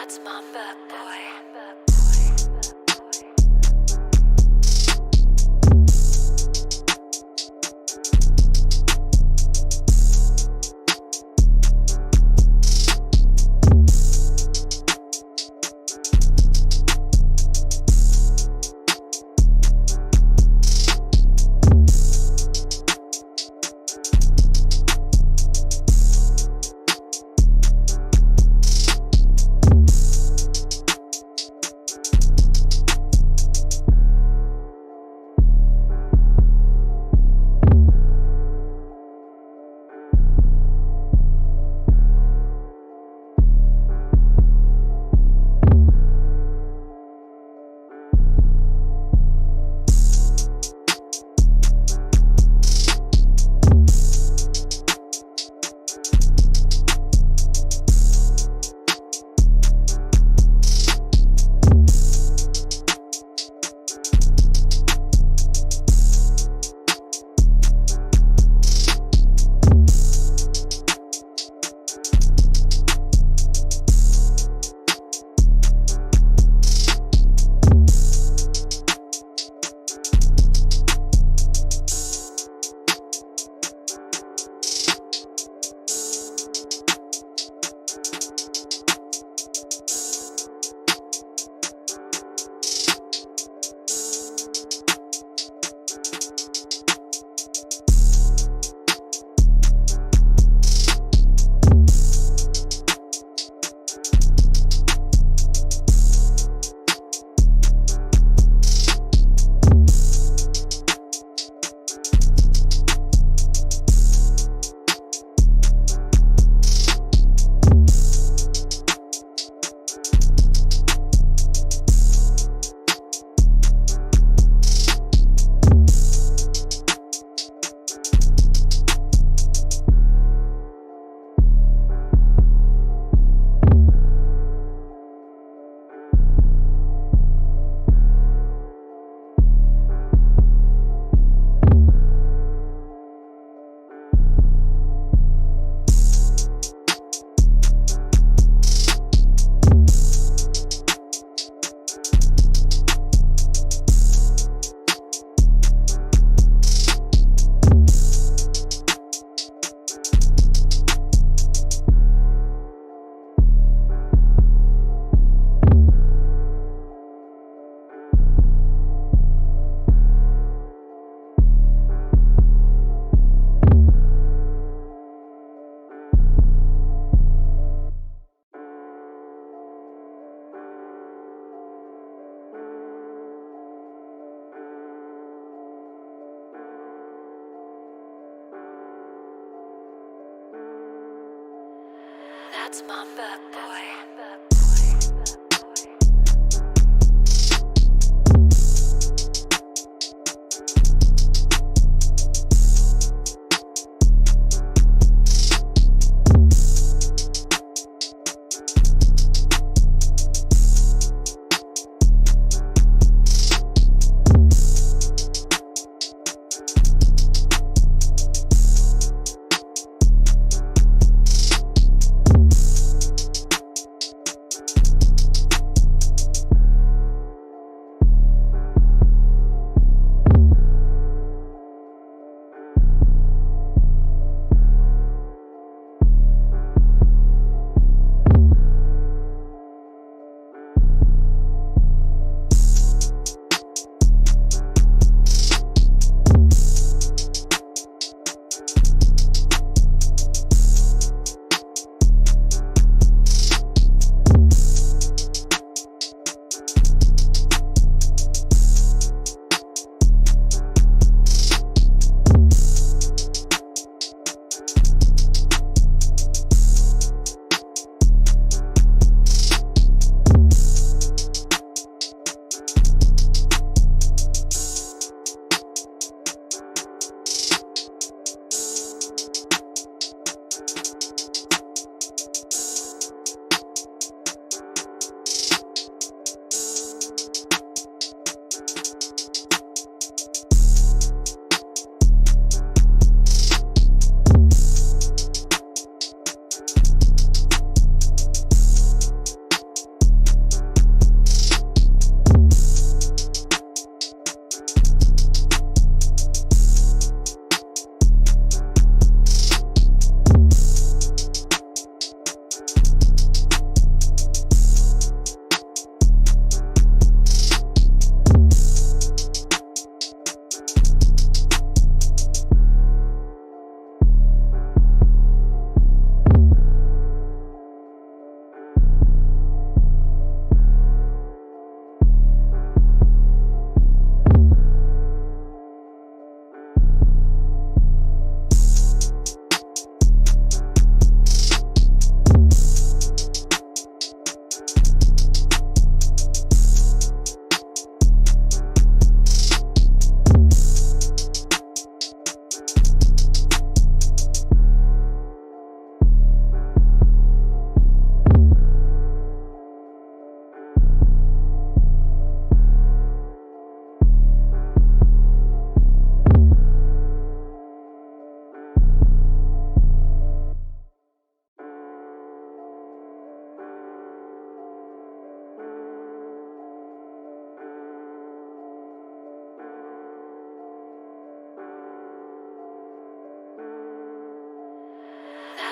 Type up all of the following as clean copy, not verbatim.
That's my bad boy. That's my bad boy.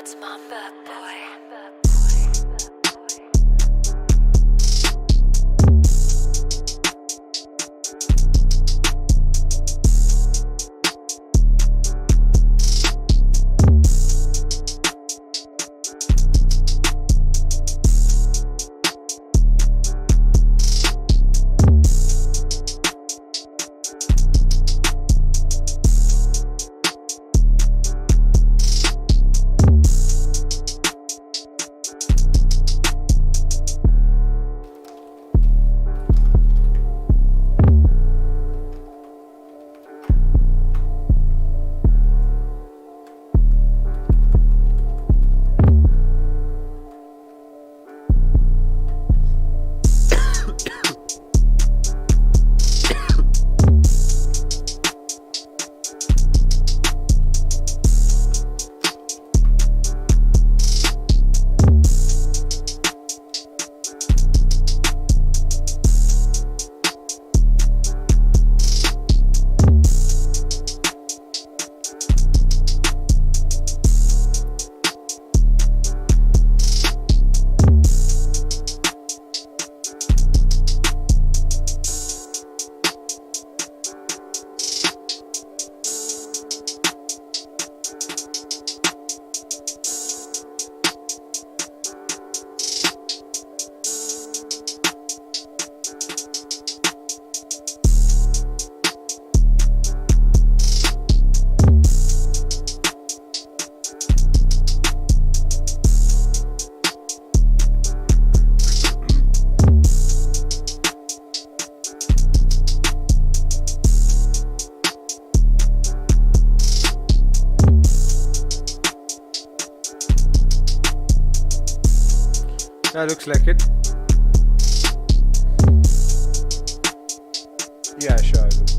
That's Mamba Boy. That looks like it. Yeah, sure, I will.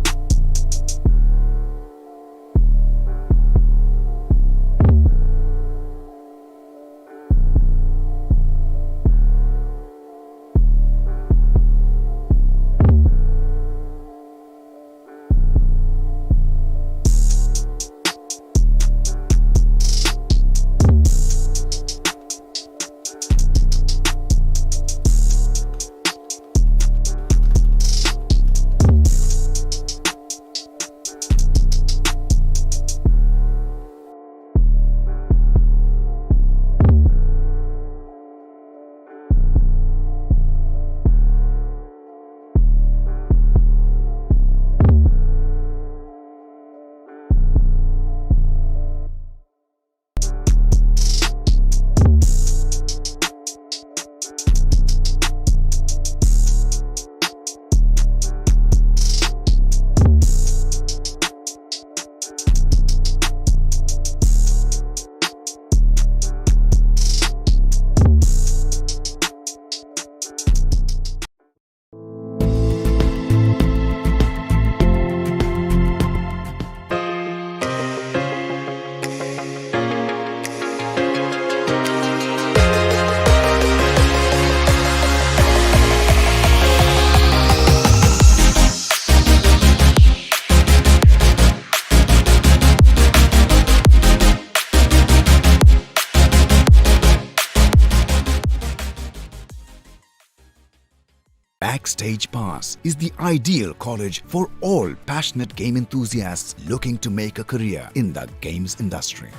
Backstage Pass is the ideal college for all passionate game enthusiasts looking to make a career in the games industry.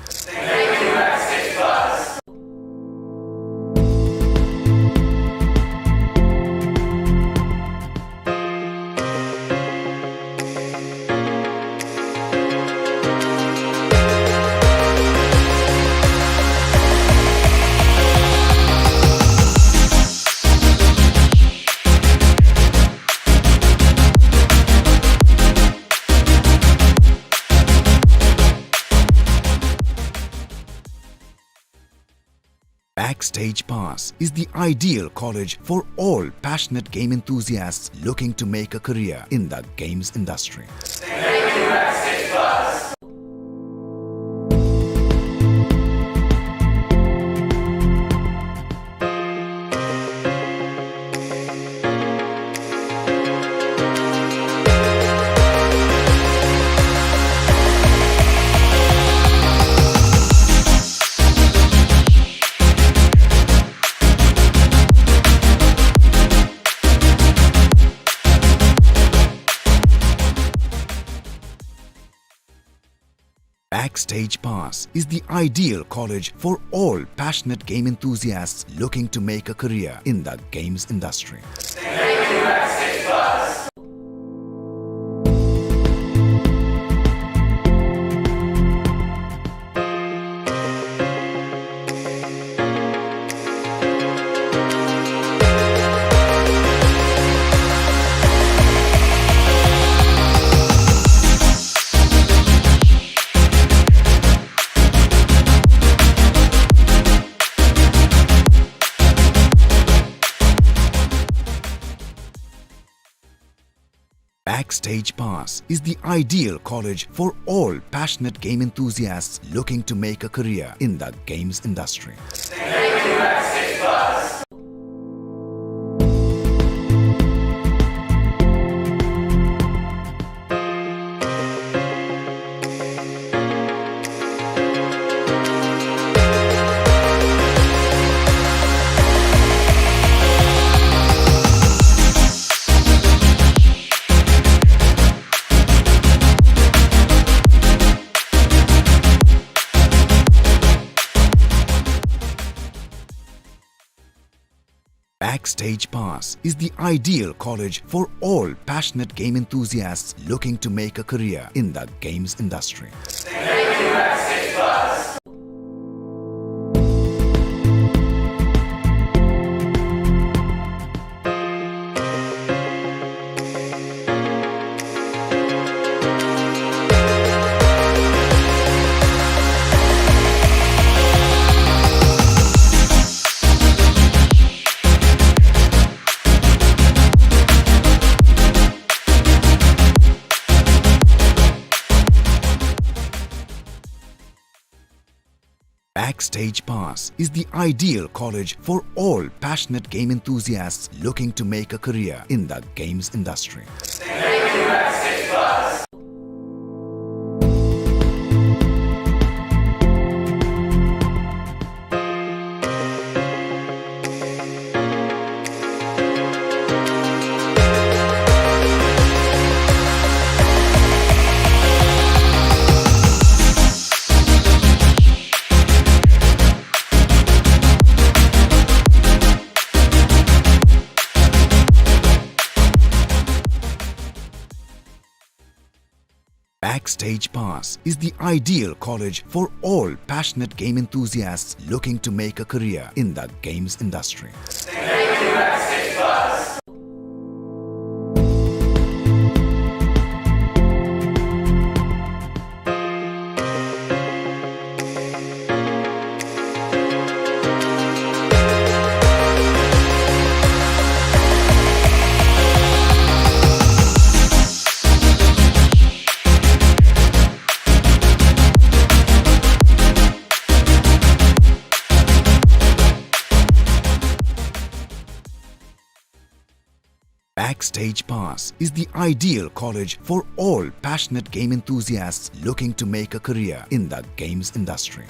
Backstage Pass is the ideal college for all passionate game enthusiasts looking to make a career in the games industry. Backstage Pass is the ideal college for all passionate game enthusiasts looking to make a career in the games industry. Backstage Pass is the ideal college for all passionate game enthusiasts looking to make a career in the games industry. Backstage Pass is the ideal college for all passionate game enthusiasts looking to make a career in the games industry. Backstage Pass is the ideal college for all passionate game enthusiasts looking to make a career in the games industry. Backstage Pass is the ideal college for all passionate game enthusiasts looking to make a career in the games industry. Backstage Pass is the ideal college for all passionate game enthusiasts looking to make a career in the games industry.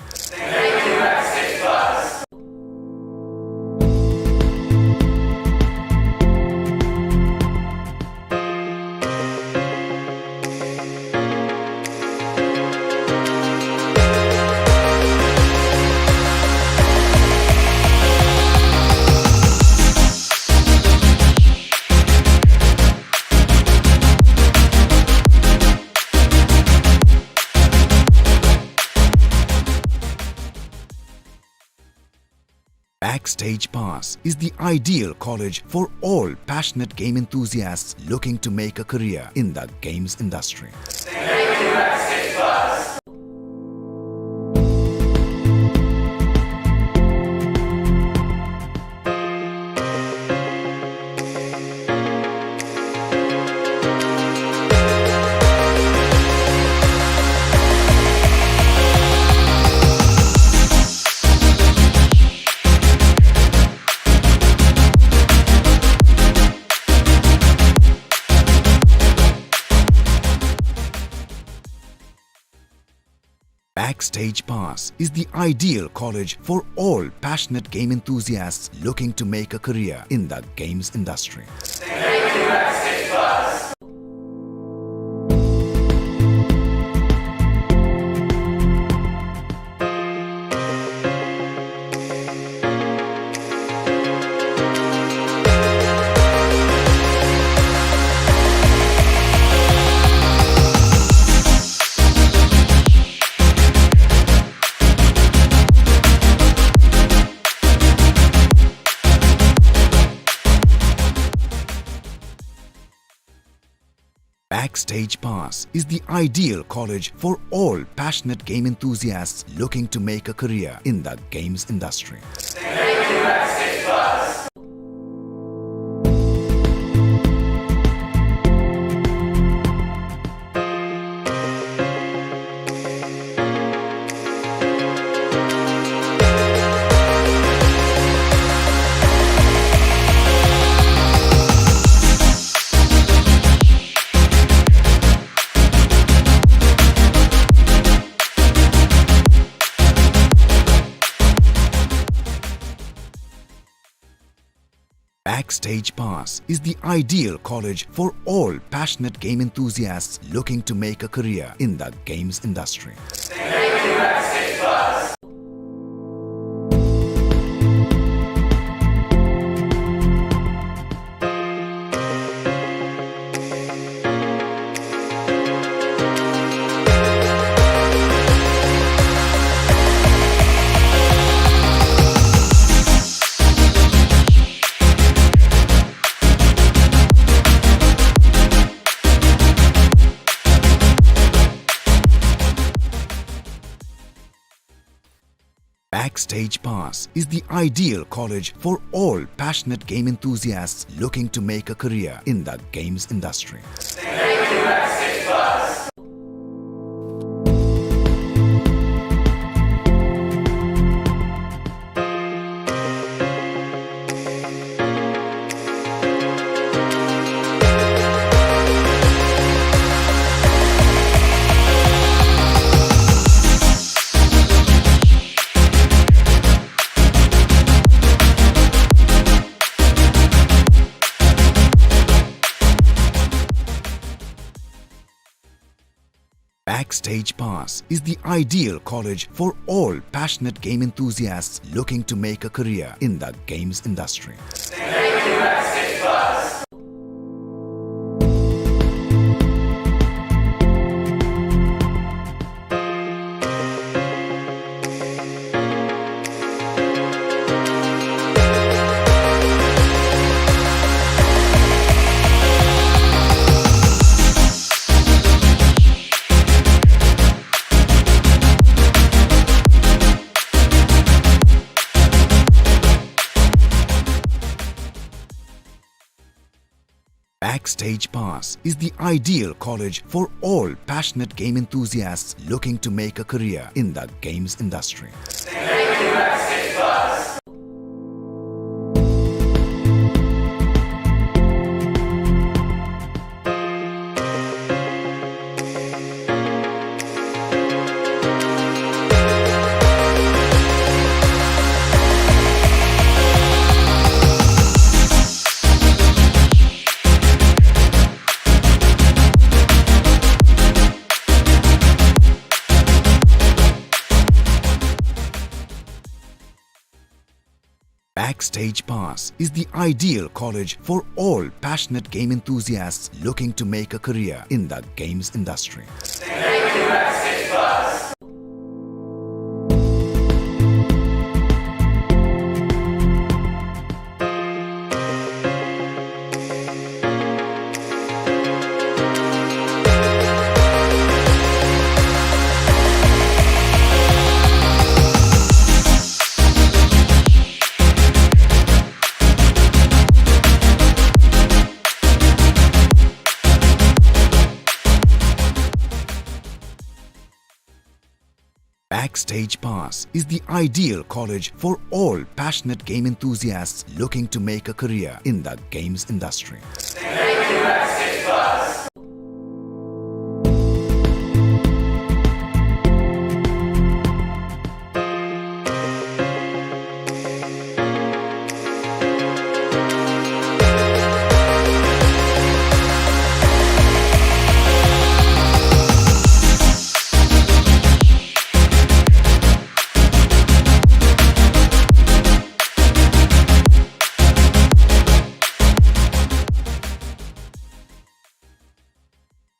Backstage Pass is the ideal college for all passionate game enthusiasts looking to make a career in the games industry. Backstage Pass is the ideal college for all passionate game enthusiasts looking to make a career in the games industry. Backstage Pass is the ideal college for all passionate game enthusiasts looking to make a career in the games industry. Backstage Pass is the ideal college for all passionate game enthusiasts looking to make a career in the games industry. Backstage Pass is the ideal college for all passionate game enthusiasts looking to make a career in the games industry. Backstage Pass is the ideal college for all passionate game enthusiasts looking to make a career in the games industry. Backstage Pass is the ideal college for all passionate game enthusiasts looking to make a career in the games industry. Backstage Pass is the ideal college for all passionate game enthusiasts looking to make a career in the games industry. Backstage Pass is the ideal college for all passionate game enthusiasts looking to make a career in the games industry.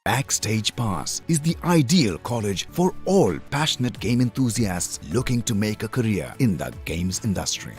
Backstage Pass is the ideal college for all passionate game enthusiasts looking to make a career in the games industry.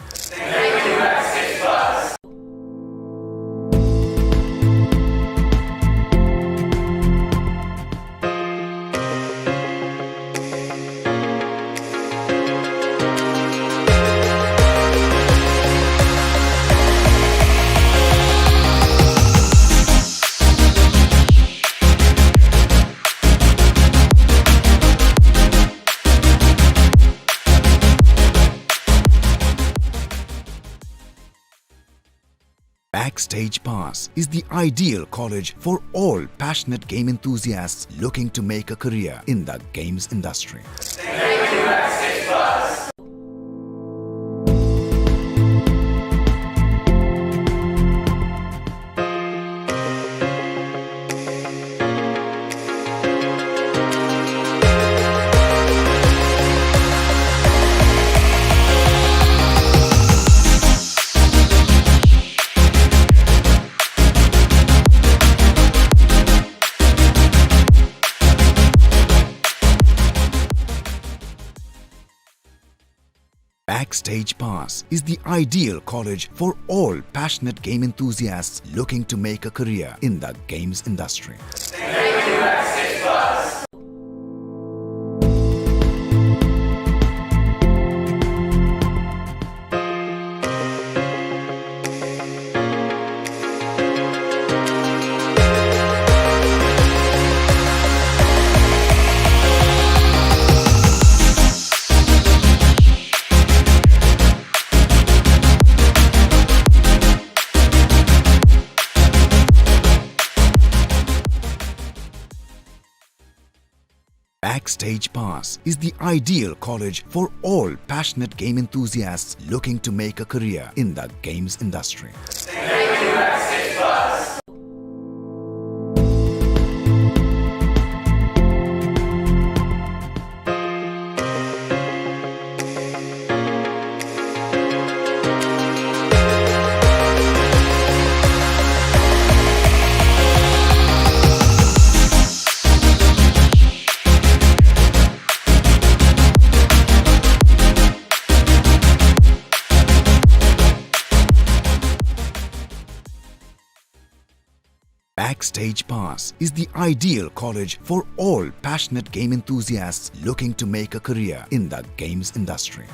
Backstage Pass is the ideal college for all passionate game enthusiasts looking to make a career in the games industry. Backstage Pass is the ideal college for all passionate game enthusiasts looking to make a career in the games industry. Backstage Pass is the ideal college for all passionate game enthusiasts looking to make a career in the games industry. Backstage Pass is the ideal college for all passionate game enthusiasts looking to make a career in the games industry.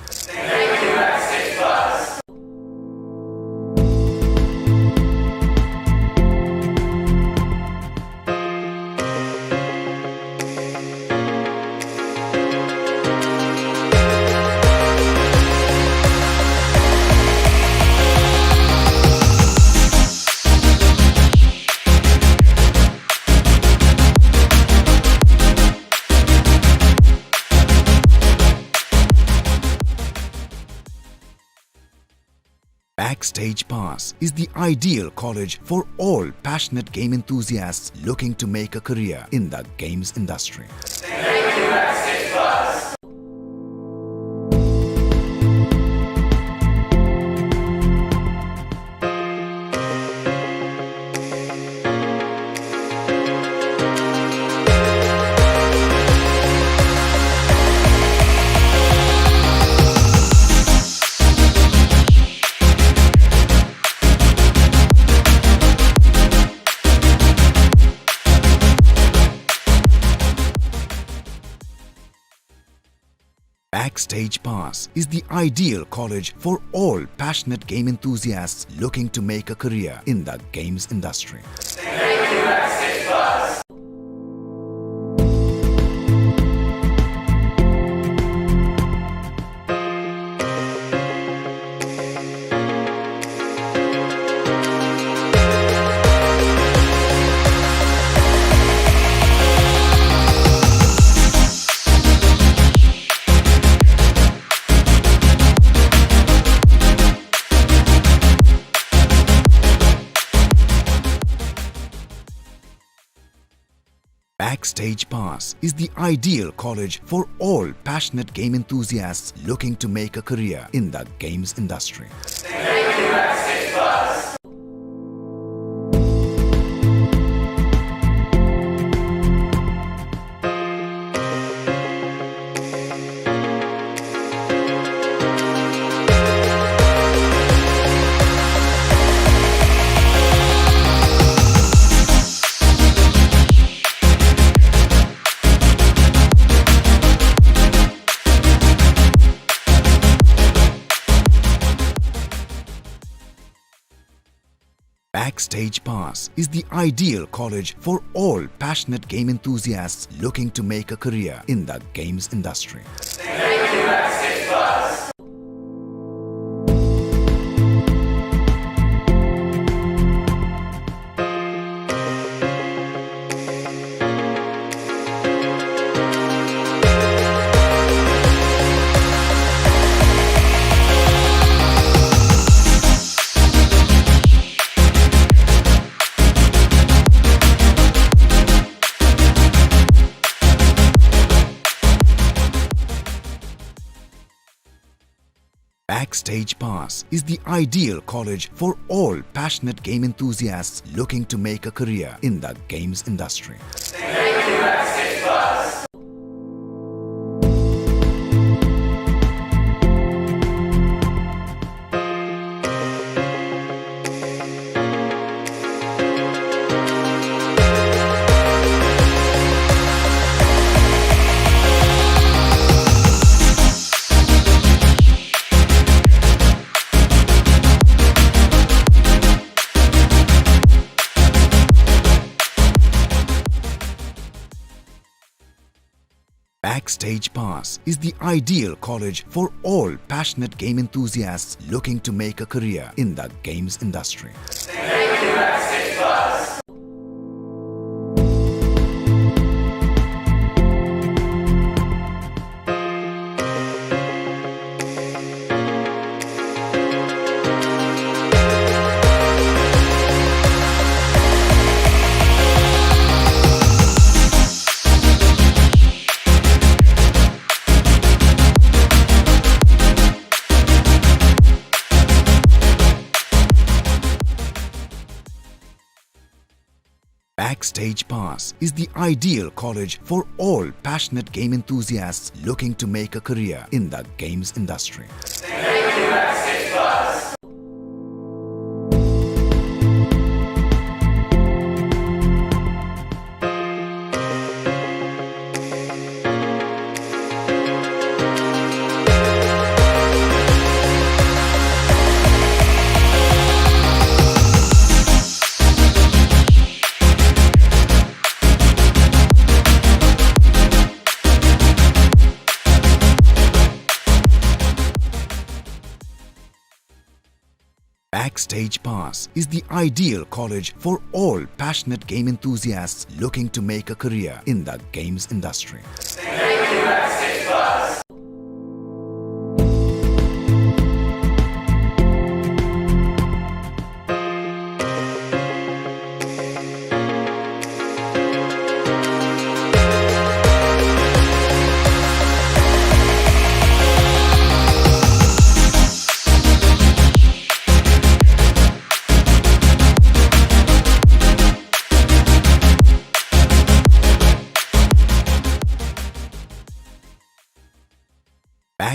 Backstage Pass is the ideal college for all passionate game enthusiasts looking to make a career in the games industry. Backstage Pass is the ideal college for all passionate game enthusiasts looking to make a career in the games industry. Backstage Pass is the ideal college for all passionate game enthusiasts looking to make a career in the games industry. Backstage Pass is the ideal college for all passionate game enthusiasts looking to make a career in the games industry. Backstage Pass is the ideal college for all passionate game enthusiasts looking to make a career in the games industry. Backstage Pass is the ideal college for all passionate game enthusiasts looking to make a career in the games industry. Backstage Pass is the ideal college for all passionate game enthusiasts looking to make a career in the games industry. Backstage Pass is the ideal college for all passionate game enthusiasts looking to make a career in the games industry.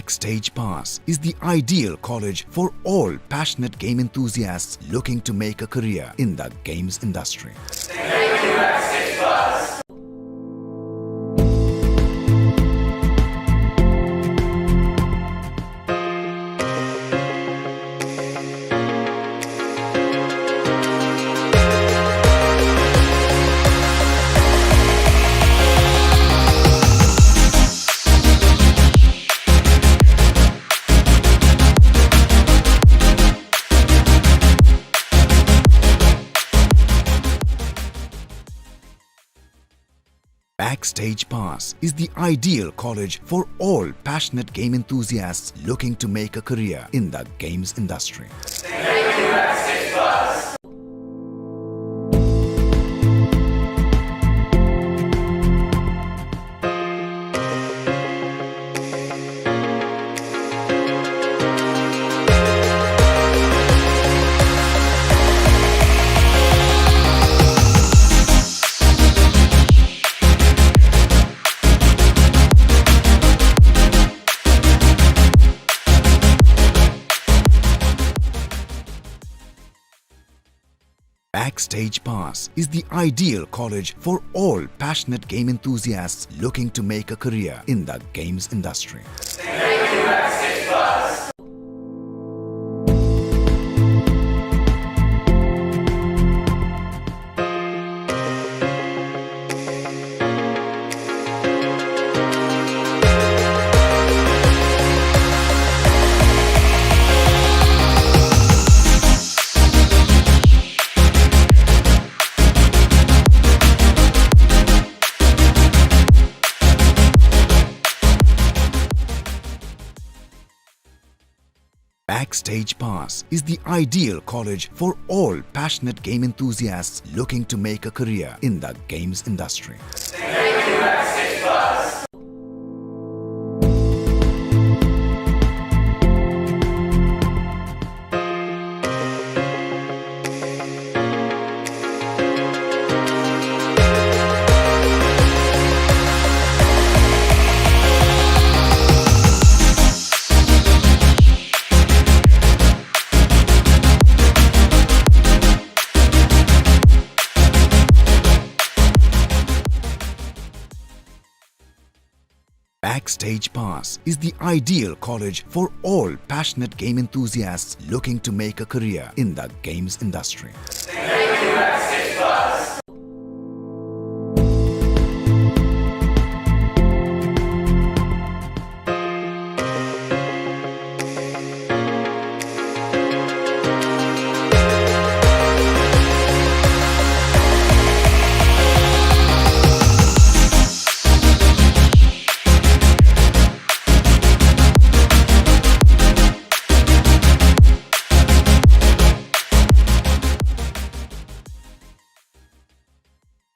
Backstage Pass is the ideal college for all passionate game enthusiasts looking to make a career in the games industry. Backstage Pass is the ideal college for all passionate game enthusiasts looking to make a career in the games industry. Backstage Pass is the ideal college for all passionate game enthusiasts looking to make a career in the games industry. Backstage Pass is the ideal college for all passionate game enthusiasts looking to make a career in the games industry. Backstage Pass is the ideal college for all passionate game enthusiasts looking to make a career in the games industry.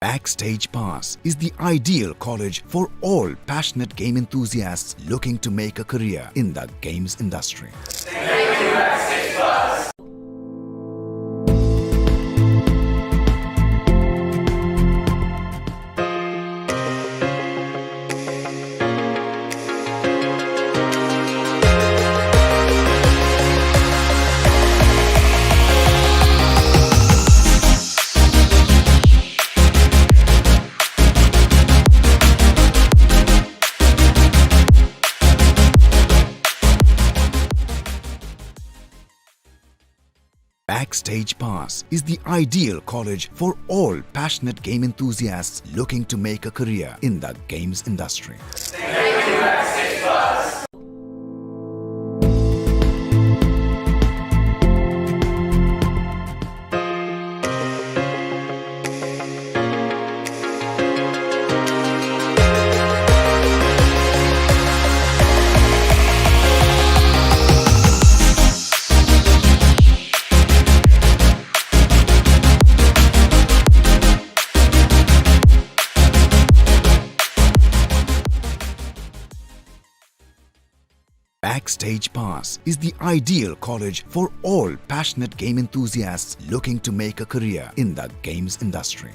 Backstage Pass is the ideal college for all passionate game enthusiasts looking to make a career in the games industry. Backstage Pass is the ideal college for all passionate game enthusiasts looking to make a career in the games industry. Backstage Pass is the ideal college for all passionate game enthusiasts looking to make a career in the games industry.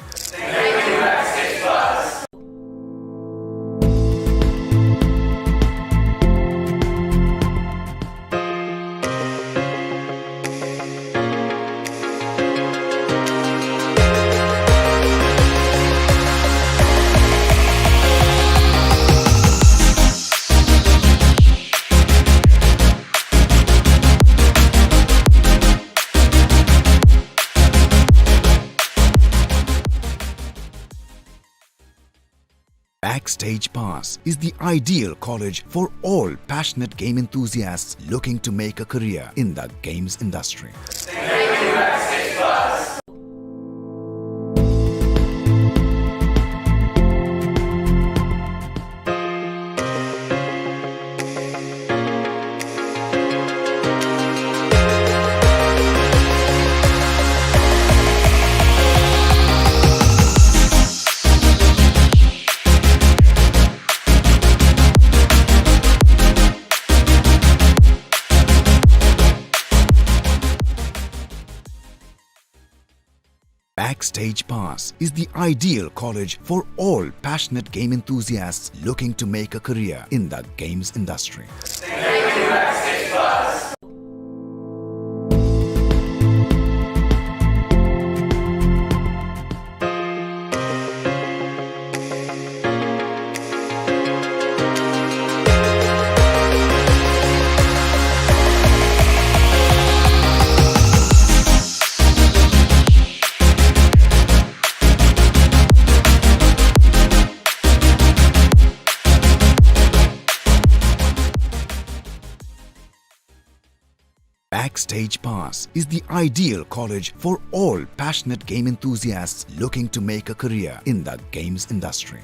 Backstage Pass is the ideal college for all passionate game enthusiasts looking to make a career in the games industry. Backstage Pass is the ideal college for all passionate game enthusiasts looking to make a career in the games industry. Backstage Pass is the ideal college for all passionate game enthusiasts looking to make a career in the games industry.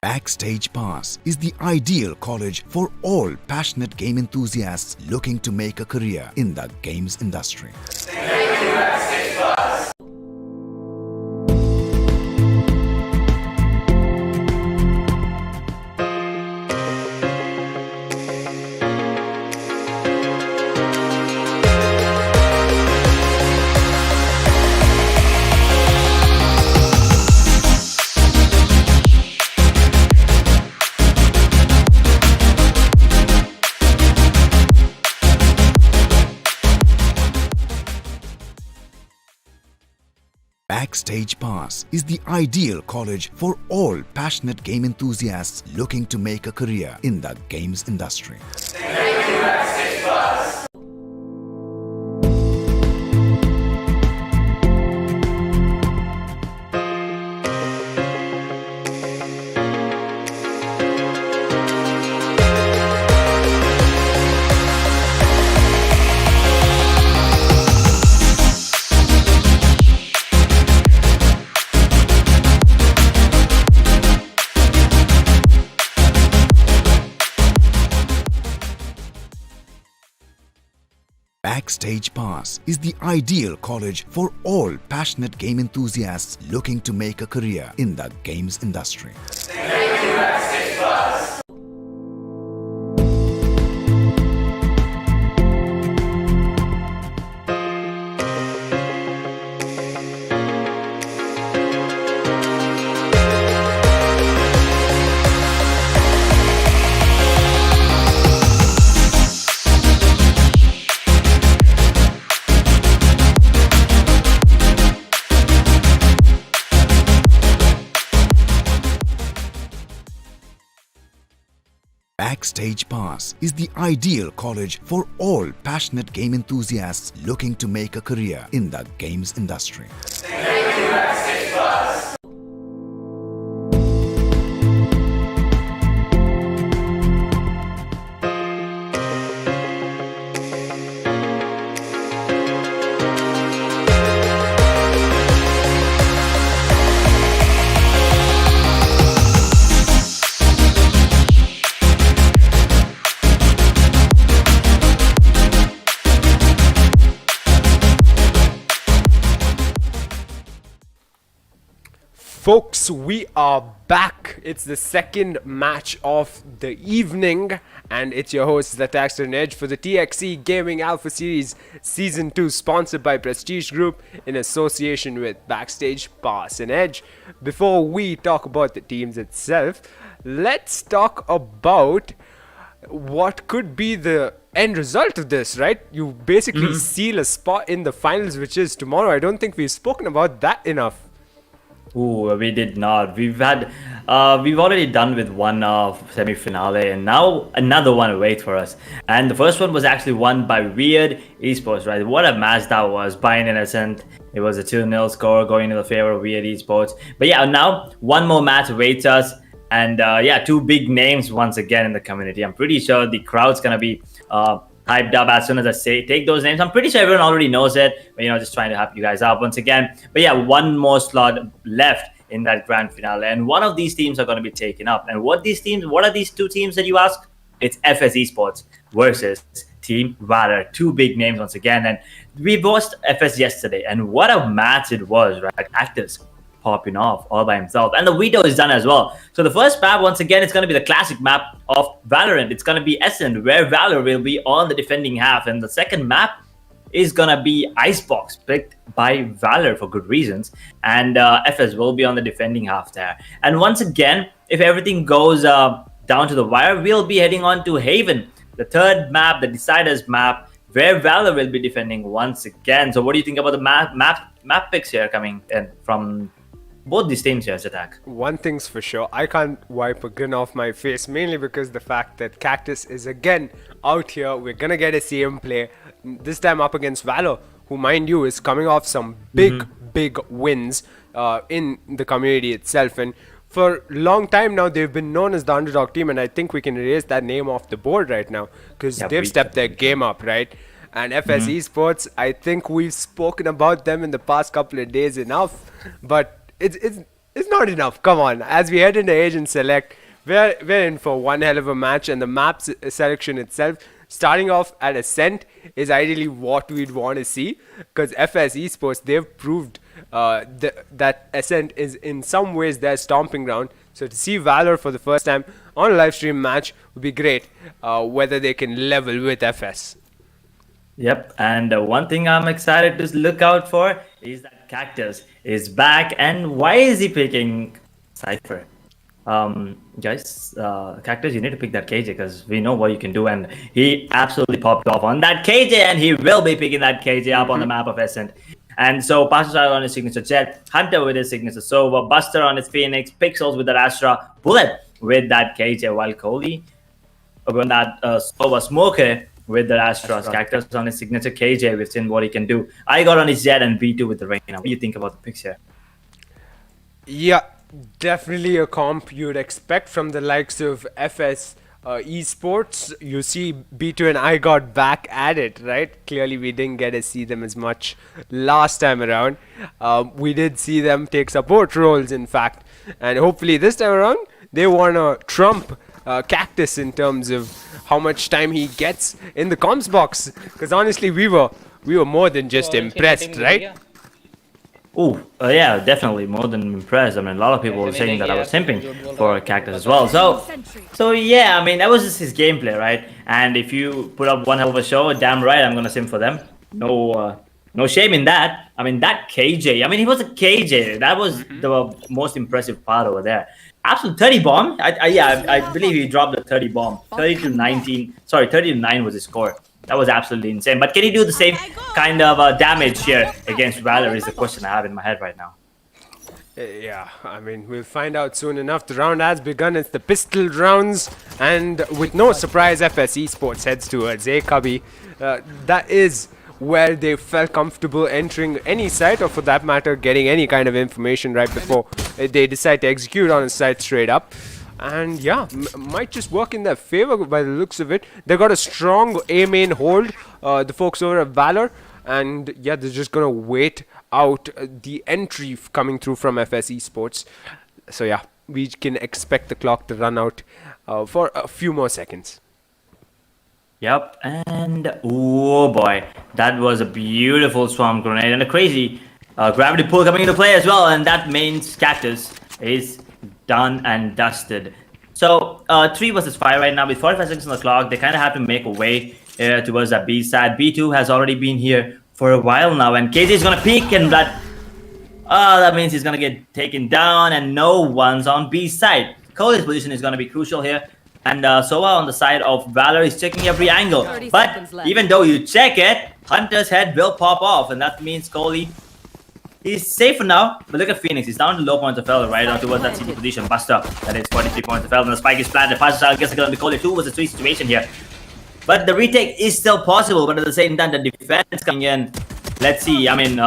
Backstage Pass is the ideal college for all passionate game enthusiasts looking to make a career in the games industry. Backstage Pass is the ideal college for all passionate game enthusiasts looking to make a career in the games industry. Backstage Pass is the ideal college for all passionate game enthusiasts looking to make a career in the games industry. Backstage Pass is the ideal college for all passionate game enthusiasts looking to make a career in the games industry. Folks, we are back. It's the second match of the evening, and it's your host, the Taxter and Edge, for the TXC Gaming Alpha Series Season 2, sponsored by Prestige Group in association with Backstage Pass and Edge. Before we talk about the teams itself, let's talk about what could be the end result of this, right? You basically seal a spot in the finals, which is tomorrow. I don't think we've spoken about that enough. Ooh, we did not. We've already done with one semi-finale, and now another one waits for us. And the first one was actually won by Weird Esports, right? What a match that was. By an innocent, it was a 2-0 score going in the favor of Weird Esports. But yeah, now one more match awaits us, and two big names once again in the community. I'm pretty sure the crowd's gonna be hyped up as soon as I take those names. I'm pretty sure everyone already knows it, but just trying to help you guys out once again. But yeah, one more slot left in that grand finale, and one of these teams are going to be taken up. And what are these two teams that you ask? It's FS Esports versus Team Valor. Two big names once again, and we watched FS yesterday, and what a match it was, right? Actors popping off all by himself, and the video is done as well. So the first map, once again, it's going to be the classic map of Valorant. It's going to be Ascent, where Valor will be on the defending half, and the second map is going to be Icebox, picked by Valor for good reasons, and FS will be on the defending half there. And once again, if everything goes down to the wire, we'll be heading on to Haven, the third map, the Deciders map, where Valor will be defending once again. So what do you think about the map picks here coming in from both these teams here, Attack? One thing's for sure, I can't wipe a grin off my face, mainly because the fact that Cactus is again out here. We're gonna get a CM play, this time up against Valor, who, mind you, is coming off some big wins in the community itself. And for a long time now, they've been known as the underdog team, and I think we can erase that name off the board right now, because they've stepped their game up, right? And FS Esports, I think we've spoken about them in the past couple of days enough, but it's not enough. Come on, as we head into Agent Select, we're in for one hell of a match, and the map selection itself, starting off at Ascent, is ideally what we'd want to see, because FS Esports, they've proved that Ascent is in some ways their stomping ground. So to see Valor for the first time on a live stream match would be great, whether they can level with FS. Yep, and one thing I'm excited to look out for is that Cactus is back. And why is he picking Cypher? Guys, Cactus, you need to pick that KJ, because we know what you can do, and he absolutely popped off on that KJ, and he will be picking that KJ up on the map of Ascent, And so Pastor on his signature Jet, Hunter with his signature Sova, Buster on his Phoenix, Pixels with that Astra, Bullet with that KJ, while Kohli on that Sova, Smoker with the Astros, Cactus on his signature KJ, we've seen what he can do. I got on his Jet and B2 with the Rain. What do you think about the picks here? Yeah, definitely a comp you'd expect from the likes of FS Esports. You see B2 and I got back at it, right? Clearly we didn't get to see them as much last time around. We did see them take support roles, in fact, and hopefully this time around they want to trump Cactus in terms of how much time he gets in the comms box, because honestly we were more than just impressed, right? Oh, yeah, definitely more than impressed. I mean, a lot of people were saying that I was simping for Cactus as well. So yeah, I mean, that was just his gameplay, right? And if you put up one hell of a show, damn right, I'm gonna sim for them. No shame in that. I mean, that KJ. I mean, he was a KJ. That was the most impressive part over there. Absolute 30 bomb. I believe he dropped a 30 bomb. 30 to 19. Sorry, 30 to 9 was his score. That was absolutely insane. But can he do the same kind of damage here against Valor is the question I have in my head right now. Yeah, I mean, we'll find out soon enough. The round has begun. It's the pistol rounds. And with no surprise, FS Esports heads towards A Cubby. That is where they felt comfortable entering any site, or for that matter, getting any kind of information right before they decide to execute on a site straight up. And yeah, might just work in their favor by the looks of it. They got a strong A main hold, the folks over at Valor, and yeah, they're just gonna wait out the entry coming through from FS Esports. So yeah, we can expect the clock to run out for a few more seconds. Yep, and oh boy, that was a beautiful swarm grenade and a crazy gravity pull coming into play as well, and that means Cactus is done and dusted. So 3 versus 5 right now with 45 seconds on the clock. They kind of have to make a way towards that B side. B2 has already been here for a while now, and KJ is gonna peek, and that means he's gonna get taken down, and no one's on B side. Kohli's position is gonna be crucial here, and Sova on the side of Valor is checking every angle. But even though you check it, Hunter's head will pop off, and that means Kohli is safe for now. But look at Phoenix. He's down to low points of Valor, right out towards that CT position. Buster, that is 43 points of Valor, and the spike is planted. Pastor gets going to be Kohli. 2 was a 3 situation here. But the retake is still possible, but at the same time, the defense coming in. Let's see. I mean,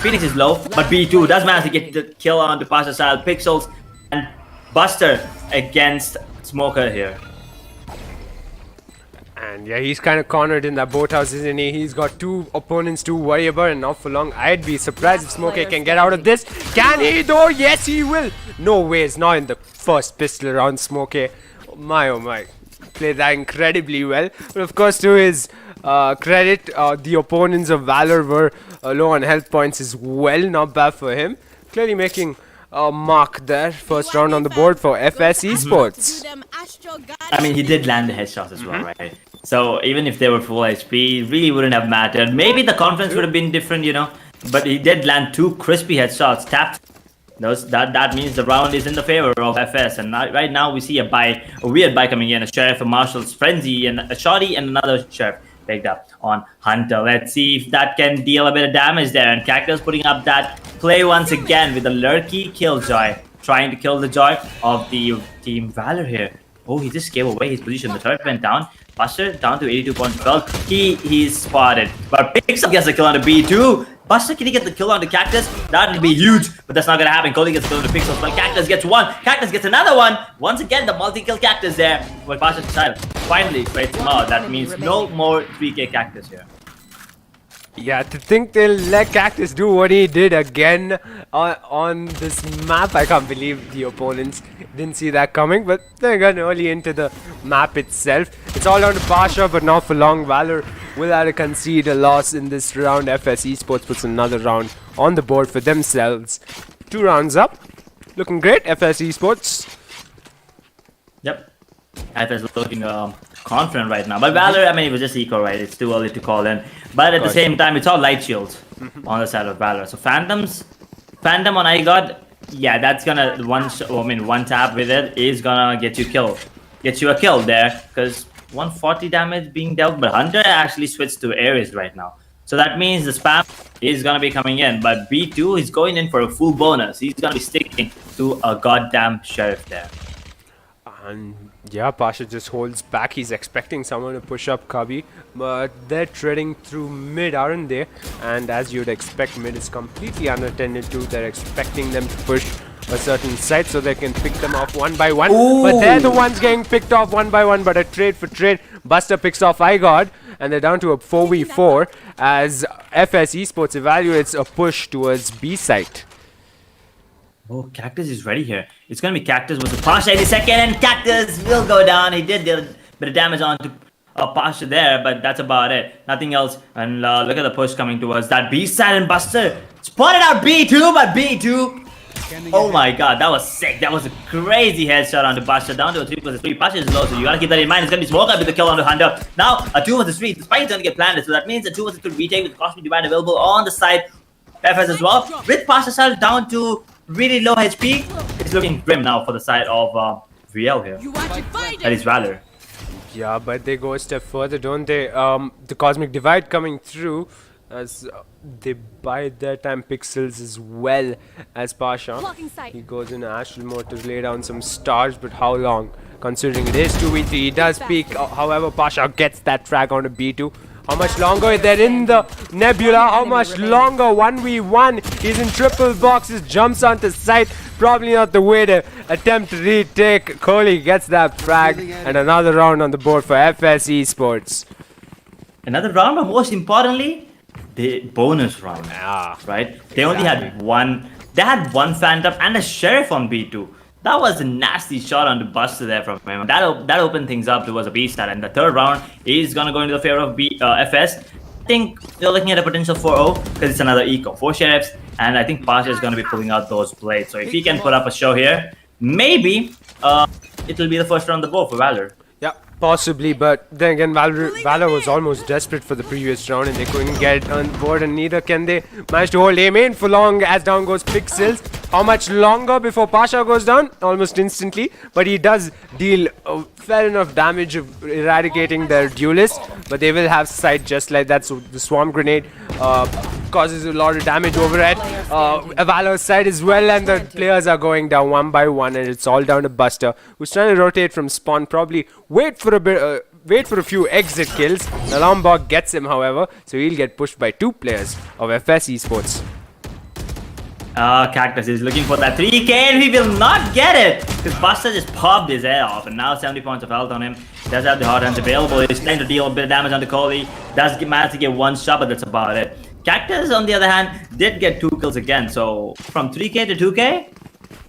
Phoenix is low, but B2 does manage to get the kill on the Pastor style. Pixels and Buster against Smoker here. And yeah, he's kind of cornered in that boathouse, isn't he? He's got 2 opponents to worry about, and not for long. I'd be surprised if Smokey can get out of this. Can he though? Yes, he will. No ways, not in the first pistol round, Smokey. Oh my. Played that incredibly well. But of course, to his credit, the opponents of Valor were low on health points as well. Not bad for him. Clearly making a mark there. First round on the board for FS Esports. I mean, he did land the headshots as well, right? So even if they were full HP, it really wouldn't have mattered. Maybe the confidence would have been different, you know. But he did land 2 crispy headshots. Tapped. That means the round is in the favor of FS. And right now we see a weird buy coming in. A Sheriff, a Marshal's Frenzy, and a Shoddy, and another Sheriff picked up on Hunter. Let's see if that can deal a bit of damage there. And Cactus putting up that play once again with a lurky Killjoy, trying to kill the Joy of the Team Valor here. Oh, he just gave away his position. The turret went down. Buster down to 82.12. He's spotted. But Pixel gets the kill on the B2. Buster, can he get the kill on the Cactus? That would be huge, but that's not going to happen. Kohli gets the kill on the Pixels, but Cactus gets 1. Cactus gets another 1. Once again, the multi-kill Cactus there. But Buster's side finally creates him out. That means no more 3k Cactus here. Yeah, to think they'll let Cactus do what he did again on this map. I can't believe the opponents didn't see that coming, but then again, early into the map itself. It's all down to Pasha, but not for long. Valor will have to concede a loss in this round. FS Esports puts another round on the board for themselves. 2 rounds up. Looking great, FS Esports. Yep. FS looking confident right now. But Valor, I mean, it was just eco, right? It's too early to call in. But at the same time, it's all light shields on the side of Valor. So Phantom on iGod, yeah, that's gonna one tap with it is gonna get you a kill there, because 140 damage being dealt. But Hunter actually switched to Ares right now. So that means the spam is gonna be coming in, but B2 is going in for a full bonus. He's gonna be sticking to a goddamn sheriff there. And yeah, Pasha just holds back. He's expecting someone to push up Kabi, but they're treading through mid, aren't they? And as you'd expect, mid is completely unattended to. They're expecting them to push a certain site so they can pick them off one by one. Ooh. But they're the ones getting picked off one by one. But a trade for trade, Buster picks off iGod, and they're down to a 4v4 as FS Esports evaluates a push towards B site. Oh, Cactus is ready here. It's gonna be Cactus versus Pasha any second, and Cactus will go down. He did a bit of damage onto Pasha there, but that's about it. Nothing else. And look at the push coming towards that B side, and Buster spotted out B2, but B2. Oh my god, that was sick. That was a crazy headshot onto Pasha. Down to a 3 versus 3. Pasha is low, so you gotta keep that in mind. It's gonna be Smoker with the kill onto Hunter. Now a 2 versus 3. The spike is gonna get planted, so that means a 2 versus 2 retake with Cosmic Divide available on the side. FS as well. With Pasha Sal down to really low HP. It's looking grim now for the side of VL here. That is Valor. Yeah, but they go a step further, don't they? The Cosmic Divide coming through as they bide their time. Pixels as well as Pasha. He goes in astral mode to lay down some stars, but how long? Considering it is 2v3, he does peek. However, Pasha gets that frag onto B2. How much longer? They're in the nebula. How much longer? 1v1. He's in triple boxes. Jumps onto site. Probably not the way to attempt to retake. Kohli gets that frag. And another round on the board for FS Esports. Another round, but most importantly, the bonus round. Yeah. Right? They only had one. They had one Phantom and a Sheriff on B2. That was a nasty shot on the Buster there from him. That opened things up towards a B stat, and the third round is gonna go into the favor of FS. I think they're looking at a potential 4-0 because it's another eco. 4 sheriffs, and I think Pasha is gonna be pulling out those blades. So if he can put up a show here, maybe it'll be the first round on the board for Valor. Yeah, possibly, but then again, Valor was almost desperate for the previous round and they couldn't get on board, and neither can they manage to hold aim in for long as down goes Pixels. How much longer before Pasha goes down? Almost instantly, but he does deal fair enough damage of eradicating their duelist, but they will have sight just like that. So the swarm grenade causes a lot of damage over at Valor's side as well, and the players are going down one by one, and it's all down to Buster, who's trying to rotate from spawn, probably wait for a bit. Wait for a few exit kills. The alarm bot gets him, however, so he'll get pushed by 2 players of FS Esports. Cactus is looking for that 3k, and he will not get it because Buster just popped his head off, and now 70 points of health on him. Does have the hard hands available. He's trying to deal a bit of damage on the Kohli. Does manage to get 1 shot, but that's about it. Cactus, on the other hand, did get 2 kills again. So from 3k to 2k,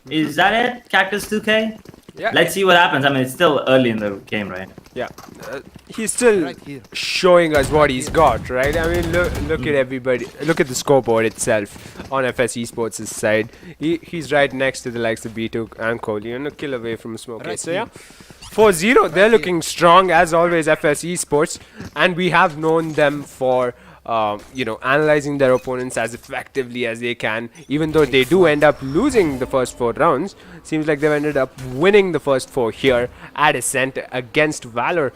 is that it? Cactus 2k? Yeah. Let's see what happens. I mean, it's still early in the game, right? Yeah, he's still showing us what he's got, right? I mean, look at everybody. Look at the scoreboard itself on FS Esports' side. He's right next to the likes of B2 and Kohli, and a kill away from Smoke. So yeah, 4-0. They're looking strong as always, FS Esports, and we have known them for analyzing their opponents as effectively as they can. Even though they do end up losing the first 4 rounds, seems like they've ended up winning the first 4 here at Ascent against Valor.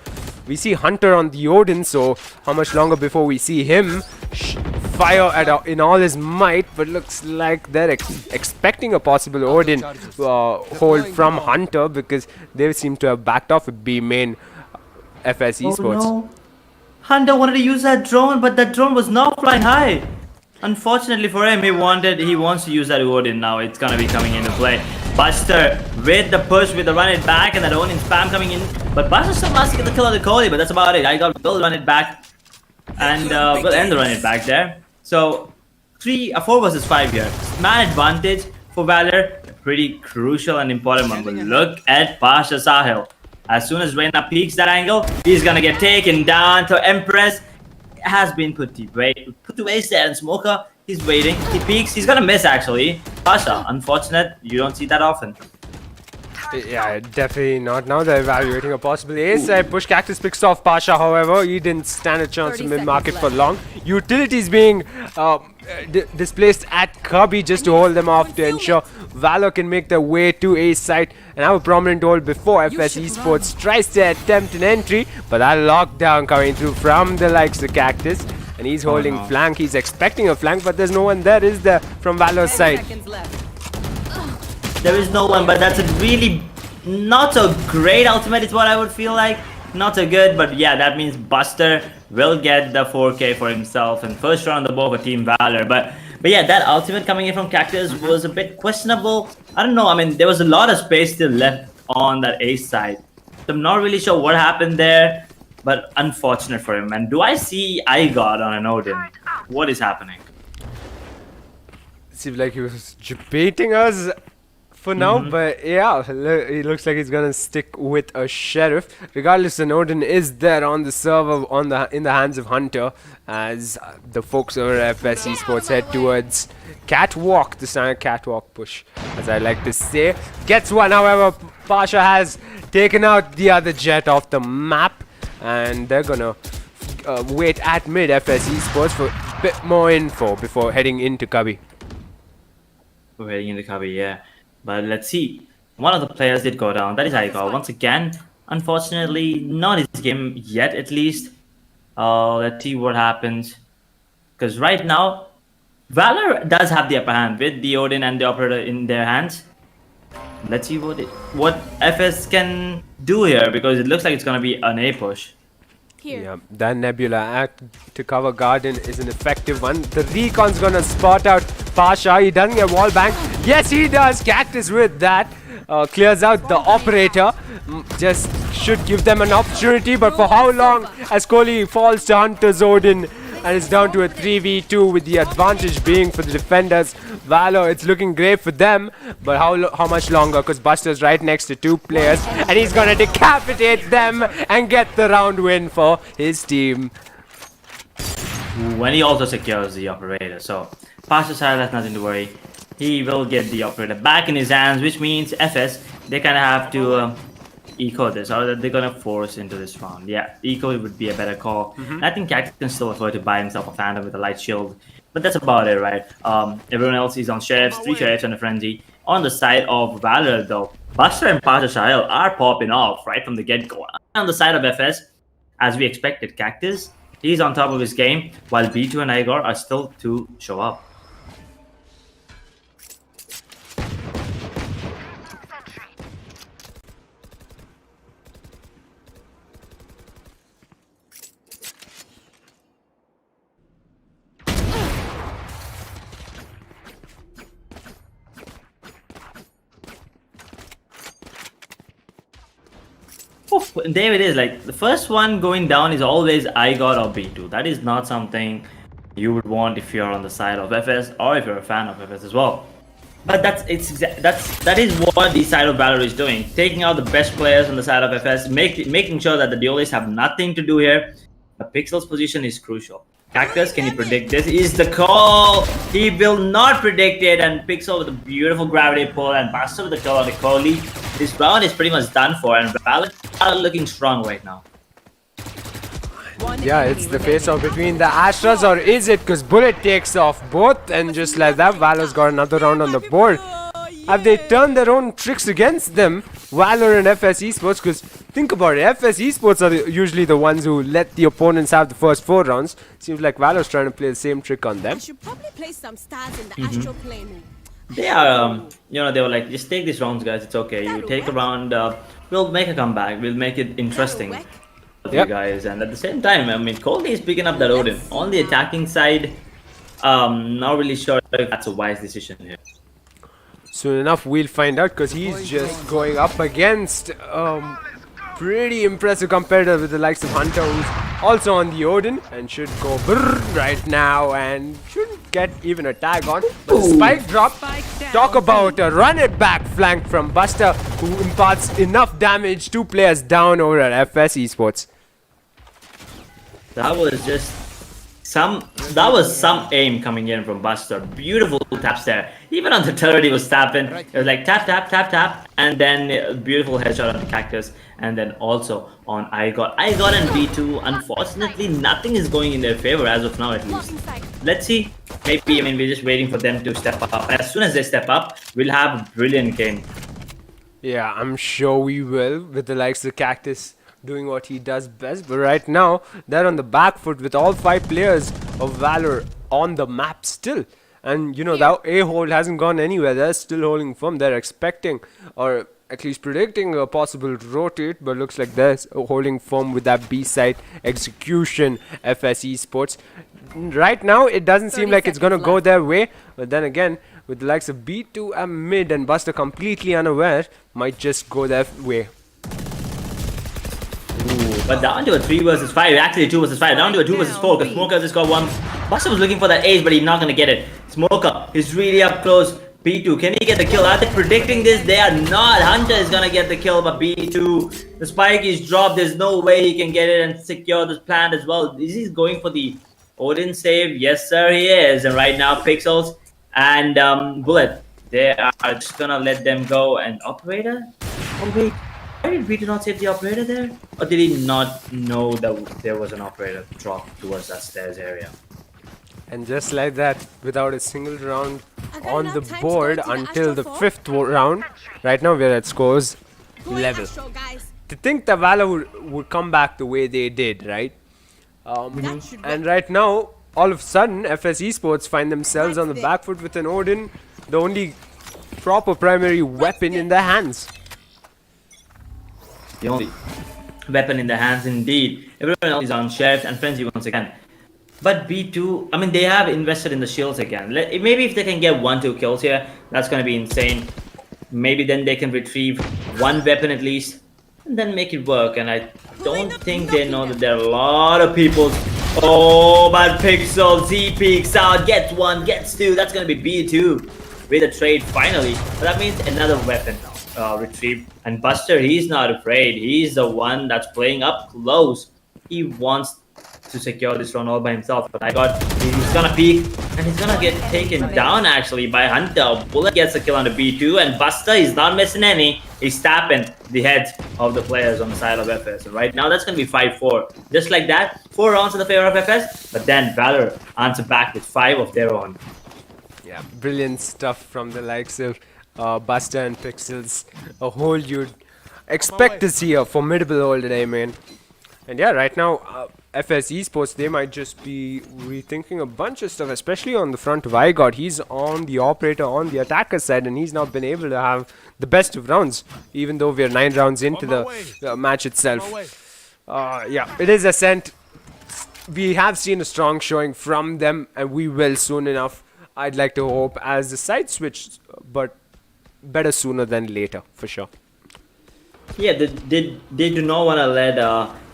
We see Hunter on the Odin, so how much longer before we see him fire in all his might? But looks like they're expecting a possible Odin hold from Hunter, because they seem to have backed off with B main FS Esports. Oh, no. Hunter wanted to use that drone, but that drone was not flying high. Unfortunately for him, he wants to use that Odin now. It's gonna be coming into play. Buster with the push, with the run it back, and that Odin spam coming in. But Buster still must get the kill on the Kohli, but that's about it. I got will run it back, and we'll end the run it back there. So 4 versus 5 here. Man advantage for Valor, pretty crucial and important one. But look at Pasha Sahil. As soon as Reina peeks that angle, he's gonna get taken down. So Empress has been put to waste there, and Smoker, he's waiting. He peeks, he's gonna miss actually. Pasha, unfortunate, you don't see that often. Yeah, definitely not. Now they're evaluating a possible ace. Push Cactus picks off Pasha, however. He didn't stand a chance in mid-market for long. Utilities being displaced at Kirby just to hold them off to ensure Valor can make their way to ace site and have a prominent hold before FS Esports tries to attempt an entry. But that lockdown coming through from the likes of Cactus. and he's holding flank. He's expecting a flank, but there's no one there, is there, from Valor's side? There is no one, but that's a really not so great ultimate is what I would feel like. Not so good, but yeah, that means Buster will get the 4K for himself and first round on the board for Team Valor. But yeah, that ultimate coming in from Cactus was a bit questionable. I don't know, I mean, there was a lot of space still left on that ace side. So I'm not really sure what happened there, but unfortunate for him. And do I see iGod on an Odin? What is happening? Seems like he was baiting us for now, but yeah, it looks like he's gonna stick with a Sheriff. Regardless, an Odin is there on the server in the hands of Hunter as the folks over at FS Esports head towards Catwalk, the standard Catwalk push, as I like to say. Gets one, however, Pasha has taken out the other jet off the map, and they're gonna wait at mid FS Esports for a bit more info before heading into Cubby. We're heading into Cubby, yeah. But let's see. One of the players did go down. That is iGod. Once again, unfortunately, not his game yet, at least. Let's see what happens. Because right now, Valor does have the upper hand with the Odin and the Operator in their hands. Let's see what FS can do here, because it looks like it's going to be an A push. Yeah, that Nebula act to cover Garden is an effective one. The Recon's gonna spot out Pasha. He doesn't get wall bang. Yes, he does. Cactus with that clears out the Operator. Just should give them an opportunity, but for how long? As Kohli falls to Hunter's Odin, and it's down to a 3v2 with the advantage being for the defenders. Valor, it's looking great for them, but how much longer? Because Buster's right next to two players, and he's gonna decapitate them and get the round win for his team. When he also secures the Operator, so Pasha's side has nothing to worry. He will get the Operator back in his hands, which means FS, they kind of have to eco this, or they're gonna force into this round. Yeah, eco would be a better call. I think Cactus can still afford to buy himself a Phantom with a light shield, but that's about it, right? Everyone else is on Sheriffs, 3 Sheriffs and a Frenzy. On the side of Valor, though, Buster and Pasha Shahil are popping off right from the get-go. On the side of FS, as we expected, Cactus, he's on top of his game, while B2 and Igor are still to show up. And there it is, like the first one going down is always iGod or B2. That is not something you would want if you're on the side of FS or if you're a fan of FS as well. But that is what the side of Valor is doing, taking out the best players on the side of FS, making sure that the duelists have nothing to do here. The Pixel's position is crucial. Cactus, can he predict this? Is the call. He will not predict it, and Pixel with a beautiful gravity pull and Buster with the kill on the Kohli. This round is pretty much done for, and Valor are looking strong right now. Yeah, it's the face-off between the Astras, or is it? Because Bullet takes off both, and just like that, Valor's got another round on the board. Have they turned their own tricks against them, Valor and FS Esports? Because think about it, FS Esports are usually the ones who let the opponents have the first 4 rounds. Seems like Valor's trying to play the same trick on them. I should probably place some stars in the astral plane. They are, you know, they were like, just take these rounds, guys. It's okay. You take a round. We'll make a comeback. We'll make it interesting for you guys. And at the same time, I mean, Kohli is picking up that Odin on the attacking side. Not really sure if that's a wise decision here. Soon enough, we'll find out, because he's just going up against pretty impressive competitor with the likes of Hunter, who's also on the Odin and should go right now and shouldn't get even a tag on. But the spike drop. Talk about a run it back flank from Buster, who imparts enough damage. 2 players down over at FS Esports. That was just some aim coming in from Buster. Beautiful taps there. Even on the turret he was tapping. It was like tap, tap, tap, tap. And then a beautiful headshot on the Cactus. And then also on iGod and B2. Unfortunately, nothing is going in their favor as of now, at least. Let's see. Maybe, I mean, we're just waiting for them to step up. As soon as they step up, we'll have a brilliant game. Yeah, I'm sure we will, with the likes of Cactus doing what he does best. But right now, they're on the back foot with all 5 players of Valor on the map still. And you know, that A hold hasn't gone anywhere. They're still holding firm. They're expecting, or at least predicting, a possible rotate, but looks like they're holding firm with that B side execution. FS Esports. Right now, it doesn't seem like it's gonna go their way. But then again, with the likes of B2 and mid and Buster completely unaware, might just go their way. But down to a 3 versus 5, actually 2 versus 5, down to a 2 versus 4, because Smoker just got one. Buster was looking for that ace, but he's not going to get it. Smoker is really up close. B2, can he get the kill? Are they predicting this? They are not. Hunter is going to get the kill, but B2, the spike is dropped. There's no way he can get it and secure this plant as well. Is he going for the Odin save? Yes, sir, he is. And right now, Pixels and Bullet, they are just going to let them go. And Operator? Oh, wait. Why did B2 not save the operator there? Or did he not know that there was an operator drop towards that stairs area? And just like that, without a single round I got on enough the time to board go to the until the Astro 5th round, right now we're at scores Going level. Astro, guys. To think that Valor would come back the way they did, right? That should And right now, all of a sudden, FS Esports find themselves on the back foot with an Odin, the only proper primary weapon in their hands. The only weapon in the hands, indeed. Everyone else is on Sheriff and Frenzy once again. But B2, I mean, they have invested in the shields again. Maybe if they can get 1-2 kills here, that's going to be insane. Maybe then they can retrieve one weapon at least, and then make it work. And I don't think they know that there are a lot of people. Oh, but Pixel, Z peeks out, gets 1, gets 2. That's going to be B2 with a trade finally. But that means another weapon retrieved. And Buster, he's not afraid. He's the one that's playing up close. He wants to secure this round all by himself. But he's gonna peek and he's gonna get taken down actually by Hunter. Bullet gets a kill on the B2 and Buster is not missing any. He's tapping the heads of the players on the side of FS. And right now that's gonna be 5-4. Just like that, 4 rounds in the favor of FS. But then Valor answer back with 5 of their own. Yeah, brilliant stuff from the likes of Buster and Pixels. A hold you'd expect to see, a formidable hold today, man. And yeah, right now, FS Esports, they might just be rethinking a bunch of stuff, especially on the front of iGod. He's on the operator, on the attacker side, and he's not been able to have the best of rounds, even though we're 9 rounds into the match itself. Yeah, it is Ascent. We have seen a strong showing from them, and we will soon enough, I'd like to hope, as the side switch, but better sooner than later, for sure. Yeah, they do not want to let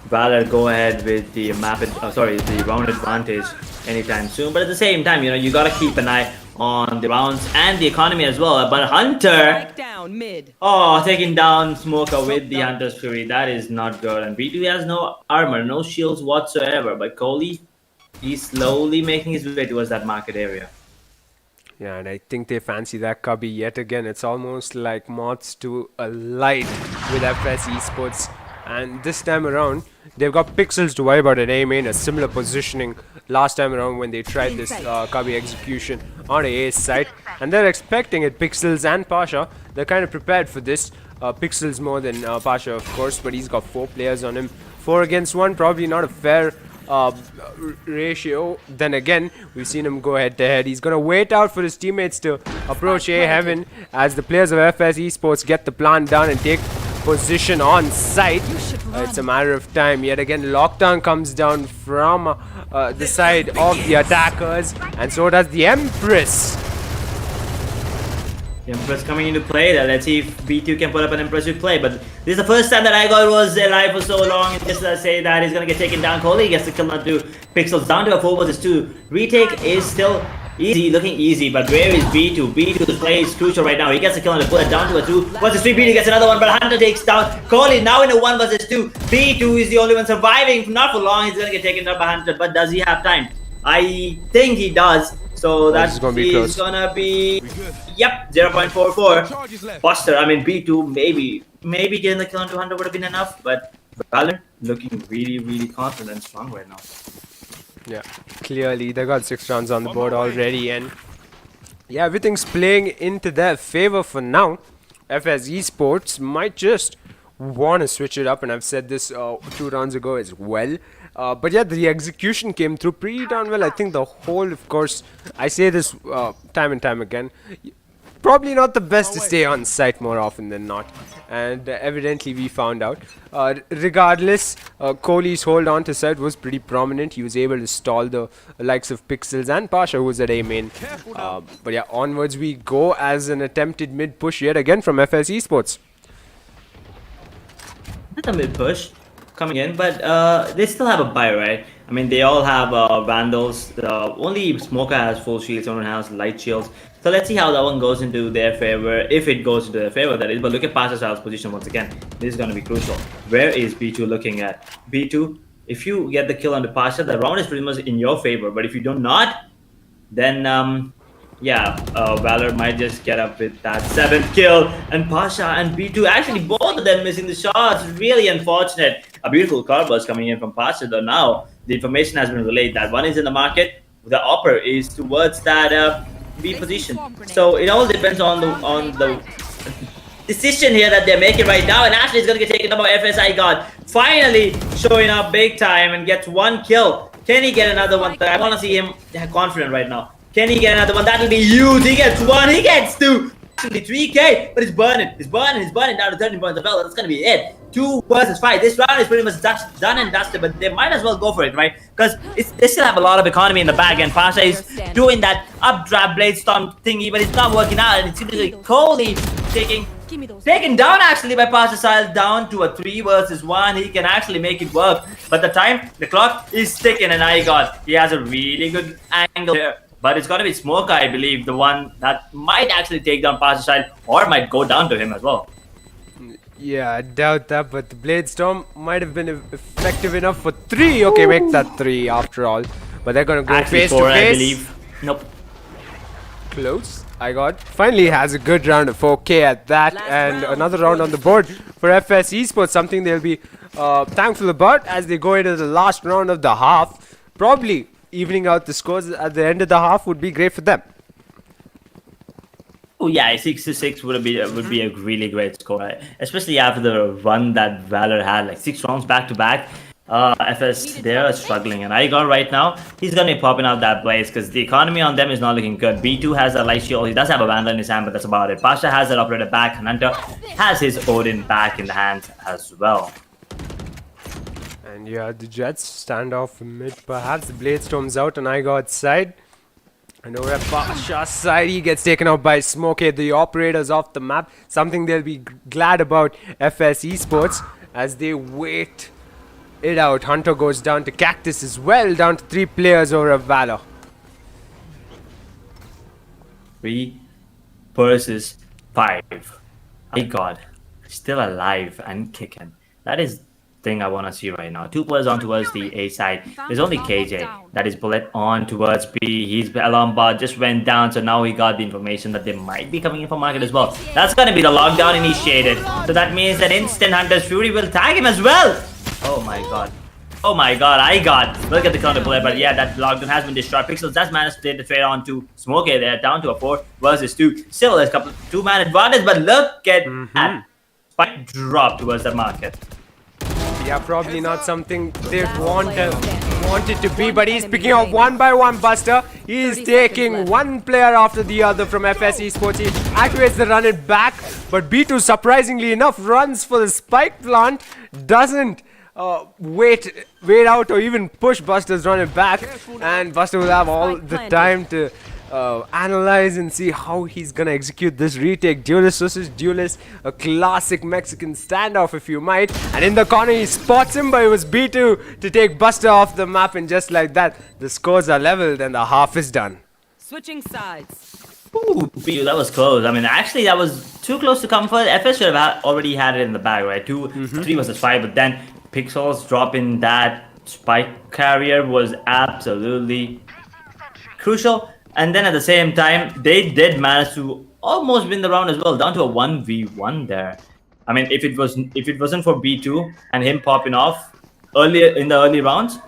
Valor go ahead with the the round advantage anytime soon. But at the same time, you gotta keep an eye on the rounds and the economy as well. But Hunter, Down mid. taking down Smoker with the Hunter's Fury, that is not good. And B2 has no armor, no shields whatsoever. But Kohli, he's slowly making his way towards that market area. Yeah, and I think they fancy that cubby yet again. It's almost like moths to a light with FS Esports. And this time around, they've got Pixels to worry about an aim in a similar positioning last time around when they tried this cubby execution on a ace side. And they're expecting it, Pixels and Pasha. They're kind of prepared for this. Pixels more than Pasha, of course, but he's got 4 players on him. 4 against 1, probably not a fair ratio. Then again, we've seen him go head to head. He's gonna wait out for his teammates to approach A Heaven as the players of FS Esports get the plan done and take position on site. It's a matter of time. Yet again, lockdown comes down from the side of the attackers, and so does the Empress. The Empress coming into play there. Let's see if B2 can put up an impressive play. But this is the first time that iGod was alive for so long. And just to say that he's going to get taken down. Kohli gets to kill on 2 Pixels down to a 4 versus 2. Retake is still easy, looking easy. But where is B2? B2's play is crucial right now. He gets a kill on the bullet down to a 2 versus 3. B2 gets another one, but Hunter takes down Kohli now in a 1 versus 2. B2 is the only one surviving. Not for long. He's going to get taken down by Hunter. But does he have time? I think he does. So that's gonna be close. gonna be, yep, 0.44. Buster, I mean B2, maybe getting the kill on 200 would have been enough, but Valor looking really confident and strong right now. Yeah, clearly they got 6 rounds on the board already, and yeah, everything's playing into their favor for now. FS Esports might just want to switch it up, and I've said this 2 rounds ago as well. But yeah, the execution came through pretty darn well. I think the whole, of course, I say this time and time again, probably not the best to stay on site more often than not. And evidently we found out. Regardless, Kohli's hold on to side was pretty prominent. He was able to stall the likes of Pixels and Pasha, who was at A main. But yeah, onwards we go as an attempted mid push yet again from FS Esports. That's a mid push coming in, but they still have a buy, right? I mean, they all have Vandals. Only Smoker has full shields, someone has light shields. So let's see how that one goes into their favor, if it goes into their favor, that is. But look at Pasha's position once again. This is going to be crucial. Where is B2 looking at? B2, if you get the kill on the Pasha, the round is pretty much in your favor. But if you do not, then Valor might just get up with that 7th kill. And Pasha and B2, actually both of them missing the shots. Really unfortunate. A beautiful car burst coming in from Pasha, though now the information has been relayed that one is in the market. The upper is towards that B position. So it all depends on the decision here that they're making right now. And Ashley is going to get taken up by FSI God. Finally showing up big time and gets 1 kill. Can he get another one? I want to see him confident right now. Can he get another one? That'll be huge. He gets 1. He gets 2. Actually 3k, but it's burning. It's burning down to 13 points of Valor. That's going to be it. 2 versus 5. This round is pretty much done and dusted, but they might as well go for it, right? Because they still have a lot of economy in the bag, and Pasha is doing that updraft blade storm thingy, but it's not working out. And it's literally Kohli taken down actually by Pasha Sile down to a 3 versus 1. He can actually make it work, but the clock is ticking, and he has a really good angle here. But it's going to be Smoker, I believe, the one that might actually take down Pasha Sile, or might go down to him as well. Yeah, I doubt that, but the Blade Storm might have been effective enough for 3. Okay, make that 3 after all. But they're gonna go Actually, face 4, to face. I believe. Nope. Close. Finally has a good round of 4k at that, and another round on the board for FS Esports. Something they'll be thankful about as they go into the last round of the half. Probably evening out the scores at the end of the half would be great for them. Oh yeah, 6-6 would be a really great score, right? Especially after the run that Valor had, like 6 rounds back to back. FS, they're struggling, and Igor right now, he's gonna be popping out that blaze because the economy on them is not looking good. B2 has a light shield, he does have a Vandal in his hand, but that's about it. Pasha has that operator back, and Hunter has his Odin back in the hand as well. And yeah, the Jets stand off mid, perhaps. The Blade Storm's out on Igor's side. And over at Pasha's side, he gets taken out by Smokey. The operator's off the map. Something they'll be glad about FS Esports as they wait it out. Hunter goes down to Cactus as well, down to 3 players over at Valor. 3 versus 5. My God, still alive and kicking. That is thing I want to see right now. 2 players on towards the A side. There's only KJ. That is bullet on towards B. His alarm bar just went down, so now he got the information that they might be coming in for market as well. That's going to be the lockdown initiated. So that means that instant Hunter's Fury will tag him as well. Oh my God. Oh my God, look at the counter play, but yeah, that lockdown has been destroyed. Pixels does manage to take the trade on to Smokey there, down to a 4 versus 2. Still, there's a couple 2-man advantage, but look at that spike drop towards the market. Yeah, probably not something they wanted to be, but he's picking up 1 by 1 Buster. He's taking 1 player after the other from FS Esports. He activates the run it back, but B2 surprisingly enough runs for the spike plant, doesn't wait out or even push Buster's run it back, and Buster will have all the time to analyze and see how he's gonna execute this retake. Duelist versus Duelist, a classic Mexican standoff if you might, and in the corner he spots him, but it was B2 to take Buster off the map, and just like that the scores are leveled and the half is done. Switching sides. Ooh, B2, that was close. I mean, actually that was too close to comfort. FS should have already had it in the bag, right? 3 versus 5, but then Pixels dropping that spike carrier was absolutely crucial. And then at the same time, they did manage to almost win the round as well, down to a 1v1 there. I mean, if it wasn't for B2 and him popping off earlier in the early rounds,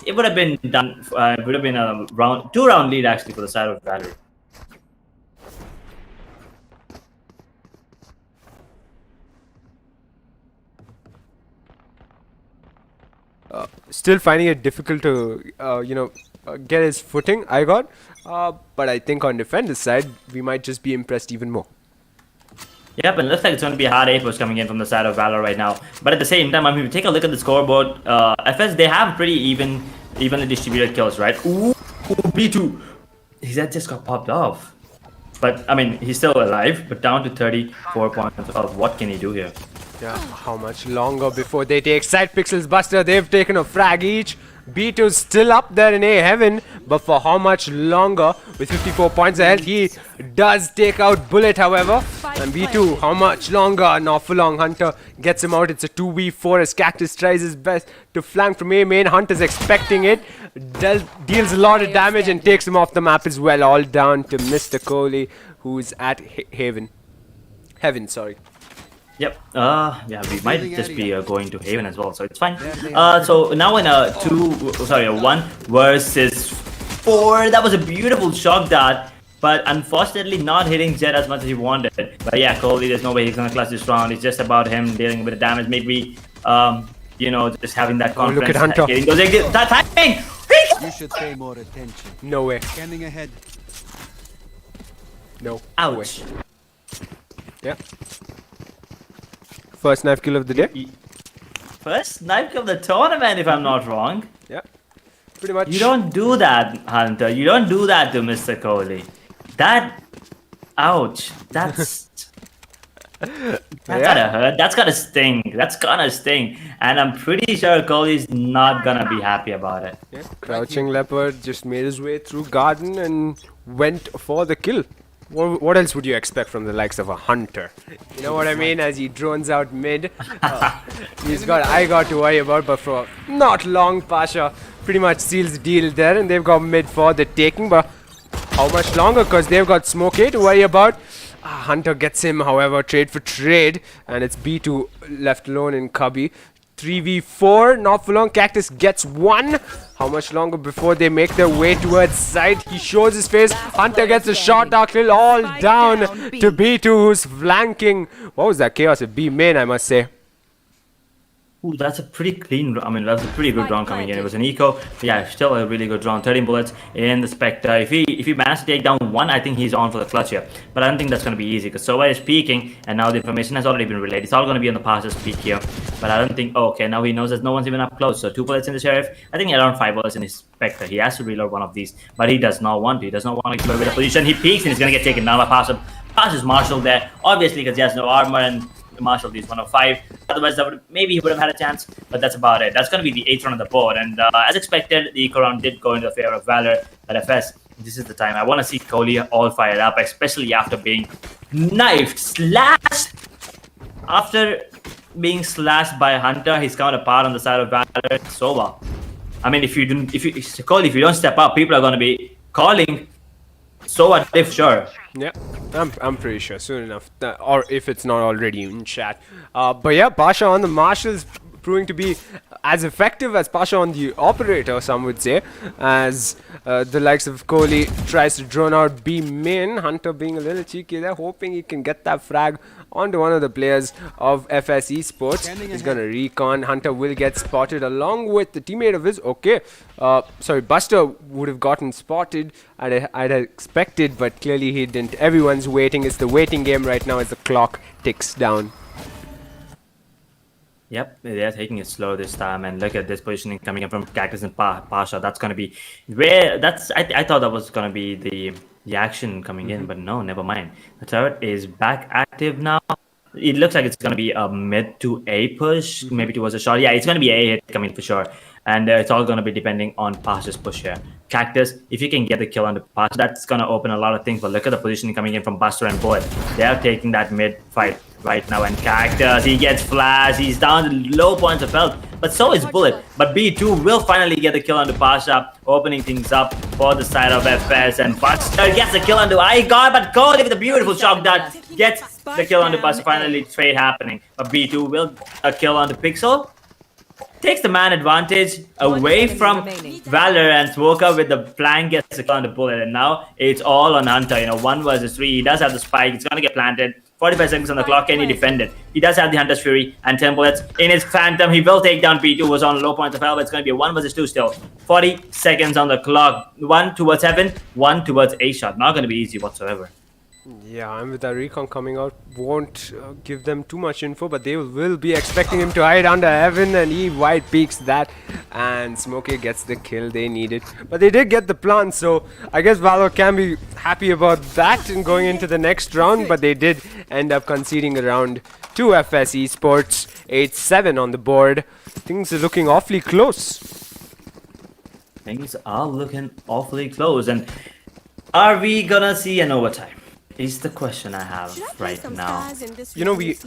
it would have been done. It would have been a 2-round lead actually for the side of Valor. Still finding it difficult to, get his footing, I got. But I think on defender's side, we might just be impressed even more. Yep, and it looks like it's going to be a hard A push coming in from the side of Valor right now. But at the same time, I mean, if you take a look at the scoreboard, FS, they have pretty evenly distributed kills, right? Ooh, B2. His head just got popped off. But, I mean, he's still alive, but down to 34 points of what can he do here? Yeah, how much longer before they take side pixels, Buster? They've taken a frag each. B2's still up there in A heaven, but for how much longer? With 54 points of health, he does take out Bullet, however. And B2, how much longer? Not for long. Hunter gets him out. It's a 2v4 as Cactus tries his best to flank from A main. Hunter's expecting it. Deals a lot of damage and takes him off the map as well. All down to Mr. Kohli, who's at Heaven, sorry. Yep. Yeah, we might just be going to Haven as well, so it's fine. So now in a 1 versus 4, that was a beautiful shock dart, but unfortunately not hitting Jet as much as he wanted. But yeah, Kohli, there's no way he's gonna clutch this round. It's just about him dealing a bit of damage, maybe, just having that confidence. Look at Hunter. Getting those that timing! You should pay more attention. No way. Scanning ahead. No. Ouch. Way. Yeah. First knife kill of the day. First knife kill of the tournament, if I'm not wrong. Yeah. Pretty much. You don't do that, Hunter. You don't do that to Mr. Kohli. That... Ouch. That's... That gotta hurt. That's gotta sting. That's gonna sting. And I'm pretty sure Kohli's not gonna be happy about it. Yeah. Crouching Leopard just made his way through Garden and went for the kill. What else would you expect from the likes of a Hunter? You know what I mean? As he drones out mid, he's got I got to worry about, but for not long, Pasha pretty much seals the deal there, and they've got mid for the taking. But how much longer? Because they've got Smoke A to worry about. Hunter gets him, however, trade for trade, and it's B2 left alone in Cubby. 3v4, not for long. Cactus gets one. How much longer before they make their way towards side? He shows his face. Hunter gets a shot, dark kill, all down to B2, who's flanking. What was that chaos at B main, I must say? Ooh, that's a pretty clean, that's a pretty good round coming in. It was an eco. Yeah, still a really good round. 13 bullets in the Spectre. If he manages to take down one, I think he's on for the clutch here. But I don't think that's going to be easy because Sova is peeking and now the information has already been relayed. It's all going to be on the passer's peak here. But I don't think, okay, now he knows that no one's even up close. So 2 bullets in the Sheriff. I think around 5 bullets in his Spectre. He has to reload one of these. But he does not want to. He does not want to give away the position. He peeks and he's going to get taken down by passer. Passer's Marshall there. Obviously because he has no armor and Marshall is 105. Otherwise, maybe he would have had a chance, but that's about it. That's going to be the 8th round on the board, and as expected, the eco round did go into the favor of Valor. But FS, this is the time. I want to see Kohli all fired up, especially after being knifed, slashed. After being slashed by Hunter, his counterpart on the side of Valor, Sova. I mean, if you don't step up, people are going to be calling Sova if sure. Yeah, I'm pretty sure soon enough, or if it's not already in chat. But yeah, Pasha on the Marshals proving to be as effective as Pasha on the Operator, some would say, as the likes of Kohli tries to drone out B main. Hunter being a little cheeky there, hoping he can get that frag onto one of the players of FS Esports. He's gonna recon. Hunter will get spotted along with the teammate of his. Okay, sorry, Buster would have gotten spotted. I'd expected, but clearly he didn't. Everyone's waiting. It's the waiting game right now as the clock ticks down. Yep, they're taking it slow this time, and look at this positioning coming in from Cactus and Pasha. That's going to be where I thought that was going to be the action coming in, but no, never mind. The turret is back active now. It looks like it's going to be a mid to A push, maybe towards a shot. Yeah, it's going to be A hit coming for sure, and it's all going to be depending on Pasha's push here. Cactus, if you can get the kill on the Pasha, that's going to open a lot of things. But look at the positioning coming in from Buster and Bullet. They are taking that mid fight right now, and Cactus, he gets flashed, he's down to low points of health, but so is Bullet. But B2 will finally get the kill on the Pasha, opening things up for the side of FS, and Buster gets the kill on the Icon, but Kohli with a beautiful shock that gets the kill on the Buster, finally trade happening. But B2 will kill on the Pixel, takes the man advantage away from Valor, and Smoker with the flank gets the kill on the Bullet, and now it's all on Hunter. 1 versus 3, he does have the spike, it's gonna get planted. 45 seconds on the clock. Can he defend it? He does have the Hunter's Fury and 10 bullets in his Phantom. He will take down B2, was on low points of hell, but it's going to be a 1 versus 2 still. 40 seconds on the clock. 1 towards heaven, 1 towards A shot. Not going to be easy whatsoever. Yeah, and with that recon coming out, won't give them too much info, but they will be expecting him to hide under heaven, and he wide peeks that, and Smokey gets the kill they needed. But they did get the plant, so I guess Valor can be happy about that in going into the next round, but they did end up conceding a round to FS Esports, 8-7 on the board. Things are looking awfully close. Things are looking awfully close, and are we gonna see an overtime? Is the question I have right now. You know, we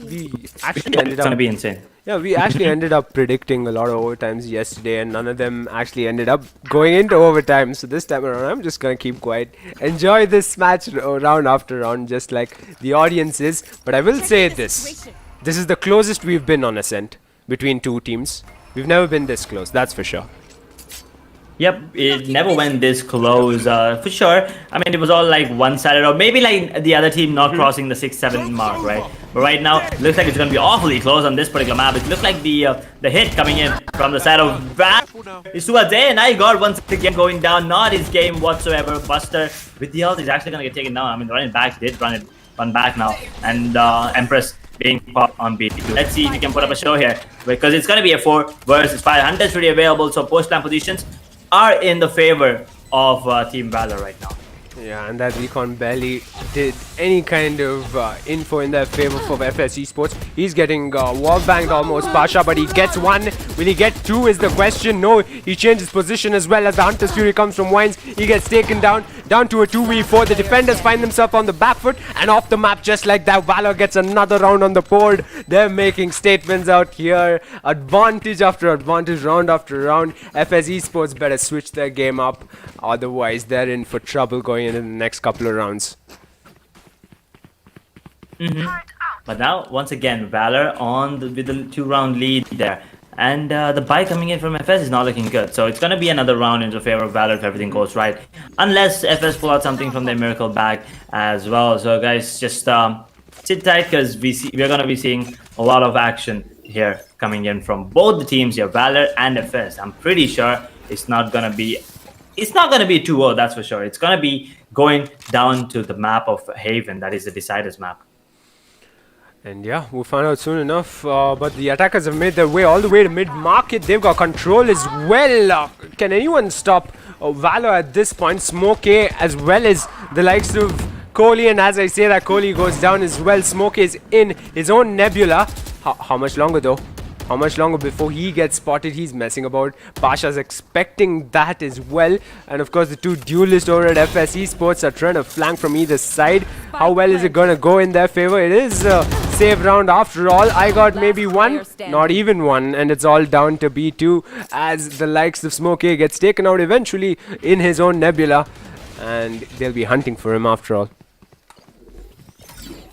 actually ended It's gonna up... be insane. Yeah, we actually ended up predicting a lot of overtimes yesterday, and none of them actually ended up going into overtime. So this time around, I'm just gonna keep quiet, enjoy this match round after round, just like the audience is. But I will say this: this is the closest we've been on Ascent between two teams. We've never been this close, that's for sure. Yep, it never went this close, for sure. I mean, it was all like one-sided, or maybe like the other team not crossing the 6-7 mark, right? But right now, looks like it's going to be awfully close on this particular map. It looks like the hit coming in from the side of Valor is towards A, and I got once again going down. Not his game whatsoever. Buster with the ult is actually going to get taken down. I mean, running back did run back now, and Empress being popped on B2. Let's see if we can put up a show here, because it's going to be a 4 versus 5. Hunter's really available, so post-plan positions are in the favor of Team Valor right now. Yeah, and that recon barely did any kind of info in their favor for FS Esports. He's getting wall banged almost, Pasha, but he gets one. Will he get two is the question. No, he changes position as well as the Hunter's Fury comes from Wines. He gets taken down to a 2v4. The defenders find themselves on the back foot and off the map just like that. Valor gets another round on the board. They're making statements out here. Advantage after advantage, round after round. FS Esports better switch their game up. Otherwise, they're in for trouble going into the next couple of rounds. But now, once again, Valor with the 2-round lead there. And the buy coming in from FS is not looking good. So it's going to be another round into favor of Valor if everything goes right. Unless FS pull out something from their miracle bag as well. So guys, just sit tight, because we're going to be seeing a lot of action here coming in from both the teams here, Valor and FS. I'm pretty sure it's not going to be 2-0, that's for sure. It's going to be going down to the map of Haven, that is the Deciders map. And yeah, we'll find out soon enough. But the attackers have made their way all the way to mid-market. They've got control as well. Can anyone stop Valor at this point? Smokey as well as the likes of Kohli. And as I say that, Kohli goes down as well. Smokey is in his own nebula. How much longer though? How much longer before he gets spotted? He's messing about. Pasha's expecting that as well. And of course, the two duelists over at FS Esports are trying to flank from either side. How well is it going to go in their favor? It is a save round after all. I got maybe one, not even one. And it's all down to B2 as the likes of Smokey gets taken out eventually in his own nebula. And they'll be hunting for him after all.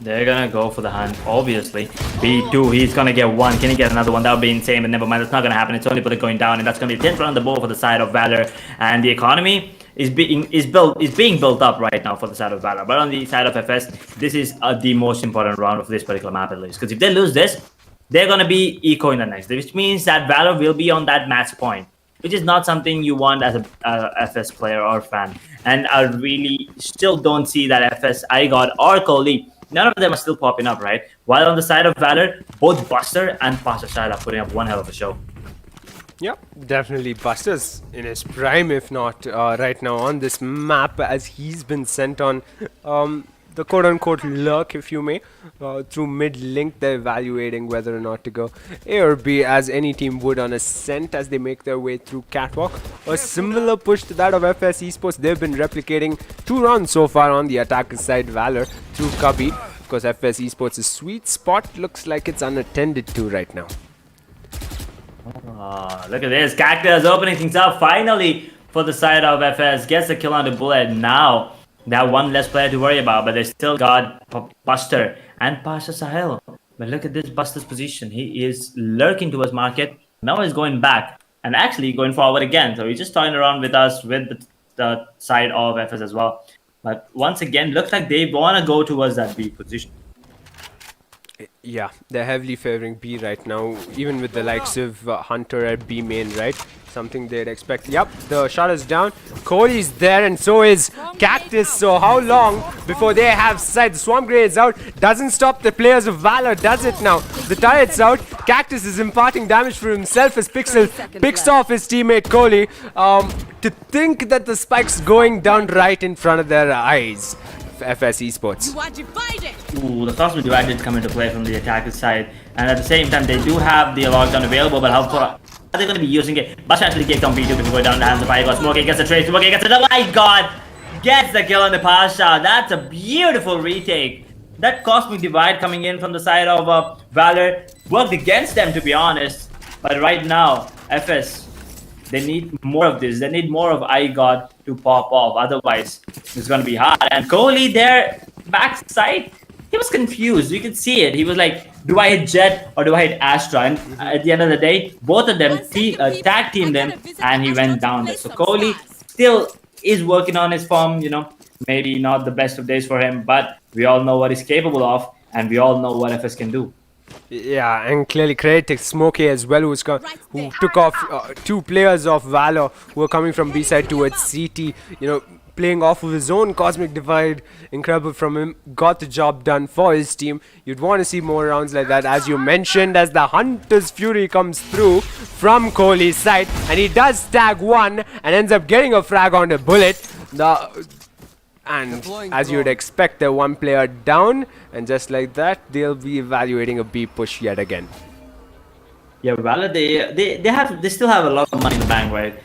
They're gonna go for the hunt, obviously. B2, he's gonna get one. Can he get another one? That would be insane, but never mind. That's not gonna happen. It's only bullet going down, and that's gonna be 10th round on the board for the side of Valor. And the economy is being built up right now for the side of Valor. But on the side of FS, this is the most important round of this particular map at least. Because if they lose this, they're gonna be eco in the next, which means that Valor will be on that match point, which is not something you want as a FS player or fan. And I really still don't see that FS, IGOD, or Kohli, none of them are still popping up, right? While on the side of Valor, both Buster and Pasha Shah are putting up one hell of a show. Yep, definitely Buster's in his prime, if not right now on this map, as he's been sent on the quote-unquote lurk, if you may, through mid-link. They're evaluating whether or not to go A or B, as any team would on Ascent as they make their way through Catwalk. A similar push to that of FS Esports. They've been replicating 2 rounds so far on the attacker side, Valor, through Cubby. Of course, FS Esports' sweet spot looks like it's unattended to right now. Look at this. Cactus opening things up finally for the side of FS. Gets the kill on the bullet now. They have one less player to worry about, but they still got Buster and Pasha Sahel. But look at this Buster's position. He is lurking towards market. Now he's going back and actually going forward again. So he's just toying around with us with the side of FS as well. But once again, looks like they want to go towards that B position. Yeah, they're heavily favoring B right now, even with the likes of Hunter at B main, right? Something they'd expect. Yep, the shot is down. Cody's there, and so is Cactus. So how long before they have sight? The Swamp Grenade is out. Doesn't stop the players of Valor, does it now? The turret's out. Cactus is imparting damage for himself as Pixel picks off his teammate Kohli. To think that the spike's going down right in front of their eyes. FS Esports. You are divided. Ooh, the Cosmic Divide did come into play from the attacker side, and at the same time they do have the lockdown available, but how far are they going to be using it? Bush actually kicked on B2 before down the hands of Igot. Smokey gets the trade, Smokey gets the double. My god! Gets the kill on the pass shot. That's a beautiful retake. That Cosmic Divide coming in from the side of Valor worked against them, to be honest. But right now, FS, they need more of this. They need more of iGod to pop off. Otherwise, it's going to be hard. And Kohli there, backside, he was confused. You can see it. He was like, do I hit Jet or do I hit Astra? And at the end of the day, both of them tag teamed him and he went down there. So Kohli still is working on his form, you know. Maybe not the best of days for him, but we all know what he's capable of and we all know what FS can do. Yeah, and clearly credit to Smokey as well, who took off two players of Valor who were coming from B side towards CT. You know, playing off of his own Cosmic Divide. Incredible from him. Got the job done for his team. You'd want to see more rounds like that, as you mentioned, as the Hunter's Fury comes through from Kohli's side, and he does tag one and ends up getting a frag on the bullet. And as you'd expect, they're one player down, and just like that, they'll be evaluating a B push yet again. Yeah, Valor, they still have a lot of money in the bank, right?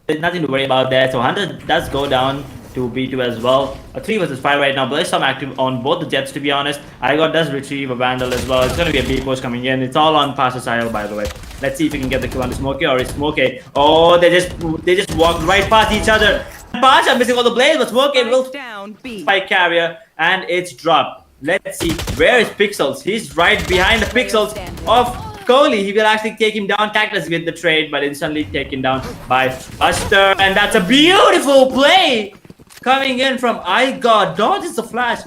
There's nothing to worry about there. So Hunter does go down to B2 as well. A 3 versus 5 right now. Blisstorm active on both the Jets, to be honest. iGod does retrieve a Vandal as well. It's going to be a B push coming in. It's all on Pastor Sile, by the way. Let's see if we can get the kill on the Smokey or is Smokey. Oh, they just walked right past each other. Pasha missing all the blades, but Smokey will Down B. spike carrier and it's dropped. Let's see, where is Pixels? He's right behind the Pixels of Kohli. He will actually take him down. Cactus with the trade, but instantly taken down by Buster. And that's a beautiful play coming in from iGod. Dodges the flash.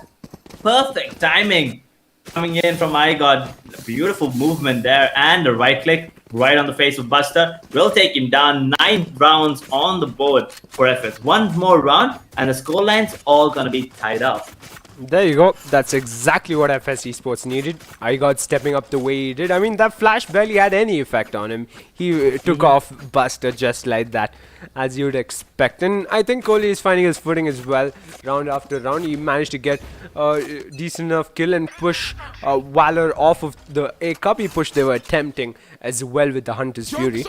Perfect timing coming in from iGod. Beautiful movement there and the right click right on the face of Buster. Will take him down. 9 rounds on the board for FS. One more round and the scoreline's all gonna be tied up. There you go. That's exactly what FS Esports needed. iGod stepping up the way he did. I mean, that flash barely had any effect on him. He took off Buster just like that, as you'd expect. And I think Kohli is finding his footing as well. Round after round, he managed to get a decent enough kill and push Valor off of the A copy push they were attempting as well with the Hunter's Fury.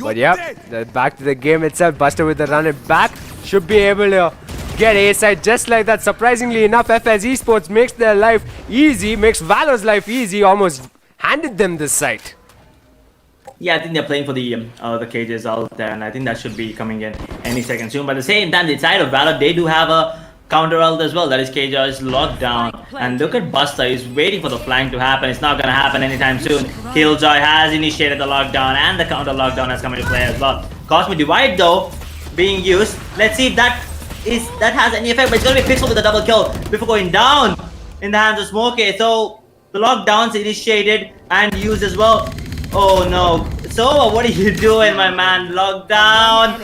But yeah, back to the game itself. Buster with the run it back. Should be able to get A side just like that. Surprisingly enough, FS Esports makes their life easy, makes Valor's life easy, almost handed them this site. Yeah, I think they're playing for the cages out there, and I think that should be coming in any second soon. But at the same time, the side of Valor, they do have a counter ult as well. That is Cage is locked down. And look at Buster, he's waiting for the flank to happen. It's not gonna happen anytime soon. Killjoy has initiated the lockdown, and the counter lockdown has come into play as well. Cosmic Divide though being used. Let's see if that has any effect, but it's gonna be Pixel with a double kill before going down in the hands of Smokey. So the lockdown's initiated and used as well. Oh no. So what are you doing, my man? Lockdown.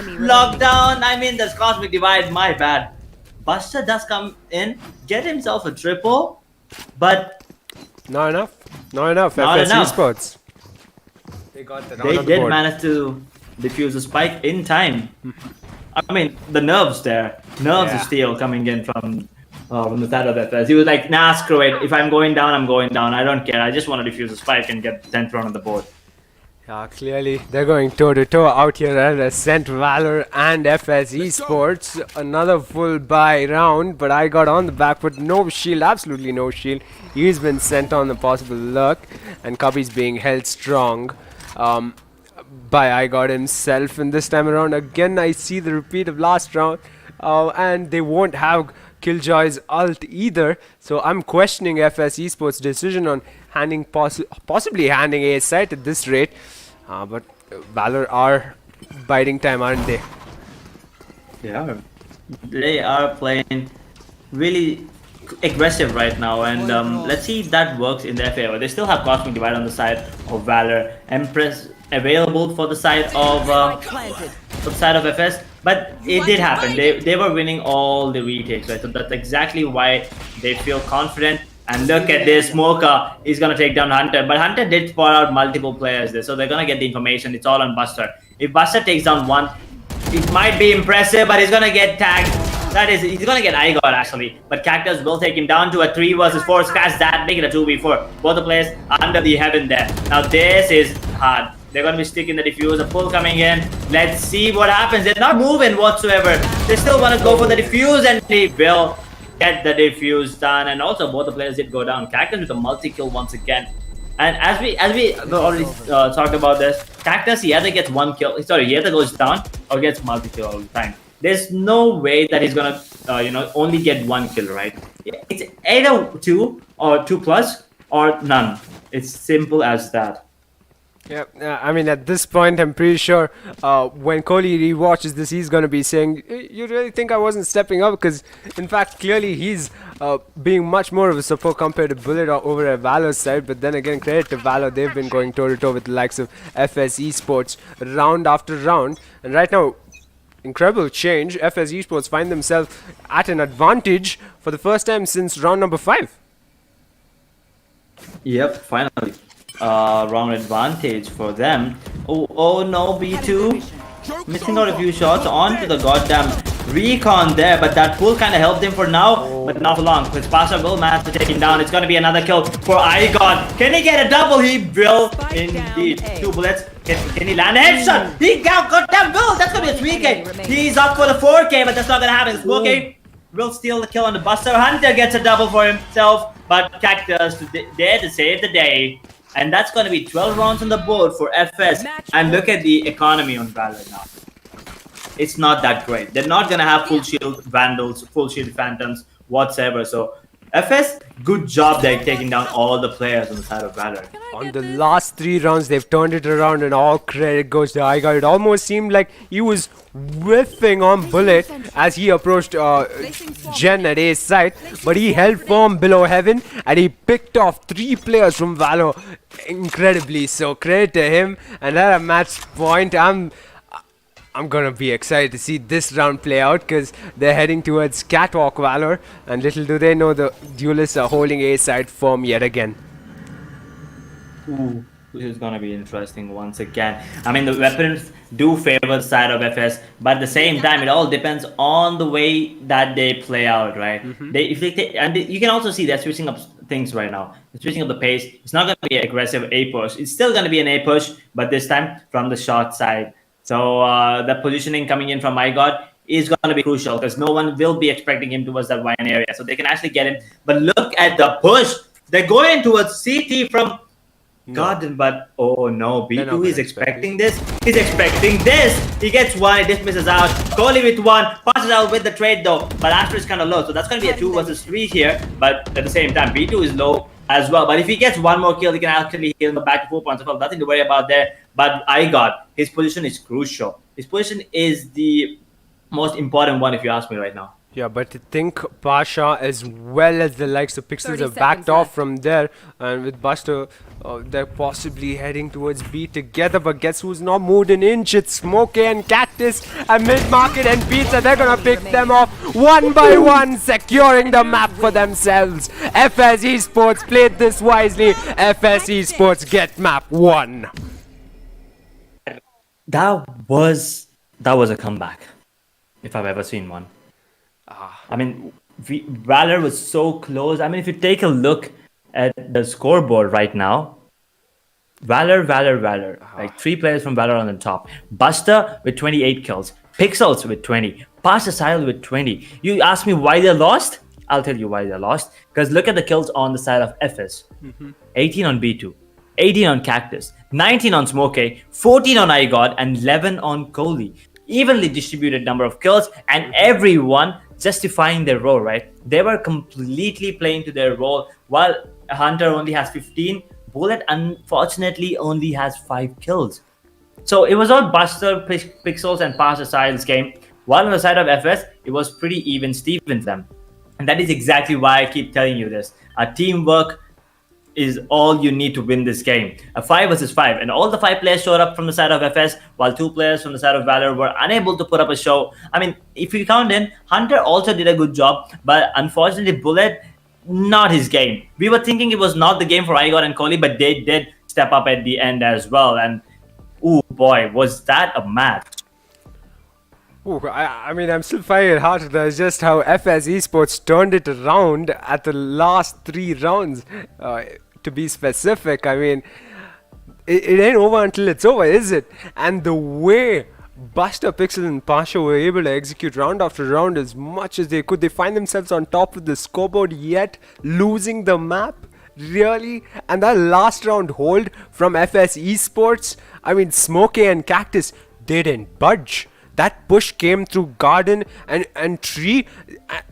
I mean, there's Cosmic Divide, my bad. Buster does come in, get himself a triple, but Not enough. FS Esports. They did manage to defuse the spike in time. I mean, the nerves there. Nerves of steel coming in from the side of FS. He was like, nah, screw it. If I'm going down, I'm going down. I don't care. I just want to defuse the spike and get the 10th round on the board. Yeah, clearly they're going toe-to-toe out here at Ascent, Valor and FS Esports. Another full buy round, but I got on the back foot. No shield, absolutely no shield. He's been sent on the possible luck, and Cubby's being held strong by iGod himself. And this time around, again, I see the repeat of last round, and they won't have Killjoy's ult either. So I'm questioning FS Esports' decision on handing possibly handing A site at this rate. But Valor are biding time, aren't they? They are playing really aggressive right now, and let's see if that works in their favor. They still have Cosmic Divide on the side of Valor, Empress available for the side of FS, but it did happen. They were winning all the retakes, right? So that's exactly why they feel confident. And look at this, Smoker is gonna take down Hunter, but Hunter did spot out multiple players there, so they're gonna get the information. It's all on Buster. If Buster takes down one, it might be impressive, but he's gonna get tagged. That is, he's gonna get IGOT actually, but Cactus will take him down to a 3 versus 4. Scratch that, make it a 2v4. Both the players under the heaven there. Now this is hard. They're gonna be sticking the defuse, a pull coming in. Let's see what happens. They're not moving whatsoever. They still wanna go for the defuse, and they will get the defuse done. And also both the players did go down. Cactus with a multi-kill once again. And as we already talked about this, Cactus, he either gets one kill, sorry, he either goes down or gets multi-kill all the time. There's no way that he's gonna, only get one kill, right? It's either 2 or 2+ or none. It's simple as that. Yeah, I mean, at this point, I'm pretty sure when Kohli rewatches this, he's going to be saying, you really think I wasn't stepping up? Because, in fact, clearly he's being much more of a support compared to Bullet over at Valor's side. But then again, credit to Valor, they've been going toe-to-toe with the likes of FS Esports round after round. And right now, incredible change. FS Esports find themselves at an advantage for the first time since round number 5. Yep, finally. Round advantage for them. Oh no, B2 missing out a few shots onto the goddamn recon there, but that pull kind of helped him for now, but not for long. His passer will manage to take him down. It's going to be another kill for IGOT. Can he get a double? He will indeed. 2 bullets. Can he land a headshot? He got goddamn will. That's going to be a 3K. He's up for the 4K, but that's not going to happen. Smoky will steal the kill on the Buster. Hunter gets a double for himself, but Cactus there to save the day. And that's going to be 12 rounds on the board for FS. And look at the economy on Valor now. It's not that great. They're not going to have full shield Vandals, full shield Phantoms, whatsoever. So FS, good job they're taking down all the players on the side of Valor. On the last 3 rounds, they've turned it around, and all credit goes to IGOT. It almost seemed like he was whiffing on Bullet as he approached Jen at A's side, but he held firm below heaven, and he picked off 3 players from Valor incredibly. So credit to him, and at a match point, I'm gonna be excited to see this round play out, because they're heading towards Catwalk Valor, and little do they know the duelists are holding A side firm yet again. Ooh, this is gonna be interesting once again. I mean, the weapons do favor the side of FS, but at the same time, it all depends on the way that they play out, right? You can also see they're switching up things right now. They're switching up the pace. It's not gonna be an aggressive A push. It's still gonna be an A push, but this time from the short side. So the positioning coming in from IGOT is going to be crucial, because no one will be expecting him towards that wine area. So they can actually get him. But look at the push. They're going towards CT from Garden. But oh no, B2 is expecting this. He's expecting this. He gets 1. He just misses out. Kohli with 1. Passes out with the trade though. But Astro is kind of low. So that's going to be a 2 versus 3 here. But at the same time, B2 is low as well. But if he gets 1 more kill, he can actually heal him back to 4 points. So nothing to worry about there. But IGOT, his position is crucial. His position is the most important one, if you ask me right now. Yeah, but to think Pasha as well as the likes of Pixels have backed off from there, and with Buster, they're possibly heading towards B together. But guess who's not moved an inch? It's Smokey and Cactus and Mid-Market and Pizza. They're gonna pick them off one by one, securing the map for themselves. FS Esports played this wisely. FS Esports get map 1. That was a comeback, if I've ever seen one. I mean, Valor was so close. I mean, if you take a look at the scoreboard right now, Valor. Like 3 players from Valor on the top. Buster with 28 kills. Pixels with 20. Pastor with 20. You ask me why they lost? I'll tell you why they lost. Because look at the kills on the side of FS. 18 on B2. 18 on Cactus. 19 on Smokey. 14 on IGOT. And 11 on Kohli. Evenly distributed number of kills, and everyone justifying their role, right? They were completely playing to their role, while Hunter only has 15. Bullet, unfortunately, only has 5 kills. So it was all Buster, Pixels, and Pastor Sile's game. While on the side of FS, it was pretty even Steven them. And that is exactly why I keep telling you this. Teamwork is all you need to win this game. A 5 versus 5. And all the 5 players showed up from the side of FS, while 2 players from the side of Valor were unable to put up a show. I mean, if you count in, Hunter also did a good job, but unfortunately, Bullet, not his game. We were thinking it was not the game for Igor and Kohli, but they did step up at the end as well. And, oh boy, was that a match. Ooh, I mean, I'm still finding it hard to digest how FS Esports turned it around at the last 3 rounds. To be specific, I mean, it ain't over until it's over, is it? And the way Buster, Pixel, and Pasha were able to execute round after round as much as they could, they find themselves on top of the scoreboard yet losing the map. Really? And that last round hold from FS Esports, I mean, Smokey and Cactus, they didn't budge. That push came through Garden and Tree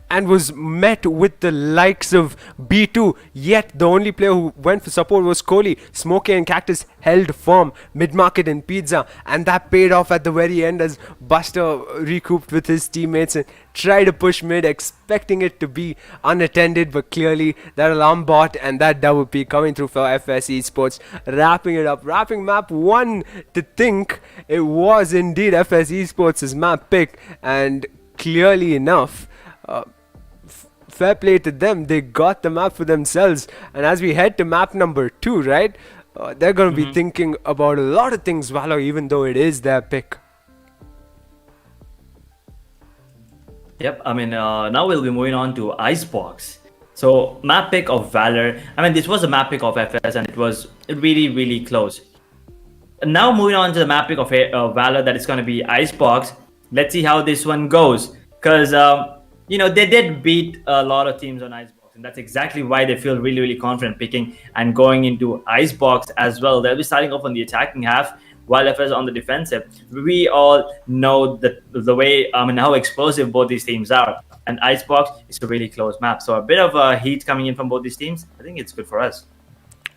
and was met with the likes of B2. Yet the only player who went for support was Kohli. Smokey and Cactus held firm, mid-market and Pizza, and that paid off at the very end as Buster recouped with his teammates and tried to push mid, expecting it to be unattended, but clearly that alarm bot and that double P coming through for FS Esports, wrapping it up, wrapping map 1. To think it was indeed FS Esports' map pick, and clearly enough, fair play to them, they got the map for themselves. And as we head to map number 2, right, they're going to be thinking about a lot of things, Valor, even though it is their pick. Yep, I mean, now we'll be moving on to Icebox. So, map pick of Valor. I mean, this was a map pick of FS and it was really, really close. And now moving on to the map pick of Valor, that is going to be Icebox. Let's see how this one goes. Because, you know, they did beat a lot of teams on Icebox. And that's exactly why they feel really, really confident picking and going into Icebox as well. They'll be starting off on the attacking half, while FS on the defensive. We all know that the way, how explosive both these teams are. And Icebox is a really close map. So a bit of heat coming in from both these teams. I think it's good for us.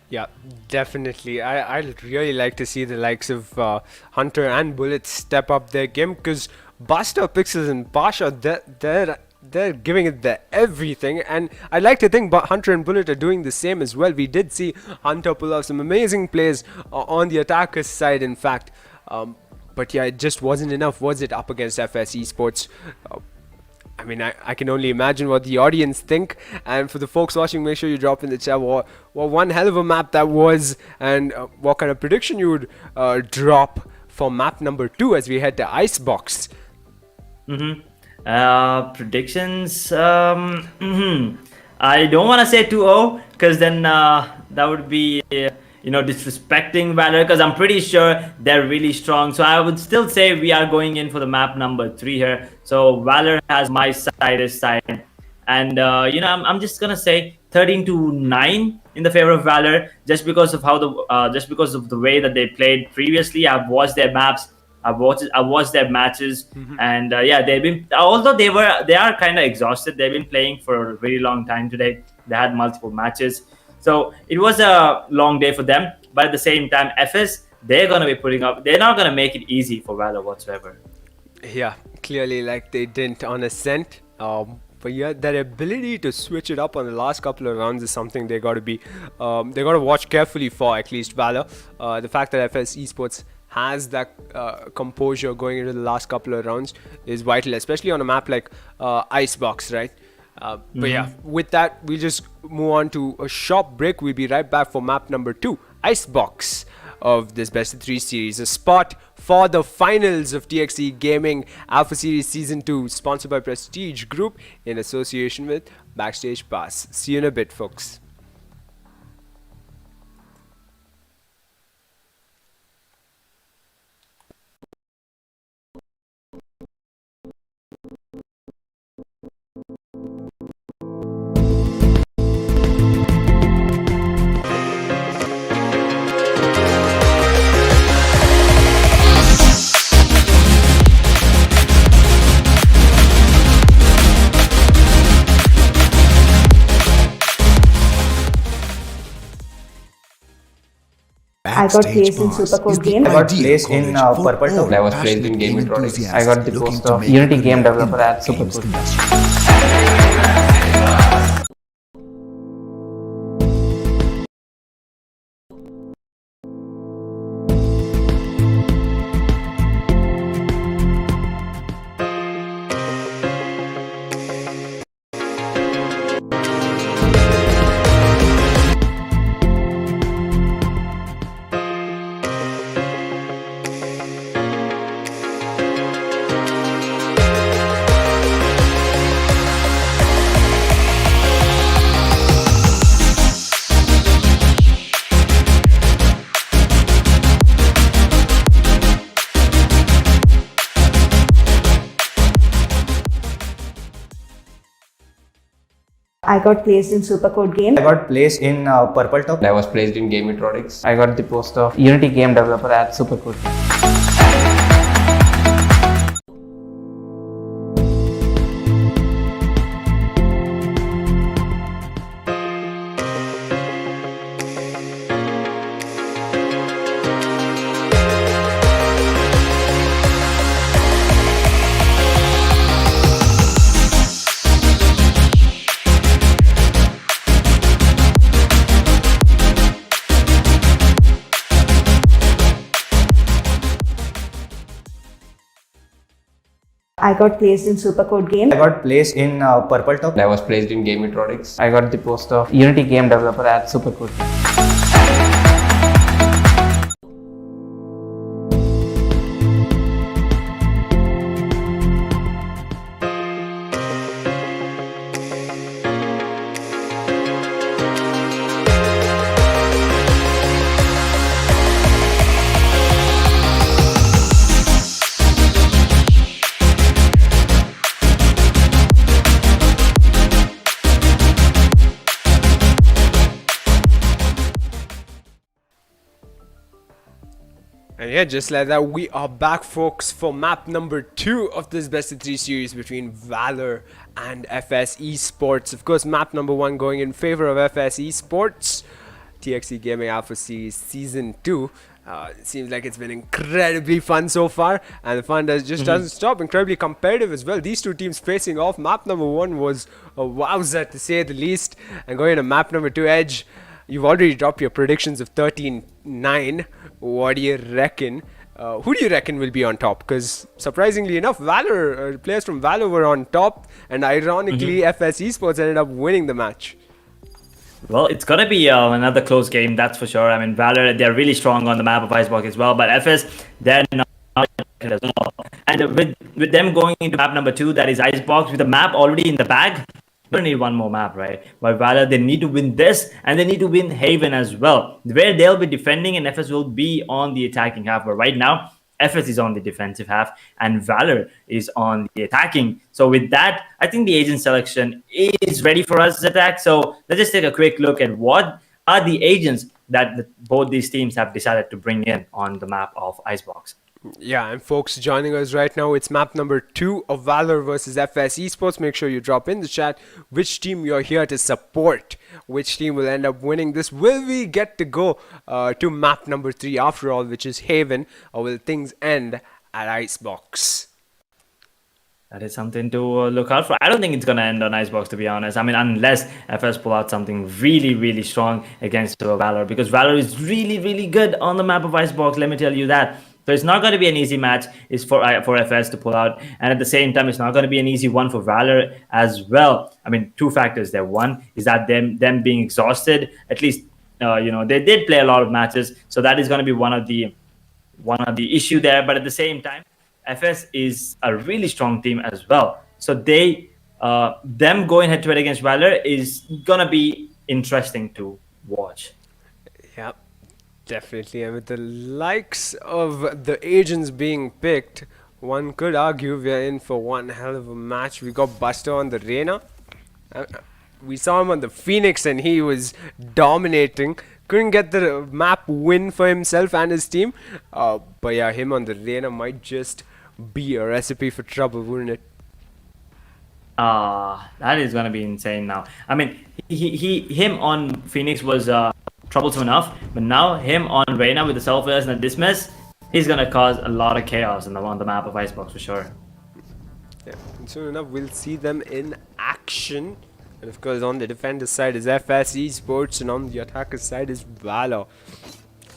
Yeah, definitely. I'd really like to see the likes of Hunter and Bullet step up their game, because Buster, Pixels, and Pasha, they're giving it their everything, and I'd like to think Hunter and Bullet are doing the same as well. We did see Hunter pull off some amazing plays on the attacker's side, in fact. But yeah, it just wasn't enough, was it, up against FS Esports? I mean, I can only imagine what the audience think. And for the folks watching, make sure you drop in the chat what one hell of a map that was, and what kind of prediction you would drop for map number 2 as we head to Icebox. Predictions. I don't want to say 2-0 because then that would be disrespecting Valor, because I'm pretty sure they're really strong. So I would still say we are going in for the map number 3 here. So Valor has my side this time, and I'm just gonna say 13-9 in the favor of Valor, just because of how the way that they played previously. I've watched their maps. I've watched their matches, and they've been, although they are kind of exhausted. They've been playing for a really long time today. They had multiple matches, so it was a long day for them. But at the same time, FS, they're gonna be putting up. They're not gonna make it easy for Valor whatsoever. Yeah, clearly, like, they didn't on Ascent. But yeah, that ability to switch it up on the last couple of rounds is something they got to watch carefully for, at least Valor. The fact that FS Esports has that composure going into the last couple of rounds is vital, especially on a map like Icebox, right? But yeah, with that, we'll just move on to a short break. We'll be right back for map number 2, Icebox, of this Best of 3 series, a spot for the finals of TXC Gaming Alpha Series Season 2, sponsored by Prestige Group in association with Backstage Pass. See you in a bit, folks. I got placed in Super Code game. I got placed in Purple Town. I was placed in Game Electronics. I got the post of Unity Game Developer at Super Code. I got placed in Supercode Games. I got placed in Purple Top. I was placed in Game Metronics. I got the post of Unity Game Developer at Supercode. I got placed in Supercode Games. I got placed in Purple Top. I was placed in Game Metronics. I got the post of Unity Game Developer at Supercode. And yeah, just like that, we are back, folks, for map number 2 of this best of 3 series between Valor and FS Esports. Of course, map number 1 going in favor of FS Esports. TXC Gaming Alpha Series Season 2. It seems like it's been incredibly fun so far, and the fun doesn't stop. Incredibly competitive as well. These two teams facing off. Map number 1 was a wowzer, to say the least. And going to map number 2, Edge, you've already dropped your predictions of 13-9. What do you reckon? Who do you reckon will be on top? Because surprisingly enough, Valor, players from Valor were on top, and ironically, FS Esports ended up winning the match. Well, it's gonna be another close game, that's for sure. I mean, Valor, they're really strong on the map of Icebox as well, but FS, they're not as well. And with them going into map number 2, that is Icebox, with the map already in the bag, you don't need one more map, right? But Valor, they need to win this, and they need to win Haven as well, where they'll be defending and FS will be on the attacking half. But right now, FS is on the defensive half and Valor is on the attacking. So with that, I think the agent selection is ready for us to attack. So let's just take a quick look at what are the agents that both these teams have decided to bring in on the map of Icebox. Yeah, and folks joining us right now, it's map number 2 of Valor versus FS Esports. Make sure you drop in the chat which team you're here to support, which team will end up winning this. Will we get to go to map number 3 after all, which is Haven, or will things end at Icebox? That is something to look out for. I don't think it's going to end on Icebox, to be honest. I mean, unless FS pull out something really, really strong against Valor, because Valor is really, really good on the map of Icebox, let me tell you that. So it's not going to be an easy match is for FS to pull out. And at the same time, it's not going to be an easy one for Valor as well. I mean, two factors there. One is that them being exhausted, at least, they did play a lot of matches. So that is going to be one of the issue there. But at the same time, FS is a really strong team as well. So them going head to head against Valor is going to be interesting to watch. Yeah. Definitely, and with the likes of the agents being picked, one could argue we are in for one hell of a match. We got Buster on the Reyna. We saw him on the Phoenix and he was dominating. Couldn't get the map win for himself and his team. But yeah, him on the Reyna might just be a recipe for trouble, wouldn't it? That is going to be insane now. I mean, him on Phoenix was... troublesome enough, but now him on Reyna with the self-airs and the dismiss, he's gonna cause a lot of chaos on the map of Icebox for sure. Yeah, and soon enough we'll see them in action. And of course on the defender side is FS Esports and on the attacker side is Valor.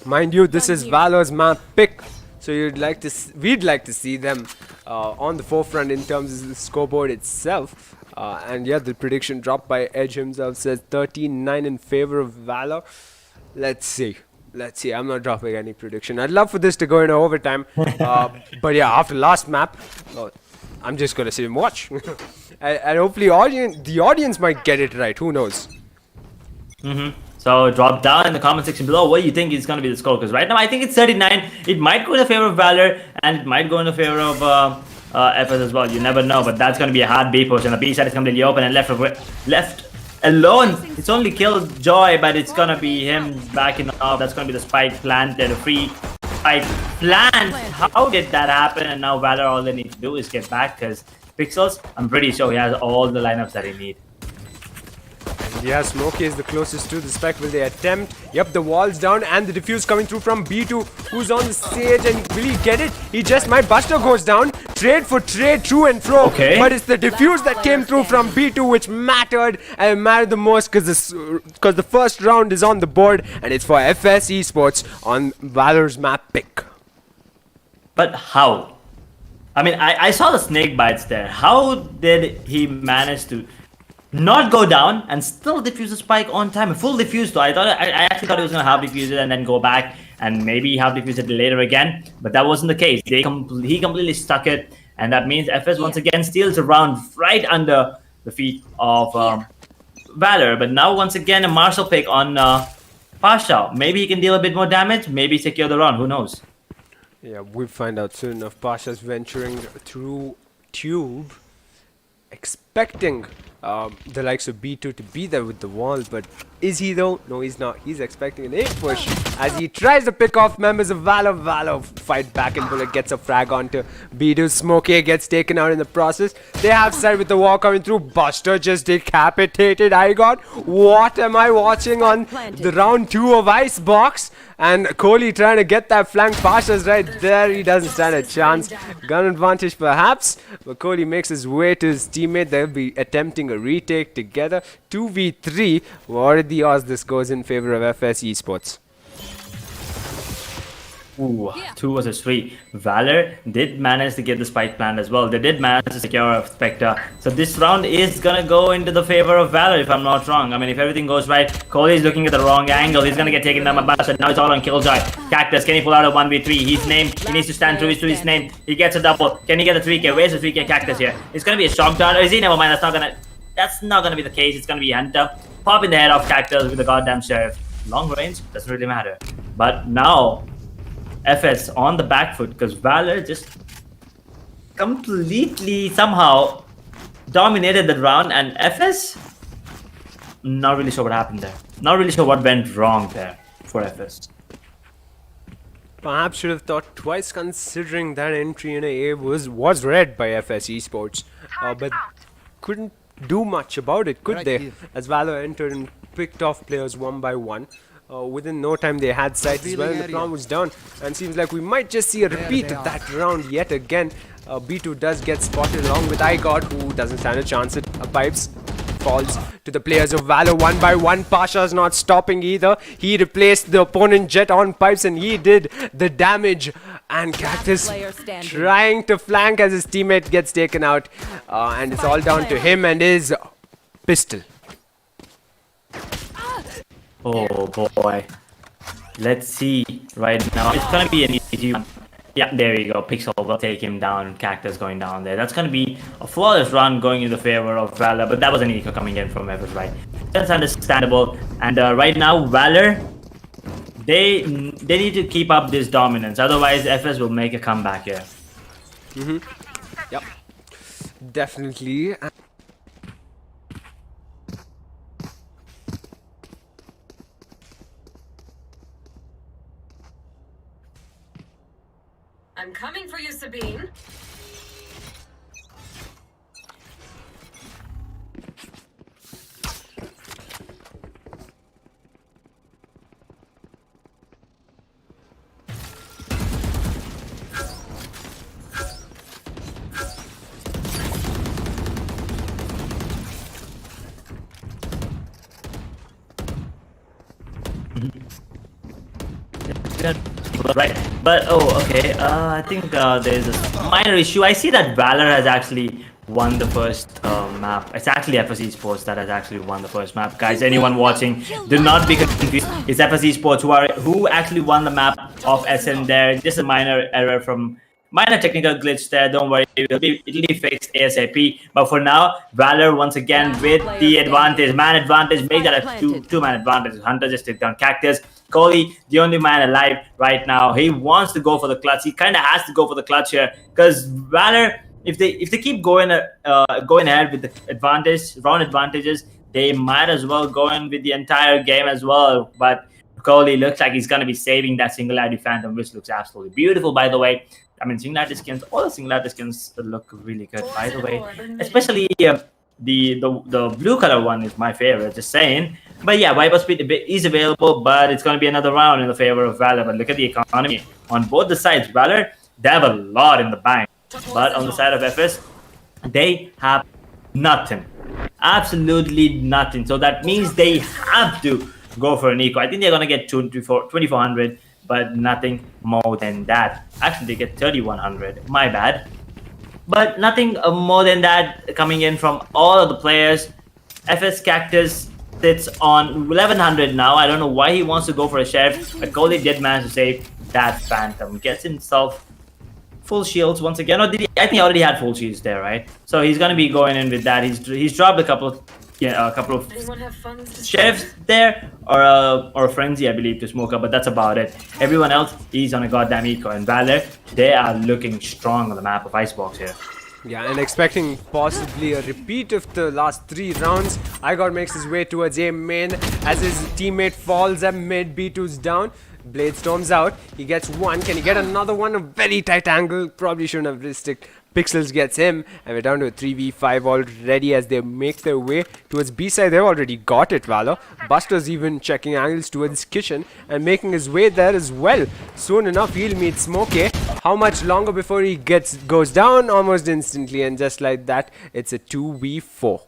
Mind you, this is Valor's map pick, so we'd like to see them on the forefront in terms of the scoreboard itself. And yeah, the prediction dropped by Edge himself says 13-9 in favor of Valor. Let's see. I'm not dropping any prediction. I'd love for this to go into overtime. But yeah, after last map, I'm just going to sit and watch. and hopefully the audience might get it right. Who knows? So drop down in the comment section below what you think is going to be the score. Because right now, I think it's 39. It might go in favor of Valor and it might go in favor of FS as well. You never know. But that's going to be a hard B push. And the B side is completely open. And left alone. It's only killed Joy, but it's gonna be him backing off. That's gonna be the spike planted, a free spike plant. How did that happen? And now Valor, all they need to do is get back, because Pixels, I'm pretty sure he has all the lineups that he needs. Yeah, Smokey is the closest to the spec. Will they attempt? Yep, the wall's down and the defuse coming through from B2, who's on the stage, and will he get it? He just might. Buster goes down. Trade for trade, true and fro. Okay. But it's the defuse that came through from B2 which mattered, and mattered the most because the first round is on the board, and it's for FS Esports on Valor's map pick. But how? I mean, I saw the snake bites there. How did he manage to not go down and still defuse the spike on time? A full defuse though. I actually thought he was gonna half defuse it and then go back and maybe half defuse it later again, but that wasn't the case. He completely stuck it, and that means FS once again steals a round right under the feet of Valor. But now once again a Marshall pick on Pasha. Maybe he can deal a bit more damage, maybe secure the round, who knows. Yeah, we'll find out soon enough. Pasha's venturing through tube, expecting the likes of B2 to be there with the wall, but is he though? No, he's not. He's expecting an 8 push as he tries to pick off members of Valor. Valor fight back, and Bullet gets a frag onto B2. Smokey gets taken out in the process. They have side with the wall coming through. Buster just decapitated Igor. What am I watching on the round 2 of Icebox? And Kohli trying to get that flank. Pasha's right there. He doesn't stand a chance. Gun advantage perhaps, but Kohli makes his way to his teammate. They'll be attempting a retake together. 2v3. What are the odds this goes in favor of FS Esports? Ooh, 2 versus 3. Valor did manage to get the spike plant as well. They did manage to secure a Spectre. So this round is gonna go into the favor of Valor, if I'm not wrong. I mean, if everything goes right, Kohli is looking at the wrong angle. He's gonna get taken down by Buster. Now it's all on Killjoy. Cactus, can he pull out a 1v3? He's named. He needs to stand through his name. He gets a double. Can he get a 3k? Where's the 3k Cactus here? It's gonna be a shock dart. Or is he? Never mind. That's not gonna be the case. It's gonna be Hunter popping the head off Cactus with the goddamn sheriff. Long range doesn't really matter. But now FS on the back foot, because Valor just completely somehow dominated the round, and FS, not really sure what happened there. Not really sure what went wrong there for FS. Perhaps should have thought twice, considering that entry in A was read by FS Esports, but couldn't do much about it, could they? As Valor entered and picked off players one by one. Within no time they had sight as well, and the plan was down, and seems like we might just see a repeat of that round yet again. B2 does get spotted along with Igor, who doesn't stand a chance at Pipes. Falls to the players of Valor one by one. Pasha's not stopping either. He replaced the opponent jet on Pipes, and he did the damage. And Cactus trying to flank as his teammate gets taken out, and it's all down to him and his pistol. Oh boy. Let's see right now. It's gonna be an easy one. Yeah, there you go. Pixel will take him down. Cactus going down there. That's gonna be a flawless run going in the favor of Valor, but that was an eco coming in from Evers, right? That's understandable. And right now, Valor, they need to keep up this dominance. Otherwise, FS will make a comeback here. Yep. Definitely. I'm coming for you, Sabine. Right, but okay. I think there's a minor issue. I see that Valor has actually won the first map. It's actually FS Esports that has actually won the first map. Guys, anyone watching, do not be confused. It's FS Esports who actually won the map of SN there. Just a minor error from minor technical glitch there. Don't worry, it'll be fixed ASAP. But for now, Valor once again with the advantage, man advantage, make that a two-man advantage. Hunter just took down Cactus. Kohli, the only man alive right now. He wants to go for the clutch. He kind of has to go for the clutch here, because Valor, if they keep going ahead with the round advantages, they might as well go in with the entire game as well. But Kohli looks like he's going to be saving that Singularity Phantom, which looks absolutely beautiful, by the way. I mean, Singularity skins, all the Singularity skins look really good, by the way. Especially the blue color one is my favorite, just saying. But yeah, Viper Speed is available, but it's going to be another round in the favor of Valor. But look at the economy on both the sides. Valor, they have a lot in the bank. But on the side of FS, they have nothing. Absolutely nothing. So that means they have to go for an eco. I think they're going to get 2,400, but nothing more than that. Actually, they get 3,100. My bad. But nothing more than that coming in from all of the players. FS Cactus sits on 1,100 now. I don't know why he wants to go for a sheriff, but Kohli did manage to save that Phantom. Gets himself full shields once again. Or did he? I think he already had full shields there, right? So he's going to be going in with that. He's dropped a couple of sheriffs there, or a frenzy, I believe, to smoke up, but that's about it. Everyone else is on a goddamn eco, and Valor, they are looking strong on the map of Icebox here. Yeah, and expecting possibly a repeat of the last 3 rounds. Igor makes his way towards A main as his teammate falls at mid. B2's down. Blade storms out. He gets one. Can he get another one? A very tight angle. Probably shouldn't have risked it. Pixels gets him, and we're down to a 3v5 already as they make their way towards B side. They've already got it, Valor. Buster's even checking angles towards kitchen and making his way there as well. Soon enough, he'll meet Smokey. How much longer before he goes down? Almost instantly, and just like that, it's a 2v4.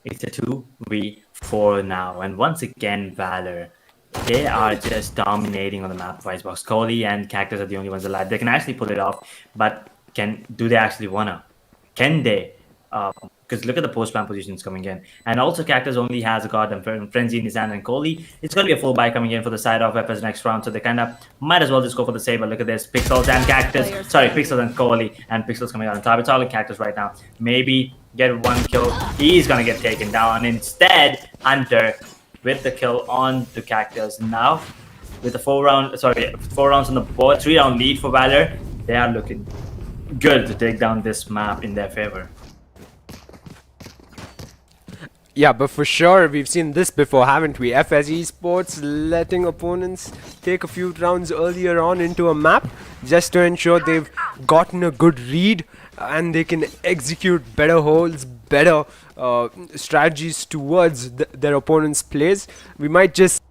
It's a 2v4 now, and once again, Valor, they are just dominating on the map of Icebox. Kohli and Cactus are the only ones alive. They can actually pull it off, but do they actually wanna? Can they? Because look at the post-ban positions coming in. And also Cactus only has a goddamn frenzy in his hand, and Kohli, it's going to be a full buy coming in for the side of FS next round, so they kind of might as well just go for the save. But look at this, Pixels and Cactus. Sorry, Pixels and Kohli, and Pixels coming out on top. It's all in Cactus right now. Maybe get one kill. He's going to get taken down. Instead, Hunter with the kill on the Cactus. Now, with the 4 rounds on the board, 3-round lead for Valor, they are looking good to take down this map in their favor. Yeah, but for sure, we've seen this before, haven't we? FS Esports letting opponents take a few rounds earlier on into a map just to ensure they've gotten a good read and they can execute better holds, better strategies towards their opponent's plays. We might just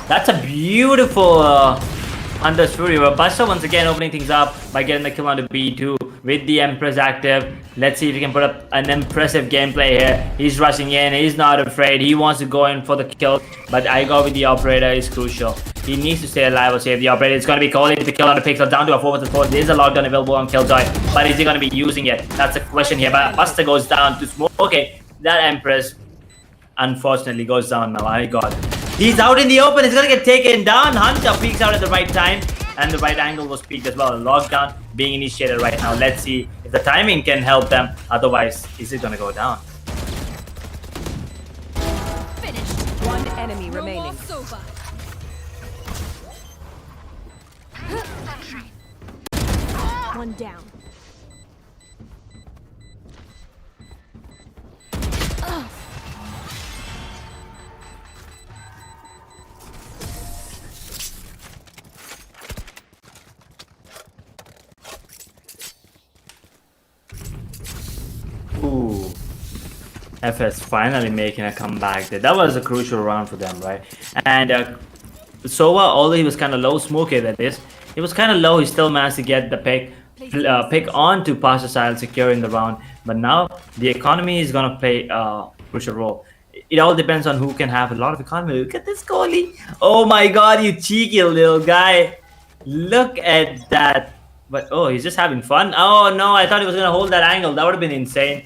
That's a beautiful Hunter's Fury. But Buster once again opening things up by getting the kill onto B2 with the Empress active. Let's see if he can put up an impressive gameplay here. He's rushing in. He's not afraid. He wants to go in for the kill. But I go with the operator is crucial. He needs to stay alive or save the operator. It's going to be Kohli with the kill on the Pixel down to a 4 vs 4. There's a lockdown available on Killjoy. But is he going to be using it? That's the question here. But Buster goes down to smoke. Okay, that Empress unfortunately goes down now. My god. He's out in the open. He's going to get taken down. Hunter peeks out at the right time. And the right angle was peaked as well. Lockdown being initiated right now. Let's see if the timing can help them. Otherwise, is it going to go down? Finished. One enemy remaining. One down. Ooh. FS finally making a comeback there. That was a crucial round for them, right? And Sova, although he was kind of low, Smokey that is, he was kind of low, he still managed to get the pick on to Pasha Style, securing the round. But now the economy is going to play a crucial role. It all depends on who can have a lot of economy. Look at this Kohli. Oh my god, you cheeky little guy. Look at that. But oh, he's just having fun. Oh no, I thought he was going to hold that angle. That would have been insane.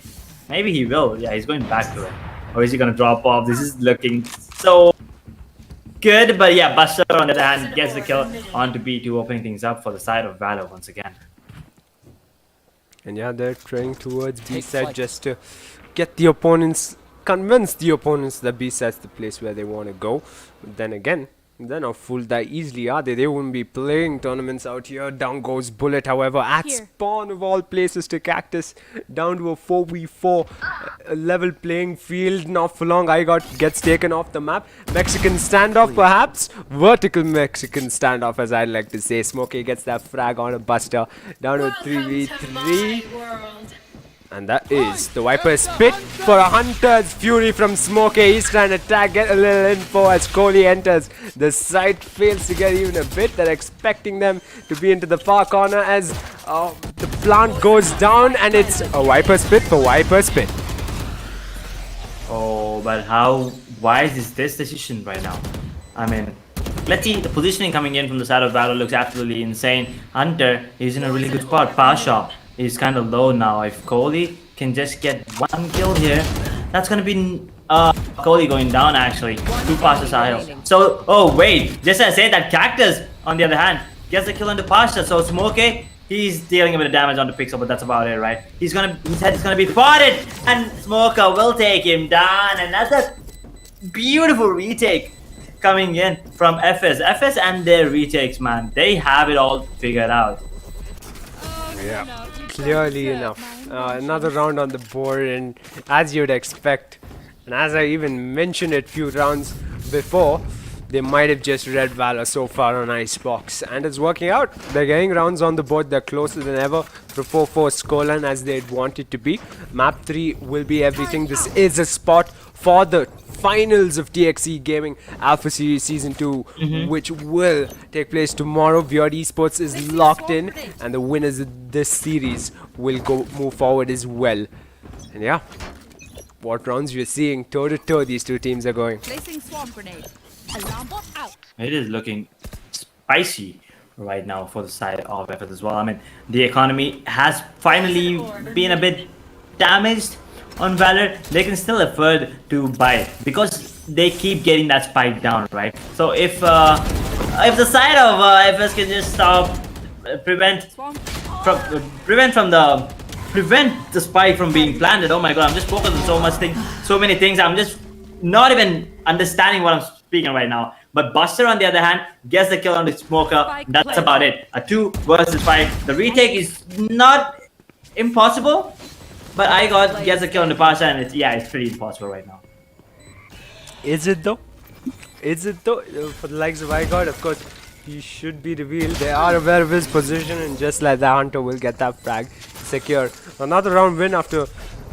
Maybe he will. Yeah, he's going back to it. Or is he going to drop off? This is looking so good. But yeah, Buster on the other hand gets the kill onto B2, opening things up for the side of Valor once again. And yeah, they're trying towards B side just to get the opponent's convince the opponents that B site's the place where they want to go. But then again, they're not fooled that easily, are they? They wouldn't be playing tournaments out here. Down goes Bullet, however, at spawn of all places to Cactus. Down to a 4v4 level playing field. Not for long, IGOT gets taken off the map. Mexican standoff, perhaps? Vertical Mexican standoff, as I'd like to say. Smokey gets that frag on a Buster. Down to a 3v3. And that is the Viper spit for a Hunter's Fury from Smokey. He's trying to tag, get a little info as Kohli enters. The site fails to get even a bit. They're expecting them to be into the far corner as the plant goes down, and it's a Viper spit for Viper spit. Oh, but why is this decision right now? I mean, let's see, the positioning coming in from the side of Valor looks absolutely insane. Hunter is in a really good spot. Pasha is kind of low now. If Kohli can just get one kill here, that's going to be Kohli going down actually. 2 passes are here. So, oh wait, just as I said that, Cactus on the other hand gets the kill on the Pasha. So Smokey, he's dealing a bit of damage on the Pixel, but that's about it, right? His head is going to be spotted, and Smoker will take him down. And that's a beautiful retake coming in from FS. FS and their retakes, man, they have it all figured out. Yeah, clearly enough. Another round on the board, and as you'd expect, and as I even mentioned it few rounds before, they might have just read Valor so far on Icebox, and it's working out. They're getting rounds on the board. They're closer than ever to 4-4 scoreline as they'd want it to be. Map 3 will be everything. This is a spot for the finals of TXC Gaming Alpha Series Season 2, which will take place tomorrow. BO3 Esports is locked in, and the winners of this series will move forward as well. And yeah, what rounds you're seeing, toe to toe these two teams are going. Placing swamp grenade. Alarm bot out. It is looking spicy right now for the side of FS as well. I mean, the economy has finally been a bit damaged on Valor. They can still afford to buy it because they keep getting that spike down, right? So if the side of FS can just stop prevent the spike from being planted. Oh my god, I'm just focused on so many things. I'm just not even understanding what I'm speaking right now. But Buster, on the other hand, gets the kill on the Smoker. That's about it. A 2 versus 5. The retake is not impossible, but IGOT gets the kill on the Pasha, and it's pretty impossible right now. Is it though? Is it though? For the likes of IGOT, of course, he should be revealed. They are aware of his position, and just like that, Hunter will get that frag secure. Another round win after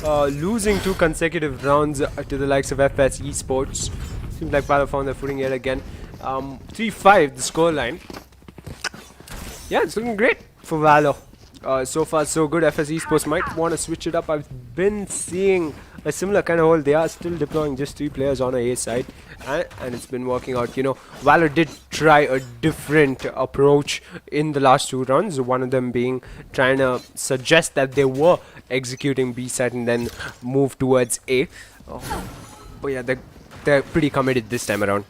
losing 2 consecutive rounds to the likes of FS Esports. Seems like Valor found their footing yet again. 3-5 the scoreline. Yeah, it's looking great for Valor. So far so good. FS Esports might want to switch it up. I've been seeing a similar kind of hold. They are still deploying just 3 players on a A side, and it's been working out. You know, Valor did try a different approach in the last 2 rounds. One of them being trying to suggest that they were executing B side and then move towards A. But yeah, they're pretty committed this time around.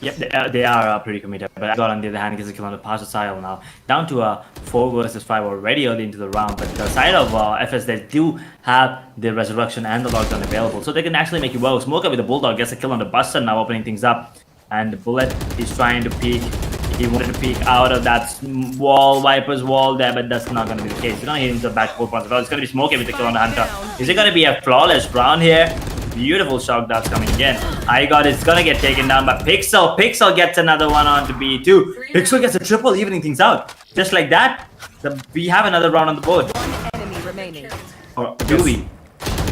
Yep, they are pretty committed. But IGOT, on the other hand, gets a kill on the Pasha side now. Down to a 4 versus 5 already early into the round. But the side of FS, they do have the Resurrection and the Lockdown available. So they can actually make it well. Smoker with the Bulldog gets a kill on the Buster now, opening things up. And the Bullet is trying to peek. He wanted to peek out of that wall, Viper's wall there, but that's not going to be the case. He's going to hit into the back 4 points as well. It's going to be Smokey with the kill on the Hunter. Is it going to be a flawless round here? Beautiful shock darts coming in. IGOT is going to get taken down by Pixel. Pixel gets another one onto B2. Pixel gets a triple, evening things out. Just like that, we have another round on the board. One enemy remaining. Or do we?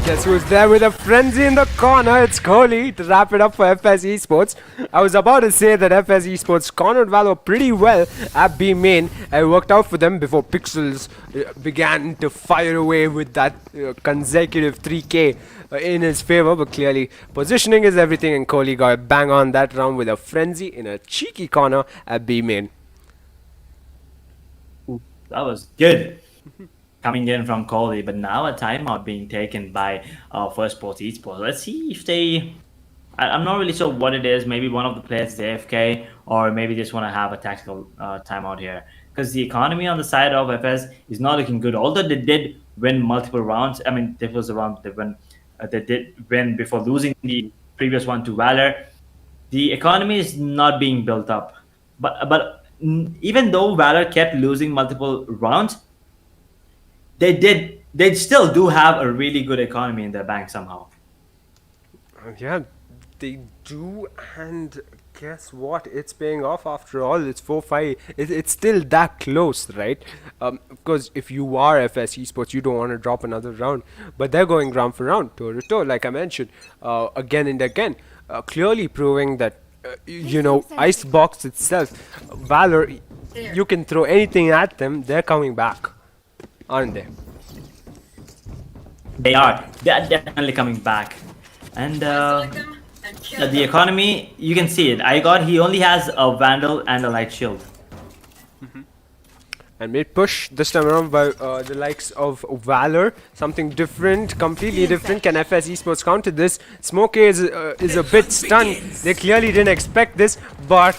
Guess who's there with a frenzy in the corner? It's Kohli to wrap it up for FS Esports. I was about to say that FS Esports cornered Valor pretty well at B main. It worked out for them before Pixels began to fire away with that consecutive 3K in his favor. But clearly, positioning is everything, and Kohli got bang on that round with a frenzy in a cheeky corner at B main. Ooh, that was good. Coming in from Kohli, but now a timeout being taken by First Sports Esports. Let's see if they... I'm not really sure what it is. Maybe one of the players is AFK, or maybe just want to have a tactical timeout here. Because the economy on the side of FS is not looking good. Although they did win multiple rounds. I mean, there was a round they did win before losing the previous one to Valor. The economy is not being built up. But even though Valor kept losing multiple rounds, they still do have a really good economy in their bank somehow. Yeah, they do, and guess what? It's paying off after all. It's 4-5. It's still that close, right? Because if you are FS Esports, you don't want to drop another round. But they're going round for round, toe to toe, like I mentioned, again and again. Clearly proving that, Icebox itself, Valor, you can throw anything at them, they're coming back, aren't they? They are. They're definitely coming back. And the economy, you can see it. He only has a Vandal and a Light Shield. And made push this time around by the likes of Valor. Something different, completely different. Can FS Esports counter this? Smoke is a bit stunned. They clearly didn't expect this, but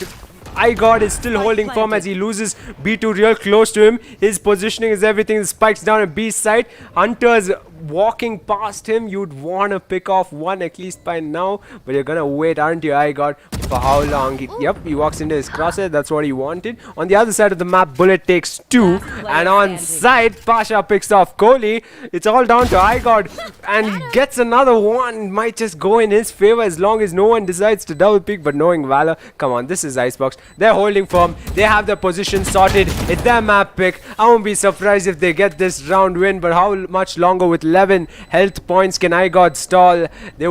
iGod is still holding firm as he loses B2 real close to him. His positioning is everything. The spikes down at B side. Hunter's walking past him. You'd want to pick off one at least by now, but you're gonna wait, aren't you, iGod? For how long? He walks into his crosshair. That's what he wanted. On the other side of the map, Bullet takes 2, and on side, Pasha picks off Kohli. It's all down to iGod, and he gets another one. Might just go in his favor as long as no one decides to double pick. But knowing Valor, come on, this is Icebox. They're holding firm. They have their position sorted. It's their map pick. I won't be surprised if they get this round win. But how much longer with 11 health points can iGod stall? He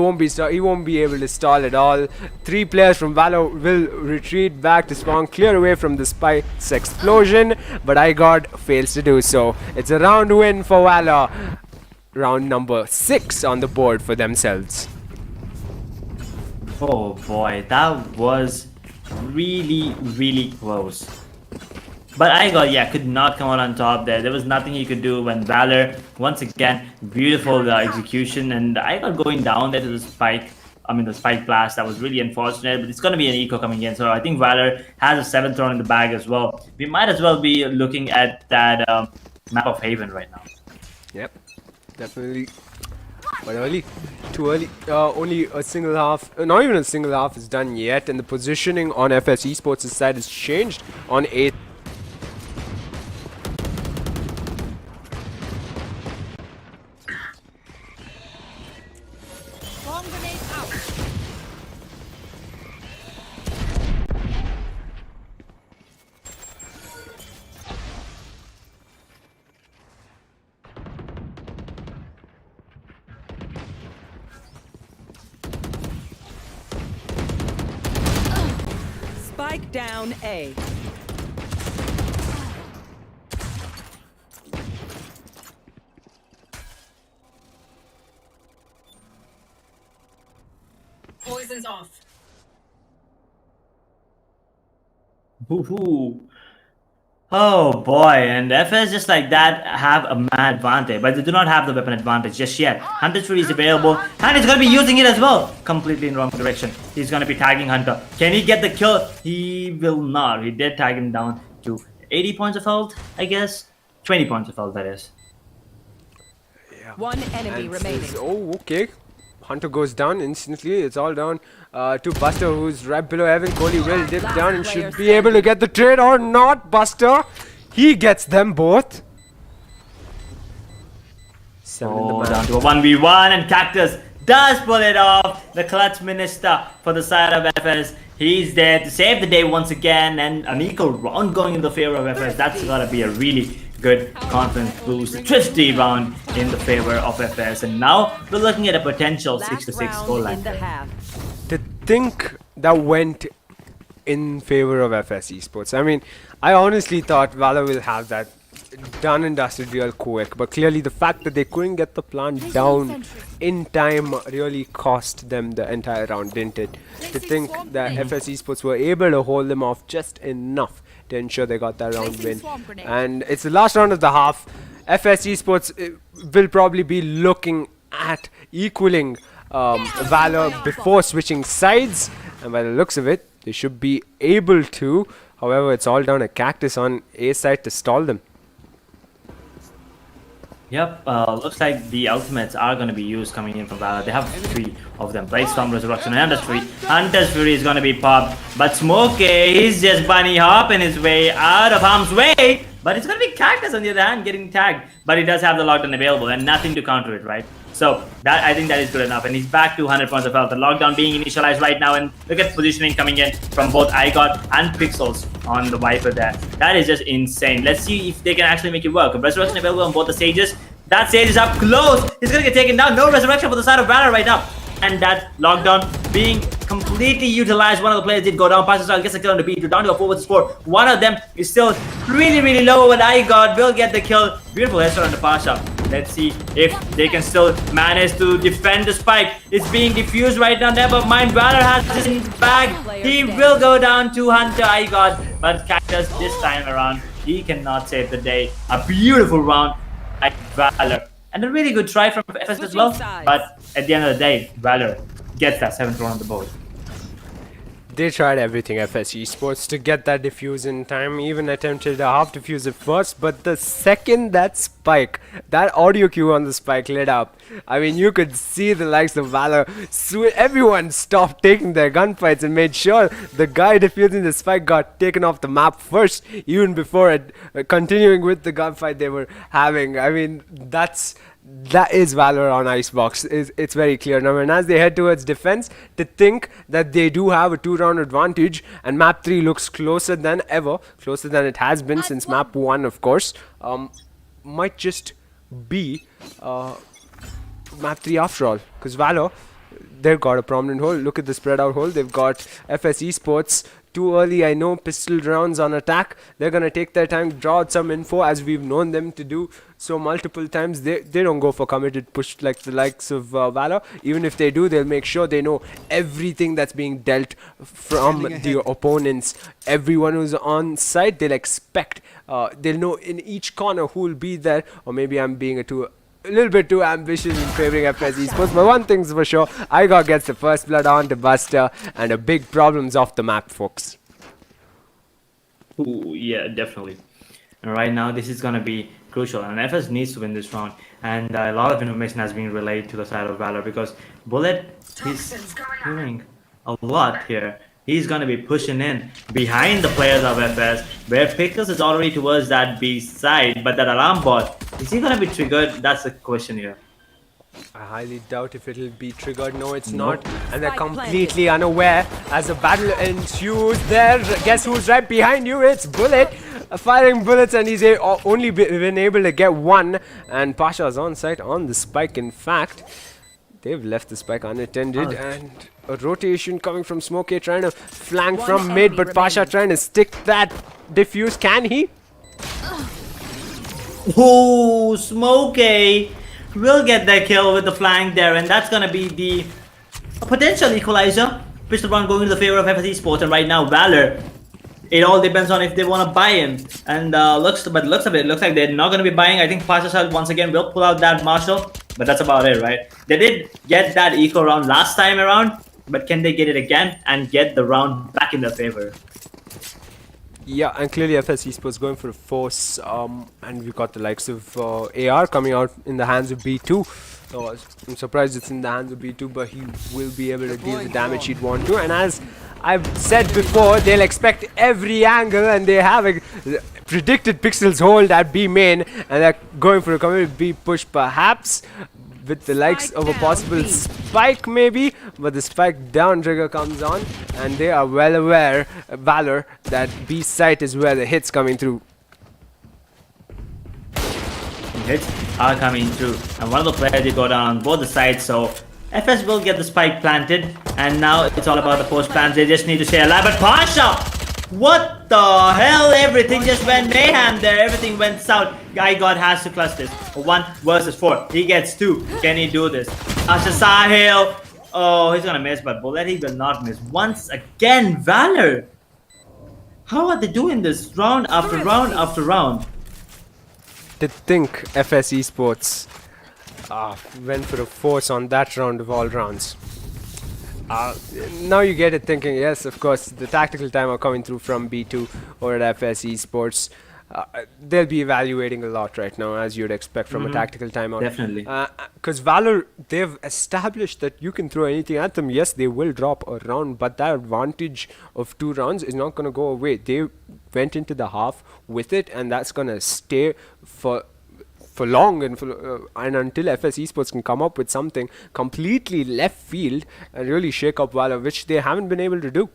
won't be able to stall at all. 3 players from Valor will retreat back to spawn, clear away from the spike's explosion, but iGod fails to do so. It's a round win for Valor. Round number 6 on the board for themselves. Oh boy, that was really, really close. But iGod, could not come out on top there. There was nothing he could do when Valor, once again, beautiful execution, and iGod going down there to the spike. The spike blast. That was really unfortunate, but it's going to be an eco coming in. So I think Valor has a 7th round in the bag as well. We might as well be looking at that map of Haven right now. Yep, definitely. But early, too early. Only a single half, not even a single half is done yet, and the positioning on FS Esports' side has changed on 8th. Bomb grenade out. Spike down A. Poison's off. Woohoo! Oh boy, and FS just like that have a mad advantage, but they do not have the weapon advantage just yet. Hunter Tree is available, and he's gonna be using it as well. Completely in wrong direction. He's gonna be tagging Hunter. Can he get the kill? He will not. He did tag him down to 80 points of health, I guess. 20 points of health, that is. Yeah. One enemy remaining. Oh, okay. Hunter goes down instantly. It's all down to Buster, who's right below Evan. Kohli will dip down and should be able to get the trade or not. Buster, he gets them both. 7 in the Oh, map. down to a 1v1, and Cactus does pull it off. The clutch minister for the side of FS. He's there to save the day once again, and an equal round going in the favor of FS. That's gotta be a really good confidence boost. A twisty round in the favor of FS, and now we're looking at a potential 6-6 scoreline. To think that went in favor of FS Esports. I mean, I honestly thought Valor will have that done and dusted real quick, but clearly the fact that they couldn't get the plant down in time really cost them the entire round, didn't it? To think that FS Esports were able to hold them off just enough to ensure they got that round win. And it's the last round of the half. FS Esports will probably be looking at equaling Valor before switching sides, and by the looks of it, they should be able to. However, it's all down to Cactus on A side to stall them. Yep, looks like the ultimates are going to be used coming in from Valor. They have 3 of them. Brightstorm, Resurrection, and Hunter's Fury. Hunter's Fury is going to be popped. But Smokey, he's just bunny hopping his way out of harm's way. But it's going to be Cactus on the other hand getting tagged. But he does have the lockdown available and nothing to counter it, right? So that I think that is good enough. And he's back to 100 points of health. The lockdown being initialized right now. And look at positioning coming in from both iGod and Pixels on the Viper there. That is just insane. Let's see if they can actually make it work. Resurrection available on both the Sages. That Sage is up close. He's going to get taken down. No Resurrection for the side of Valor right now. And that lockdown being completely utilized. One of the players did go down. Pascal gets a kill on the B2. Down to a 4 vs 4. One of them is still really low. And iGod will get the kill. Beautiful headshot on the Pasha. Let's see if they can still manage to defend the spike. It's being diffused right now. Never mind. Valor has this in his bag. He will go down to Hunter iGod. But Cactus this time around, he cannot save the day. A beautiful round by Valor. And a really good try from FS as well. But at the end of the day, Valor gets that 7th round on the board. They tried everything, FS Esports, to get that defuse in time. Even attempted a half defuse at first, but the second that spike, that audio cue on the spike lit up, I mean, you could see the likes of Valor. Everyone stopped taking their gunfights and made sure the guy defusing the spike got taken off the map first, even before it, continuing with the gunfight they were having. I mean, that is Valor on Icebox. It's very clear now. And as they head towards defense, to think that they do have a 2-round advantage, and map 3 looks closer than ever, closer than it has been since map 1, of course, might just be map 3 after all. Because Valor, they've got a prominent hole. Look at the spread out hole. They've got FS Esports. Too early, I know, pistol rounds on attack. They're gonna take their time, draw out some info, as we've known them to do so multiple times. They don't go for committed push like the likes of Valor. Even if they do, they'll make sure they know everything that's being dealt from the opponents. Everyone who's on site, they'll expect, they'll know in each corner who will be there. Or maybe I'm being a little bit too ambitious in favoring FS Esports, but one thing's for sure, iGod gets the first blood on to Buster, and a big problem's off the map, folks. Ooh, yeah, definitely. And right now, this is going to be crucial, and FS needs to win this round. And a lot of information has been relayed to the side of Valor, because Bullet is doing a lot here. He's going to be pushing in behind the players of FS, where Pickles is already towards that B side, but that alarm bot, is he going to be triggered? That's the question here. I highly doubt if it'll be triggered. No, it's not. And they're completely unaware as a battle ensues there. Guess who's right behind you? It's Bullet. Firing bullets, and he's only been able to get one. And Pasha's on site on the spike. In fact, they've left the spike unattended. And a rotation coming from Smokey, trying to flank from mid, but Pasha trying to stick that diffuse. Can he? Oh, Smokey will get that kill with the flank there, and that's gonna be the potential equalizer. Pistol round going to the favor of FS Esports, and right now Valor, it all depends on if they want to buy in. And looks like they're not going to be buying. I think Pasha once again will pull out that Marshall, but that's about it, right? They did get that eco round last time around, but can they get it again and get the round back in their favor? Yeah, and clearly FS Esports going for a force, and we've got the likes of AR coming out in the hands of B2. So I'm surprised it's in the hands of B2, but he will be able to deal the damage he'd want to. And as I've said before, they'll expect every angle, and they have a predicted Pixels hold at B main, and they're going for a committed B push perhaps, with the likes of a possible spike maybe, but the spike down trigger comes on, and they are well aware, Valor, that B site is where the hits coming through. Hits are coming through, and one of the players did go down on both the sides, so FS will get the spike planted, and now it's all about the post plans. They just need to stay alive. But Pasha, what the hell? Everything just went mayhem there. Everything went south. iGod has to clutch this. 1 versus 4. He gets 2. Can he do this? Pasha Sahil. Oh, he's gonna miss, but Bullet, he will not miss. Once again, Valor. How are they doing this round after round after round? To think FS Esports went for a force on that round of all rounds. Now you get it thinking, yes, of course, the tactical time are coming through from B2 or at FS Esports. they'll be evaluating a lot right now, as you'd expect from a tactical timeout. Definitely. Because Valor, they've established that you can throw anything at them. Yes, they will drop a round, but that advantage of 2 rounds is not going to go away. They went into the half with it, and that's going to stay for long, and until FS Esports can come up with something completely left field and really shake up Valor, which they haven't been able to do.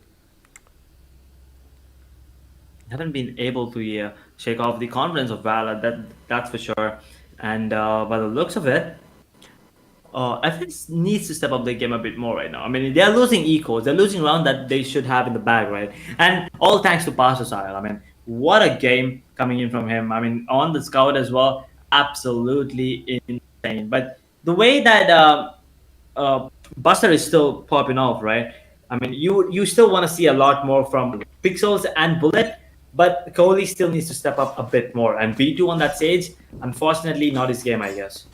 Haven't been able to shake off the confidence of Valor, that's for sure. And by the looks of it, FS needs to step up their game a bit more right now. I mean, they're losing ecos, they're losing round that they should have in the bag, right? And all thanks to Pastor Sahil. I mean, what a game coming in from him. I mean, on the scout as well, absolutely insane. But the way that Buster is still popping off, right? I mean, you still want to see a lot more from Pixels and Bullet, but Kohli still needs to step up a bit more. And B2 on that stage, unfortunately, not his game, I guess.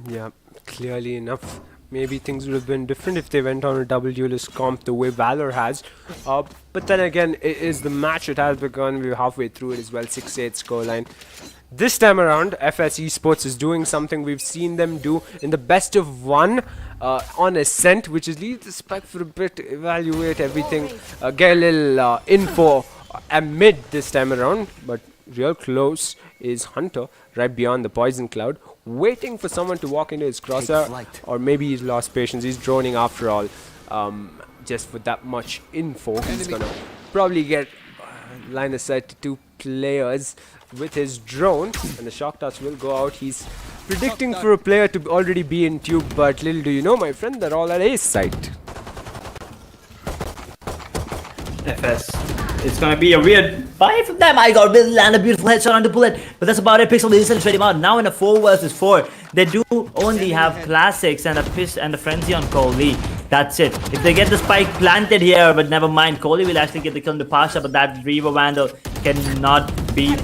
Yeah, clearly enough. Maybe things would have been different if they went on a W-less comp the way Valor has. But then again, it is the match. It has begun. We're halfway through it as well. 6-8 scoreline. This time around, FS Esports is doing something we've seen them do in the best of 1 on Ascent, which is leave the spec for a bit, evaluate everything, get a little info amid this time around. But real close is Hunter, right beyond the poison cloud, waiting for someone to walk into his crosshair, or maybe he's lost patience. He's droning after all. Just for that much info, he's gonna probably get line of sight to 2 players with his drone, and the shock touch will go out. He's predicting for a player to already be in tube, but little do you know, my friend, they're all at ace site. FS. It's gonna be a weird buy from them. I got will land a beautiful headshot on the Bullet, but that's about it. Pixel is straight him out. Now in a 4 versus 4, they do only have classics and a piss and a frenzy on Kohli. That's it. If they get the spike planted here, but never mind, Kohli will actually get the kill on the Pasha, but that Reaver Vandal cannot be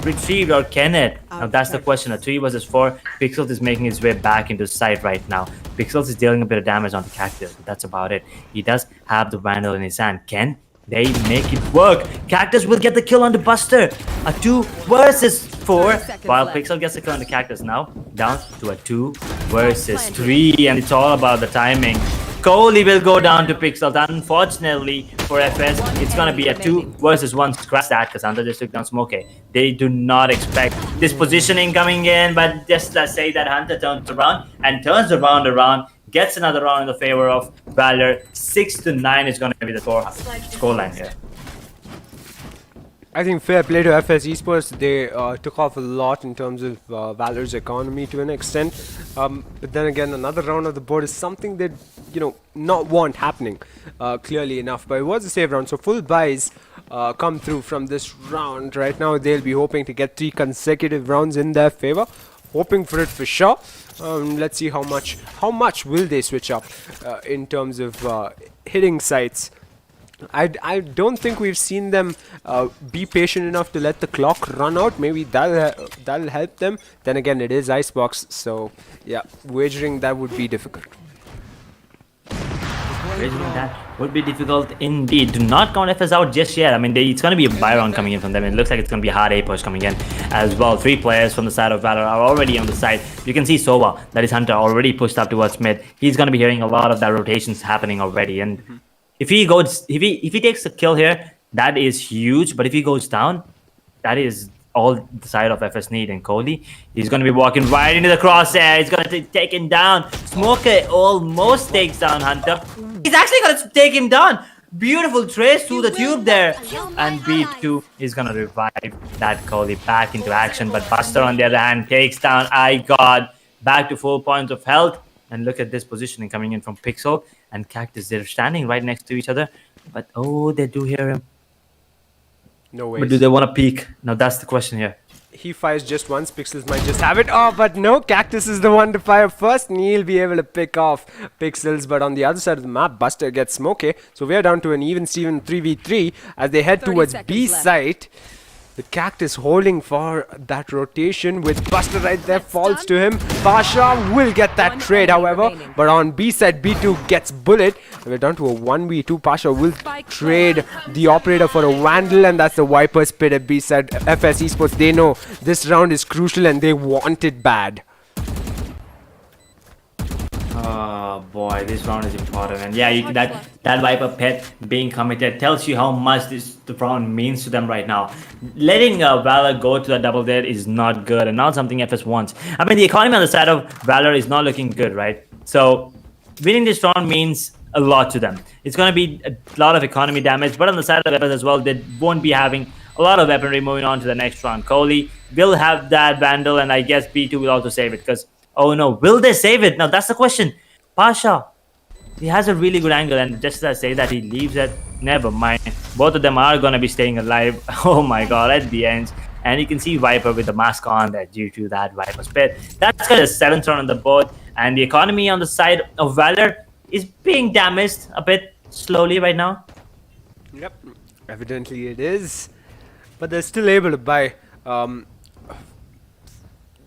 retrieved, or can it? Now that's the question. A 3 versus 4, Pixels is making his way back into sight right now. Pixels is dealing a bit of damage on the Cactus, but that's about it. He does have the Vandal in his hand. Can they make it work? Cactus will get the kill on the Buster. A 2 versus 4, while Pixel gets the kill on the Cactus. Now down to a 2 versus 3, and it's all about the timing. Kohli will go down to Pixel. Unfortunately for FS, it's gonna be a 2 versus 1. Scratch that, because Hunter just took down Smokey. They do not expect this positioning coming in, but just let's say that Hunter turns around and turns around, gets another round in the favor of Valor. 6-9 is gonna be the scoreline here. I think fair play to FS Esports. They took off a lot in terms of Valor's economy to an extent. But then again, another round of the board is something that, not want happening, clearly enough. But it was a save round, so full buys come through from this round. Right now, they'll be hoping to get 3 consecutive rounds in their favor. Hoping for it for sure. Let's see how much will they switch up in terms of hitting sites. I don't think we've seen them be patient enough to let the clock run out. Maybe that'll help them. Then again, it is Icebox, so yeah, wagering that would be difficult. That would be difficult indeed. Do not count FS out just yet. I mean, it's going to be a buy round coming in from them. It looks like it's going to be a hard A push coming in as well. 3 players from the side of Valor are already on the side. You can see Sova, that is Hunter, already pushed up towards mid. He's going to be hearing a lot of that rotations happening already. And if he takes a kill here, that is huge. But if he goes down, that is all the side of FS need. And Kohli, he's going to be walking right into the crosshair. He's going to take him down. Smoker almost takes down Hunter. He's actually going to take him down. Beautiful trace through the tube there. And B2 is going to revive that Kohli back into action. But Buster, on the other hand, takes down iGod back to 4 points of health. And look at this positioning coming in from Pixel and Cactus. They're standing right next to each other. But, oh, they do hear him. No way. But do they want to peek? Now, that's the question here. He fires just once. Pixels might just have it. Oh, but no. Cactus is the one to fire first. And he'll be able to pick off Pixels. But on the other side of the map, Buster gets Smokey. So we're down to an even Steven 3v3 as they head towards B site. The Cactus holding for that rotation with Buster right there, falls to him. Pasha will get that trade, however, but on B side, B2 gets bullet. We're down to a 1v2. Pasha will trade the operator for a Vandal, and that's the Viper's Pit at B side. FS Esports, they know this round is crucial and they want it bad. Oh boy, this round is important, and yeah, that Viper Pet being committed tells you how much the round means to them right now. Letting Valor go to the double dead is not good, and not something FS wants. I mean, the economy on the side of Valor is not looking good, right? So winning this round means a lot to them. It's going to be a lot of economy damage, but on the side of FS as well, they won't be having a lot of weaponry moving on to the next round. Kohli will have that Vandal, and I guess B2 will also save it because. Oh no, will they save it? Now that's the question. Pasha, he has a really good angle, and just as I say that, he leaves it. Never mind. Both of them are going to be staying alive. Oh my god, at the end. And you can see Viper with the mask on there due to that Viper's Pit. That's got a 7th round on the board, and the economy on the side of Valor is being damaged a bit slowly right now. Yep, evidently it is. But they're still able to buy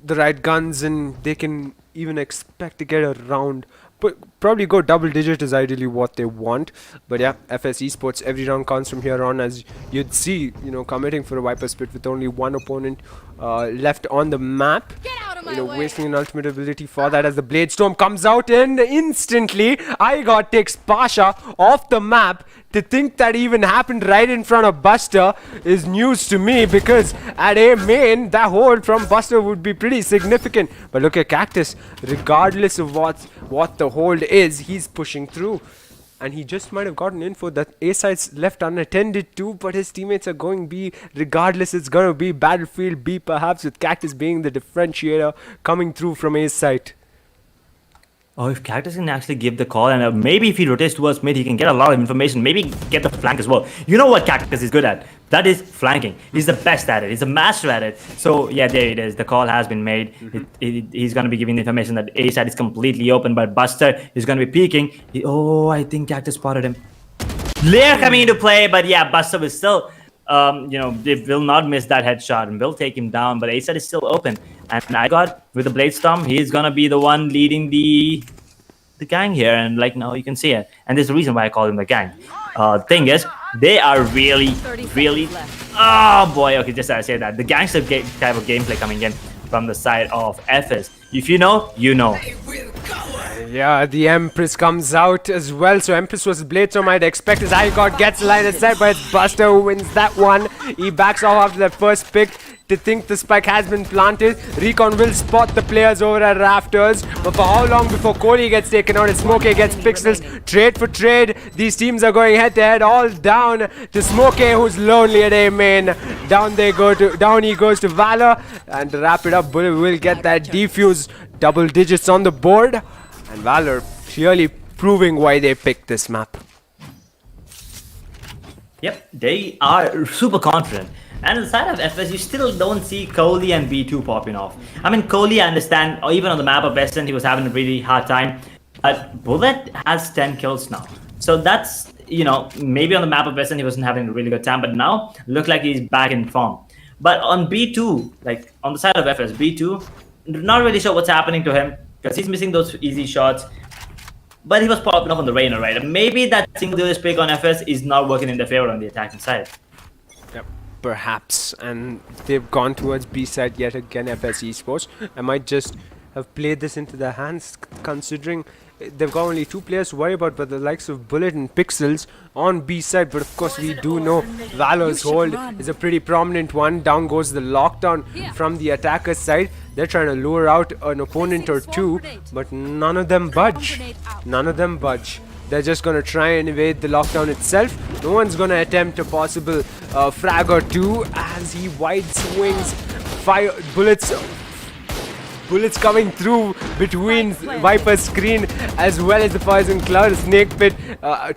the right guns, and they can even expect to get a round, but probably go double digit is ideally what they want. But yeah, FS Esports, every round counts from here on, as you'd see, you know, committing for a Viper's Pit with only one opponent left on the map. You know, wasting an ultimate ability for that, as the Blade Storm comes out, and instantly Igor takes Pasha off the map. To think that even happened right in front of Buster is news to me, because at A main, that hold from Buster would be pretty significant. But look at Cactus, regardless of what the hold is, he's pushing through. And he just might have gotten info that A side's left unattended too, but his teammates are going B. Regardless, it's going to be Battlefield B, perhaps, with Cactus being the differentiator coming through from A side. Oh, if Cactus can actually give the call, and maybe if he rotates towards mid, he can get a lot of information. Maybe get the flank as well. You know what Cactus is good at? That is flanking. He's the best at it. He's a master at it. So yeah, there it is. The call has been made. He's going to be giving the information that A side is completely open, but Buster is going to be peeking. I think Cactus spotted him. Lair coming into play, but yeah, Buster will still, they will not miss that headshot and will take him down, but A side is still open. And I got with the Blade Storm, he's gonna be the one leading the gang here, and like now you can see it. And there's a reason why I call him the gang. Thing is, they are really. Oh boy, okay, just as I say that, the gangster type of gameplay coming in from the side of FS. If you know, you know. Yeah, the Empress comes out as well. So Empress was Blade Storm, I'd expect, as Igor gets line of sight, but it's Buster who wins that one. He backs off after that first pick to think the spike has been planted. Recon will spot the players over at Rafters, but for how long before Kohli gets taken out and Smokey gets Pixels? Trade for trade, these teams are going head to head, all down to Smokey, who's lonely at A main. Down he goes to Valor, and to wrap it up, Bullet will get that defuse, double digits on the board, and Valor clearly proving why they picked this map. Yep, they are super confident. And on the side of FS, you still don't see Kohli and B2 popping off. I mean, Kohli, I understand, or even on the map of Western, he was having a really hard time. But Bullet has 10 kills now. So that's, maybe on the map of Western, he wasn't having a really good time. But now, look like he's back in form. But on B2, like on the side of FS, B2, not really sure what's happening to him, because he's missing those easy shots. But he was popping off on the Reina, right? And maybe that single dealer's pick on FS is not working in their favor on the attacking side. Yep, perhaps. And they've gone towards B side yet again, FS Esports. I might just have played this into their hands, considering they've got only 2 players to worry about, but the likes of Bullet and Pixels on B side. But of course, we do know Valor's hold is a pretty prominent one. Down goes the lockdown from the attacker side. They're trying to lure out an opponent or 2, but none of them budge. None of them budge. They're just going to try and evade the lockdown itself. No one's going to attempt a possible frag or 2, as he wide swings. Fire bullets coming through between Viper's screen as well as the poison cloud. A snake pit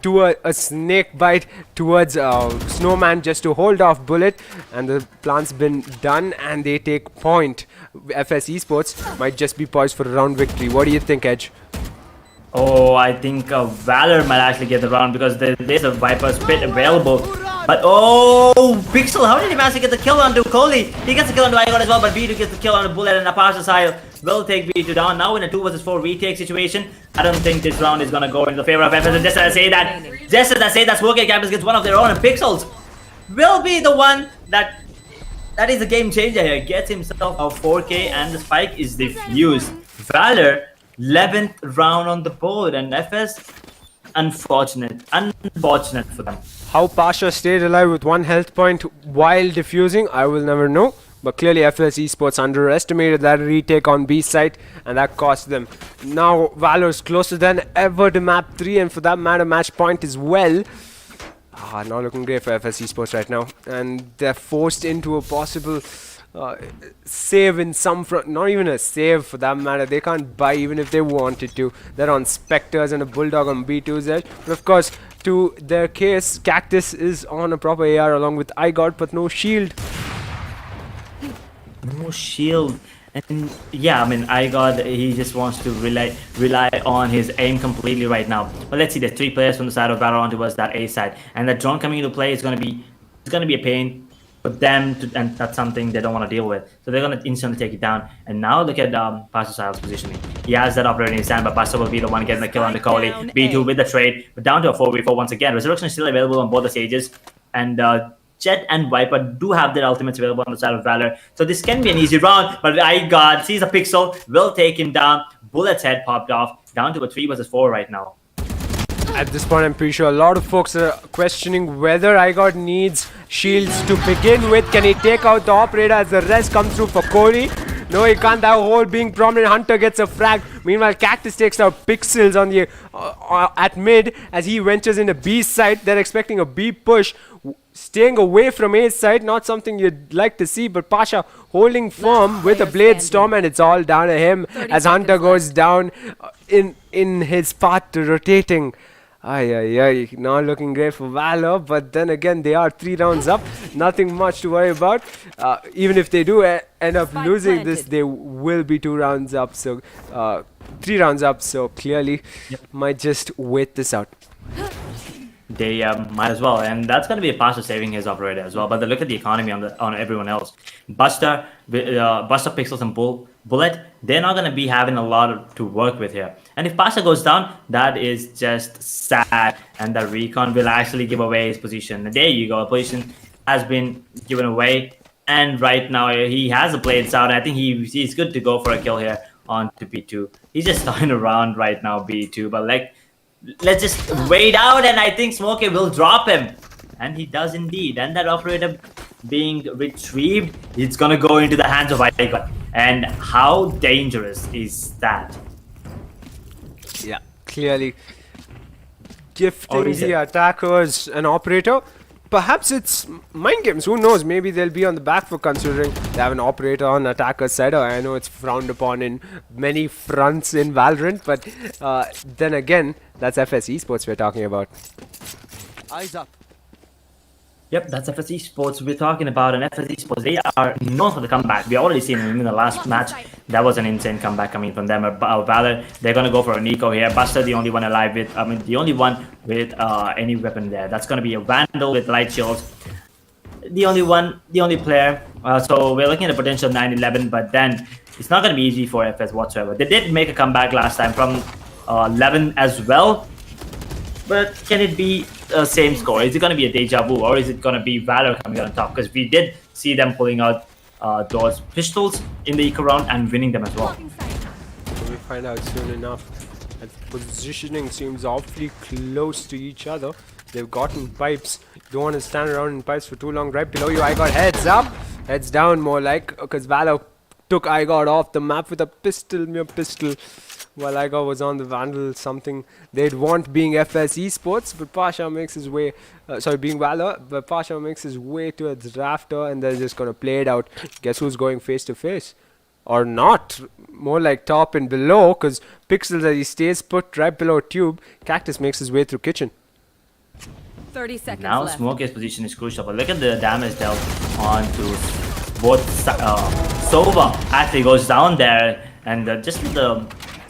to a snake bite towards Snowman just to hold off Bullet, and the plant's been done and they take point. FS Esports might just be poised for a round victory. What do you think, Edge? Oh, I think Valor might actually get the round because there's a Viper's pit available. But oh, Pixel, how did he manage to get the kill onto Kohli? He gets the kill onto Igor as well, but B2 gets the kill on the Bullet, and Apache Sile will take B2 down. Now in a 2 versus 4 retake situation, I don't think this round is gonna go in the favor of FS. And just as I say that Smoky Campus gets one of their own, and Pixels will be the one that is a game changer here. Gets himself a 4K, and the spike is defused. Valor 11th round on the board, and FS unfortunate for them. How Pasha stayed alive with 1 health point while defusing, I will never know. But clearly FS Esports underestimated that retake on B side, and that cost them. Now Valor is closer than ever to map 3, and for that matter match point as well. Not looking great for FS Esports right now, and they're forced into a possible save in some front. Not even a save for that matter. They can't buy even if they wanted to. They're on Spectres and a Bulldog on B2's edge. But of course, to their case, Cactus is on a proper AR along with iGod, but no shield. No shield. And yeah, I mean, Igor, he just wants to rely on his aim completely right now. But let's see, there's 3 players from the side of Valorant towards that A side, and that drone coming into play is gonna be a pain for them to, and that's something they don't want to deal with. So they're gonna instantly take it down. And now look at Pastor Styles' positioning. He has that operator in his hand, but Pastor will be the one getting the kill on the Kohli. B2 with the trade, but down to a 4v4 once again. Resurrection is still available on both the stages, and Jet and Viper do have their ultimates available on the side of Valor. So this can be an easy round, but iGod sees a Pixel, will take him down. Bullet's head popped off, down to a 3 versus 4 right now. At this point, I'm pretty sure a lot of folks are questioning whether iGod needs shields to begin with. Can he take out the operator as the rest comes through for Kohli? No, he can't. That whole being prominent Hunter gets a frag. Meanwhile, Cactus takes out Pixels on the at mid as he ventures into B side. They're expecting a B push. Staying away from A side, not something you'd like to see, but Pasha holding firm with a Blade Storm, and it's all down to him as Hunter goes down in his path to rotating. Not looking great for Valor, but then again, they are 3 rounds up. Nothing much to worry about. Even if they do end up losing this, they will be 2 rounds up. So 3 rounds up, so clearly might just wait this out. They might as well, and that's going to be a Pastor saving his operator as well. But look at the economy on everyone else. Buster, Pixels, and Bullet, they're not going to be having a lot to work with here. And if Pastor goes down, that is just sad, and the Recon will actually give away his position. There you go, a position has been given away, and right now he has a Blades out. I think he's good to go for a kill here on to B2. He's just starting around right now, B2, but let's just wait out, and I think Smokey will drop him. And he does indeed. And that operator being retrieved, it's gonna go into the hands of Igor. And how dangerous is that? Yeah, clearly gifting the attackers an operator. Perhaps it's mind games, who knows? Maybe they'll be on the back foot considering they have an operator on attacker's side. I know it's frowned upon in many fronts in Valorant, but then again, that's FS Esports we're talking about. Eyes up. Yep, that's FS Esports we're talking about, and FS Esports, they are known for the comeback. We already seen them in the last match. That was an insane comeback coming from them. Valor, they're gonna go for a Nico here. Buster, the only one alive with, the only one with any weapon there. That's gonna be a Vandal with light shields. The only player. So we're looking at a potential 9-11, but then it's not gonna be easy for FS whatsoever. They did make a comeback last time from 11 as well. But can it be the same score? Is it going to be a deja vu, or is it going to be Valor coming out on top? Because we did see them pulling out those pistols in the eco round and winning them as well. We'll find out soon enough. And positioning seems awfully close to each other. They've gotten pipes. Don't want to stand around in pipes for too long. Right below you, I got heads up, heads down more like, because Valor took IGOD off the map with a mere pistol. While Igor was on the Vandal, something they'd want being FS Esports, but Pasha makes his way, being Valor, but Pasha makes his way towards Rafter, and they're just going to play it out. Guess who's going face to face? Or not, more like top and below, because Pixels, as he stays put right below Tube, Cactus makes his way through Kitchen. 30 seconds now left. Smokey's position is crucial, but look at the damage dealt onto both Sova. Actually goes down there, and just the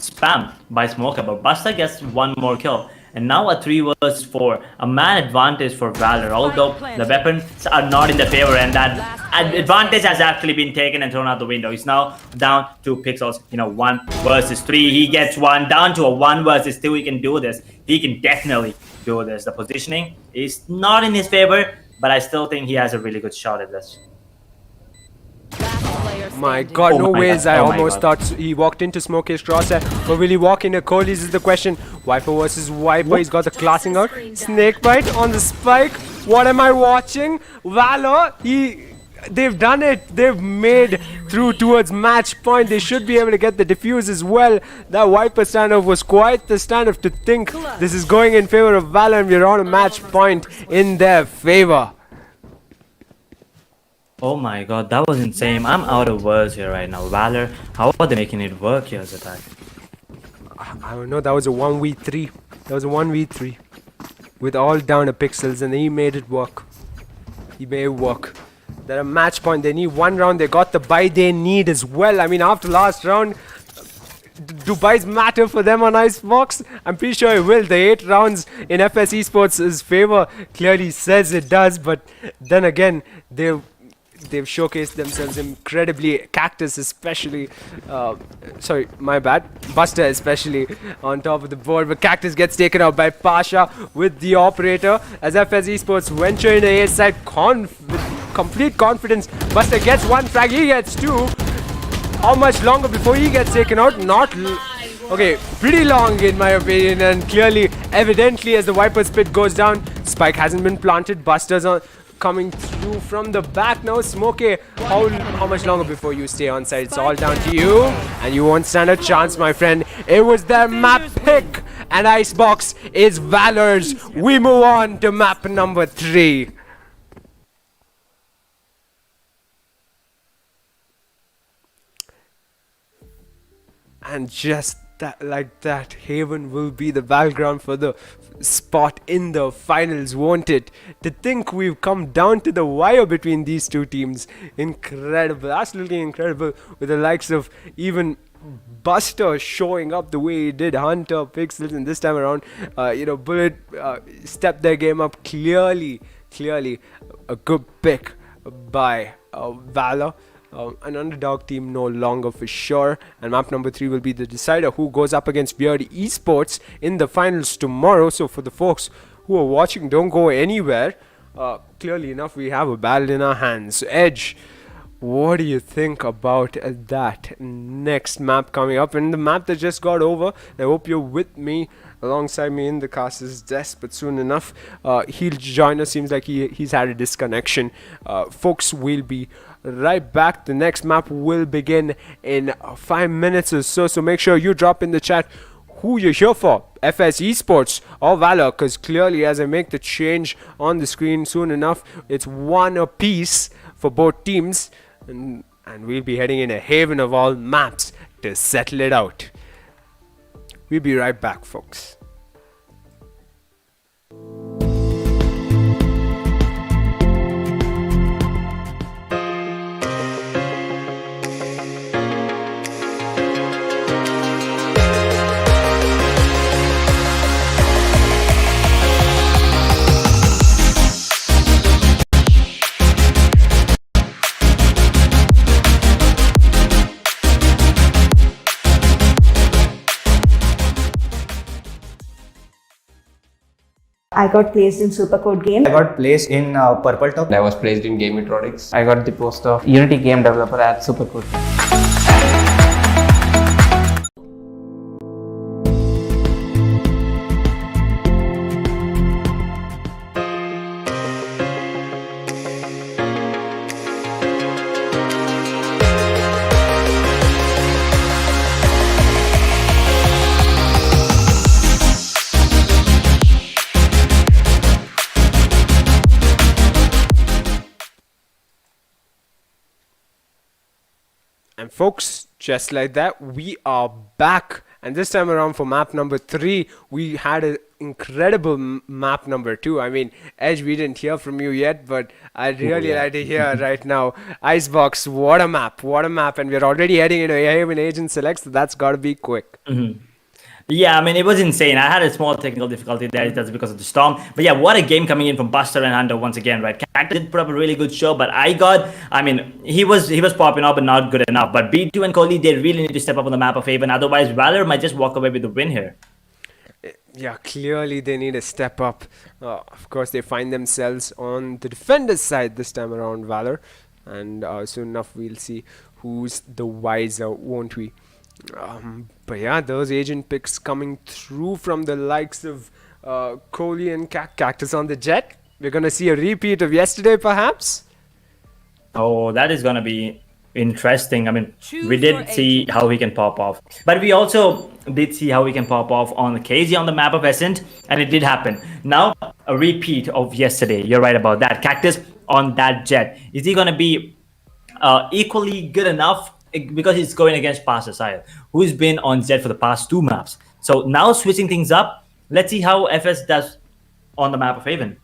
spammed by Smoker, but Buster gets one more kill. And now a 3 versus 4, a man advantage for Valor, although the weapons are not in the favor, and that advantage has actually been taken and thrown out the window. He's now down to Pixels, 1 versus 3. He gets one, down to a 1 versus 2. He can do this. He can definitely do this. The positioning is not in his favor, but I still think he has a really good shot at this. My god, Oh no my ways. God. I Oh my almost God. thought he walked into Smokey's crosshair. But will he walk into Cody's is the question. Viper versus Viper. He's got the classing out. Snakebite on the spike. What am I watching? Valor. They've done it. They've made through towards match point. They should be able to get the defuse as well. That Viper standoff was quite the standoff to think this is going in favor of Valor, and we're on a match point in their favor. Oh my god, that was insane. I'm out of words here right now. Valor, how are they making it work here's attack? I don't know, that was a 1v3. That was a 1v3. With all down to Pixels, and he made it work. He made it work. They're a match point. They need one round. They got the buy they need as well. I mean, after last round, do buys matter for them on Icebox? I'm pretty sure it will. The 8 rounds in FS Esports' favor clearly says it does. But then again, they've showcased themselves incredibly. Cactus especially, sorry, my bad, Buster especially on top of the board, but Cactus gets taken out by Pasha with the operator as FS Esports venture in the A side with complete confidence. Buster gets one frag, he gets two. How much longer before he gets taken out? Okay, pretty long in my opinion, and clearly, evidently, as the Viper's pit goes down, Spike hasn't been planted. Buster's on coming through from the back now. Smokey, how much longer before you stay on site? It's all down to you, and you won't stand a chance, my friend. It was their map pick, and Icebox is Valor's. We move on to map number 3. And just that, like that, Haven will be the battleground for the spot in the finals, won't it? To think we've come down to the wire between these two teams. Incredible, absolutely incredible, with the likes of even Buster showing up the way he did, Hunter, Pixels, and this time around, Bullet stepped their game up clearly a good pick by Valor. An underdog team no longer for sure, and map number 3 will be the decider who goes up against BO3 Esports in the finals tomorrow. So for the folks who are watching, don't go anywhere. Clearly enough, we have a battle in our hands. Edge, what do you think about that next map coming up, and the map that just got over? I hope you're with me, alongside me in the caster's desk, but soon enough he'll join us. Seems like he's had a disconnection. Folks, will be right back. The next map will begin in 5 minutes or so, so make sure you drop in the chat who you're here for, FS Esports or Valor, because clearly as I make the change on the screen soon enough, it's 1 apiece for both teams, and we'll be heading in a haven of all maps to settle it out. We'll be right back, folks. I got placed in Supercode game. I got placed in Purple Top. I was placed in Game Electronics. I got the post of Unity game developer at Supercode. And folks, just like that, we are back. And this time around for map number 3, we had an incredible map number 2. I mean, Edge, we didn't hear from you yet, but I'd really like to hear right now. Icebox, what a map, what a map. And we're already heading into Haven Agent Select, so that's got to be quick. Yeah, I mean, it was insane. I had a small technical difficulty there. That's because of the storm. But yeah, what a game coming in from Buster and Hunter once again, right? Cactus did put up a really good show, but I mean, he was popping up, but not good enough. But B2 and Kohli, they really need to step up on the map of Haven. Otherwise, Valor might just walk away with the win here. Yeah, clearly they need a step up. Of course, they find themselves on the defender's side this time around, Valor. And soon enough, we'll see who's the wiser, won't we? But yeah, those agent picks coming through from the likes of Kohli and Cactus on the jet. We're going to see a repeat of yesterday, perhaps? Oh, that is going to be interesting. I mean, we Choose did your see agent. how he can pop off. But we also did see how he can pop off on the KZ on the map of Ascent, and it did happen. Now, a repeat of yesterday. You're right about that. Cactus on that jet. Is he going to be equally good enough? Because he's going against Pastor Sahil, who's been on Zed for the past 2 maps. So now switching things up, let's see how FS does on the map of Haven.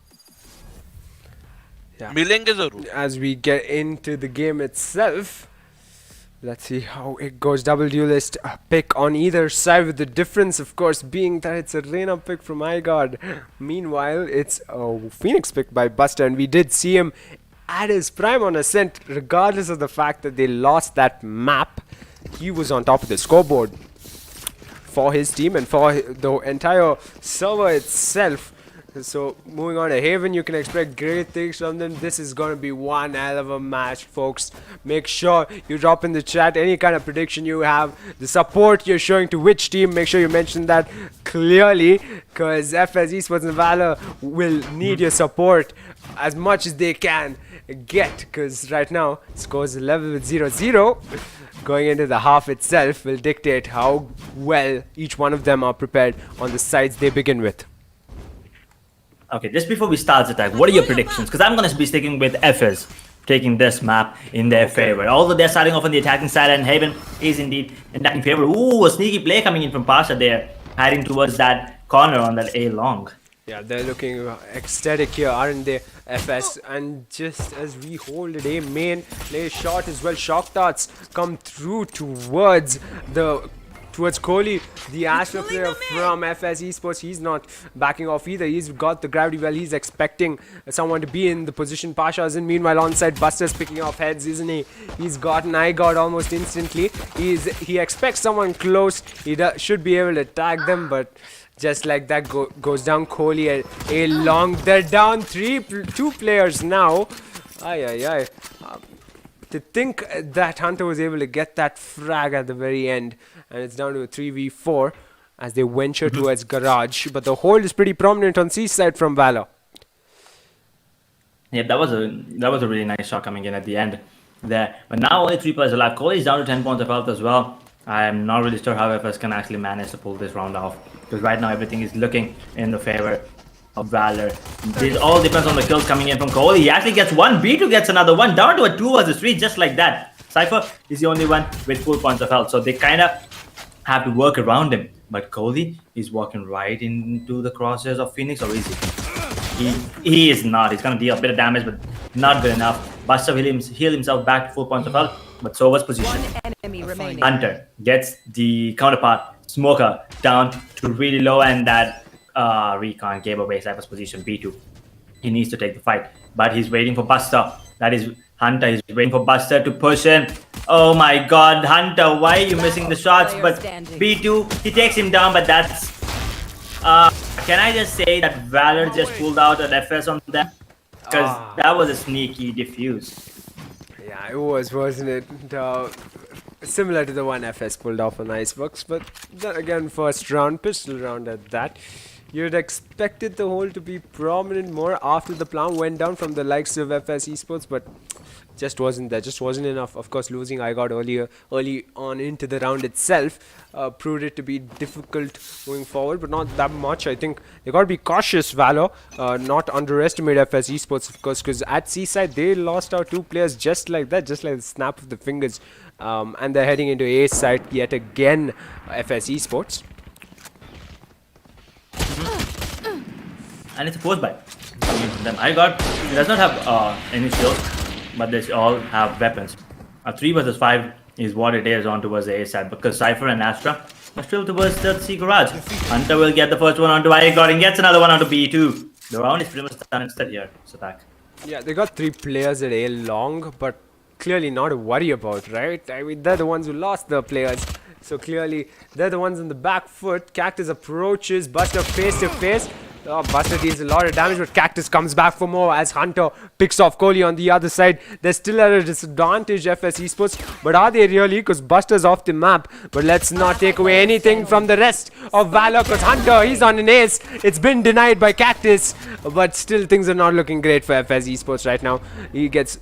मिलेंगे जरूर. As we get into the game itself, let's see how it goes. Double duelist pick on either side, with the difference, of course, being that it's a Reyna pick from iGod. Meanwhile, it's a Phoenix pick by Buster, and we did see him at his prime on Ascent, regardless of the fact that they lost that map. He was on top of the scoreboard for his team and for the entire server itself. So moving on to Haven, you can expect great things from them. This is going to be one hell of a match, folks. Make sure you drop in the chat any kind of prediction you have, the support you're showing to which team. Make sure you mention that clearly, because FS Esports and Valor will need your support as much as they can get, because right now scores 11 with 0-0. Going into the half itself will dictate how well each one of them are prepared on the sides they begin with. Okay, just before we start the attack, what are your predictions? Because I'm going to be sticking with FS, taking this map in their favor. Although they're starting off on the attacking side, and Haven is indeed in attacking favor. Ooh, a sneaky play coming in from Pasha there, heading towards that corner on that A long. Yeah, they're looking ecstatic here, aren't they, FS? And just as we hold it, A main play shot as well. Shock darts come through towards Kohli, the Astra player from FS Esports. He's not backing off either. He's got the gravity well. He's expecting someone to be in the position Pasha's in. Meanwhile, onside, Buster's picking off heads, isn't he? He's got an iGod almost instantly. He expects someone close. He should be able to tag them, but just like that goes down. Kohli a long. They're down 2 players now. Aye. To think that Hunter was able to get that frag at the very end, and it's down to a 3v4 as they venture towards Garage. But the hold is pretty prominent on C side from Valor. Yeah, that was a really nice shot coming in at the end there. But now only 3 players alive. Kohli is down to 10 points of health as well. I am not really sure how FS can actually manage to pull this round off, because right now everything is looking in the favor of Valor. This all depends on the kills coming in from Kohli. He actually gets one, B2 gets another one, down to a 2 versus 3, just like that. Cypher is the only one with full points of health, so they kind of have to work around him. But Kohli is walking right into the crosshairs of Phoenix, or is he? He is not. He's going to deal a bit of damage, but not good enough. Buster will heal himself back to full points of health, but so was position. One enemy remaining. Hunter gets the counterpart, Smoker, down to really low, and that Recon gave away Cypher's position, B2. He needs to take the fight, but he's waiting for Buster. That is Hunter. He's waiting for Buster to push in. Oh my god, Hunter, why are you missing the shots? But B2, he takes him down, but that's... can I just say that Valor just pulled out an FS on them? Because that was a sneaky diffuse. Yeah, it was, wasn't it? Similar to the one FS pulled off on Icebox, but then again, first round, pistol round at that. You'd expected the whole to be prominent more after the plan went down from the likes of FS Esports, but just wasn't there, just wasn't enough. Of course, losing I got early on into the round itself proved it to be difficult moving forward, but not that much. I think they got to be cautious, Valor, not underestimate FS Esports, of course, because at Seaside they lost out 2 players just like that, just like the snap of the fingers, and they're heading into A side yet again, FS Esports. And it's a close by. Then I got, he does not have any shields, but they all have weapons. A 3 versus 5 is what it is on towards the A side, because Cypher and Astra are still towards the C garage. Hunter will get the first one onto I got and gets another one onto B2. The round is pretty much done instead here. It's attack. Yeah, they got 3 players at A long, but clearly not to worry about, right? I mean, they're the ones who lost the players. So clearly, they're the ones on the back foot. Cactus approaches Buster face to face. Oh, Buster deals a lot of damage, but Cactus comes back for more as Hunter picks off Kohli on the other side. They're still at a disadvantage, FS Esports, but are they really? Because Buster's off the map. But let's not take away anything from the rest of Valor, because Hunter, he's on an ace. It's been denied by Cactus, but still things are not looking great for FS Esports right now. He gets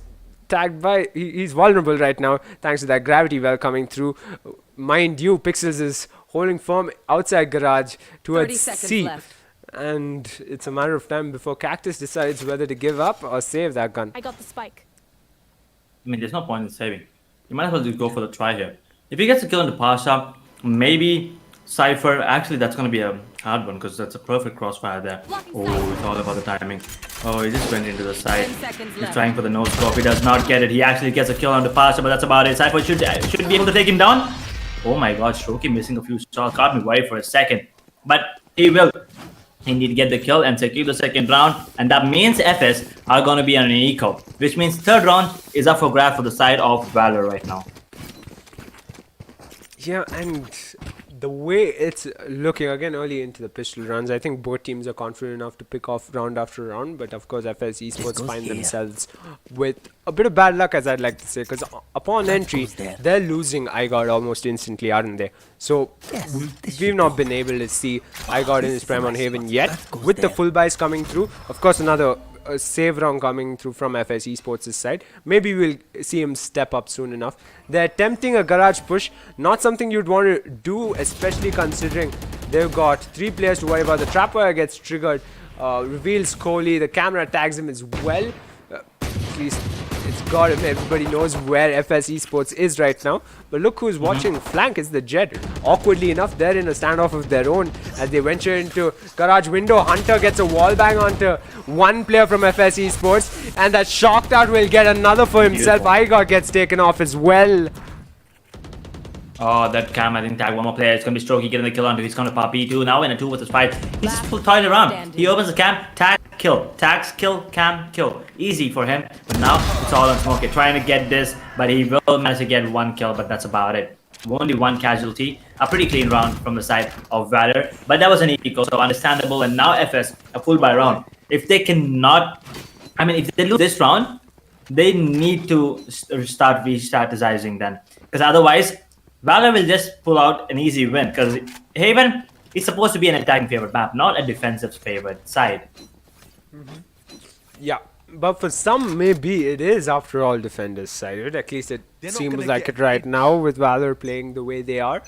tagged by, he's vulnerable right now thanks to that gravity well coming through. Mind you, Pixels is holding firm outside garage towards 30 seconds C. left. And it's a matter of time before Cactus decides whether to give up or save that gun. I got the spike. I mean, there's no point in saving. You might as well just go for the try here. If he gets a kill into Pasha, maybe Cypher. Actually, that's going to be a hard one because that's a perfect crossfire there. Oh, it's all about the timing. Oh, he just went into the side. 10 seconds He's left. trying for the no scope. He does not get it. He actually gets a kill onto Pasha, but that's about it. Cypher should be able to take him down. Oh my god, Shoki missing a few shots. Caught me worried for a second. But he will. He need to get the kill and secure the second round, and that means FS are going to be on an eco, which means third round is up for grab for the side of Valor right now. Yeah, and the way it's looking again early into the pistol rounds, I think both teams are confident enough to pick off round after round, but of course FS Esports find themselves with a bit of bad luck, as I'd like to say, because upon entry they're losing IGOD almost instantly, aren't they? So we've not been able to see IGOD in his prime on Haven yet. With the full buys coming through, of course another save round coming through from FS Esports' side. Maybe we'll see him step up soon enough. They're attempting a garage push, not something you'd want to do, especially considering they've got 3 players to worry about. The trapwire gets triggered, reveals Kohli, the camera tags him as well. At least it's got him. Everybody knows where FS Esports is right now. But look who's watching flank. It's the Jet. Awkwardly enough, they're in a standoff of their own as they venture into garage window. Hunter gets a wall bang onto one player from FS Esports, and that shocked out will get another for himself. Igor gets taken off as well. Oh, that cam, I think, tag one more player. It's going to be Strokey getting the kill onto. He's going to pop B2 now in a 2 versus 5. He's just toying around. He opens the cam, tag, kill. Tags, kill, cam, kill. Easy for him. But now it's all on Smokey. Trying to get this, but he will manage to get 1 kill, but that's about it. Only 1 casualty. A pretty clean round from the side of Valor. But that was an eco, so understandable. And now FS, a full buy round. If they cannot, I mean, if they lose this round, they need to start re-strategizing then. Because otherwise, Valor will just pull out an easy win, because Haven is supposed to be an attacking favored map, not a defensive favored side. Yeah, but for some, maybe it is after all defenders' side. Right? At least it seems like it right now with Valor playing the way they are.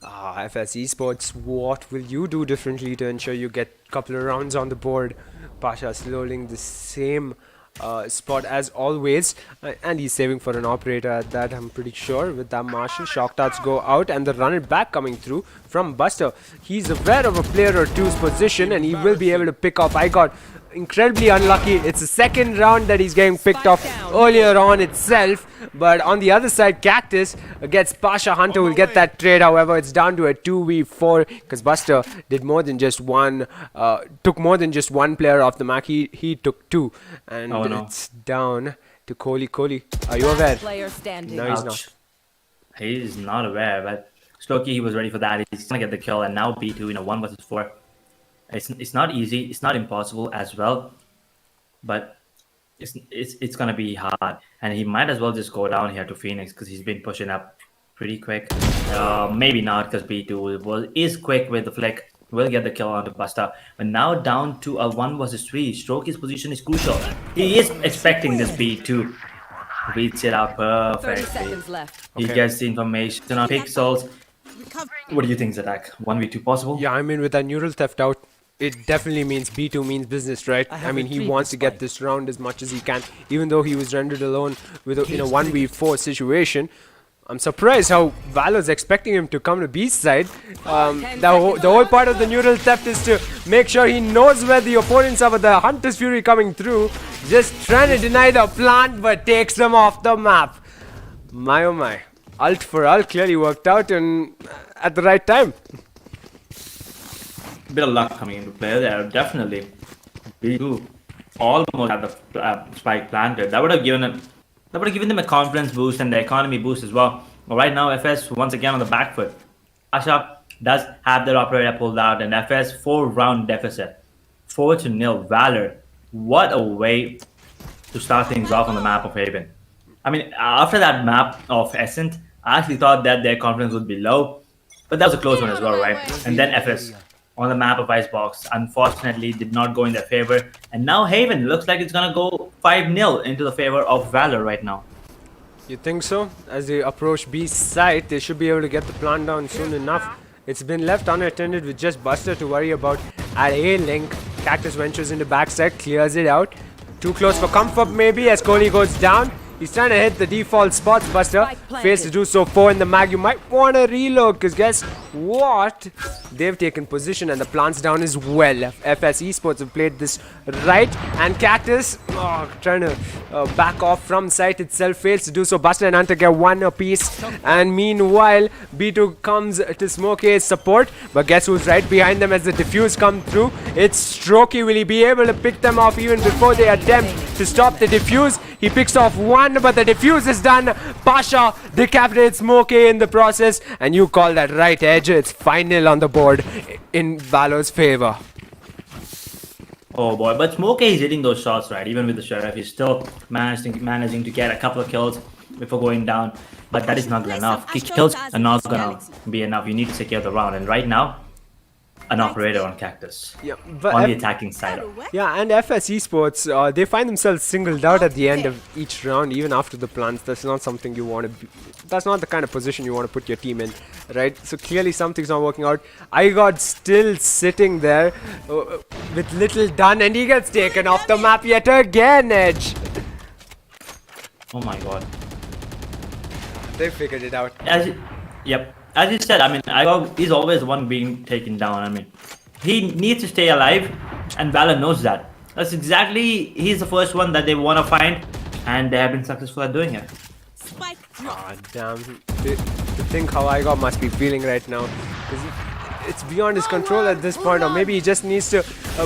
FS Esports, what will you do differently to ensure you get a couple of rounds on the board? Pasha still holding the same spot as always, and he's saving for an operator at that, I'm pretty sure. With that Marshall, shock darts go out and the run it back coming through from Buster. He's aware of a player or two's position and he will be able to pick off. I got incredibly unlucky. It's the second round that he's getting picked off earlier on itself, but on the other side Cactus gets Pasha. Hunter will get that trade. However, it's down to a 2v4 because Buster did more than just one, took more than just one player off the map. He took 2, and it's down to Kohli. Kohli, are you aware? Player standing. No, he's not. He's not aware, but Slokey, he was ready for that. He's gonna get the kill, and now B2 1 versus 4. It's not easy. It's not impossible as well, but it's gonna be hard. And he might as well just go down here to Phoenix because he's been pushing up pretty quick. Maybe not because B2 is quick with the flick. Will get the kill onto Buster. But now down to a 1 versus 3. Strokey's position is crucial. He is expecting this B2. reads it out 30 perfectly. seconds left. He Okay. gets the information on pixels. What do you think, Zadak? 1v2 possible? Yeah, I mean, with that neural theft out, it definitely means B2 means business, right? I mean, he wants to get this round as much as he can, even though he was rendered alone in a 1v4 situation. I'm surprised how Valor's expecting him to come to B's side. The whole part of the neural theft is to make sure he knows where the opponents are, with the Hunter's Fury coming through, just trying to deny the plant, but takes them off the map. My oh my. Ult for ult clearly worked out and at the right time. Bit of luck coming into play there, definitely. B2 almost had the spike planted. That would have given them a confidence boost and the economy boost as well. But right now, FS once again on the back foot. Asha does have their operator pulled out, and FS 4-round deficit, 4-0. Valor, what a way to start things off on the map of Haven. I mean, after that map of Ascent, I actually thought that their confidence would be low, but that was a close one as well, right? And then FS on the map of Icebox, unfortunately, did not go in their favor. And now Haven looks like it's gonna go 5-0 into the favor of Valor right now. You think so? As they approach B's site, they should be able to get the plant down soon enough. It's been left unattended with just Buster to worry about at A link. Cactus ventures into backside, clears it out. Too close for comfort maybe as Kohli goes down. He's trying to hit the default spots, Buster. Fails to do so. 4 in the mag. You might want to reload, because guess what? They've taken position and the plant's down as well. FS Esports have played this right. And Cactus trying to back off from site itself. Fails to do so. Buster and Hunter get one apiece. And meanwhile, B2 comes to Smoke A's support. But guess who's right behind them as the defuse come through? It's Strokey. Will he be able to pick them off even before they attempt to stop the defuse? He picks off one, but the defuse is done. Pasha decapitates Smoke A in the process, and you call that right, Edge. It's 5-0 on the board in Valor's favor. Oh boy, but Smoke is hitting those shots, right? Even with the Sheriff, he's still managing to get a couple of kills before going down. But that is not enough. Kills are not gonna be enough. You need to secure the round, and right now, an operator on Cactus. Yeah, but on the attacking side. Yeah, and FS Esports, they find themselves singled out at the end of each round, even after the plants. That's not something you want to be. That's not the kind of position you want to put your team in, right? So clearly something's not working out. IGOD still sitting there with little done, and he gets taken off the map yet again, Edge. Oh my god. They figured it out. Yep. As you said, I mean, IGOD is always the one being taken down. I mean, he needs to stay alive, and Valor knows that. That's exactly, he's the first one that they want to find, and they have been successful at doing it. Ah, damn. To think how IGOD must be feeling right now. It's beyond his control at this point, or maybe he just needs to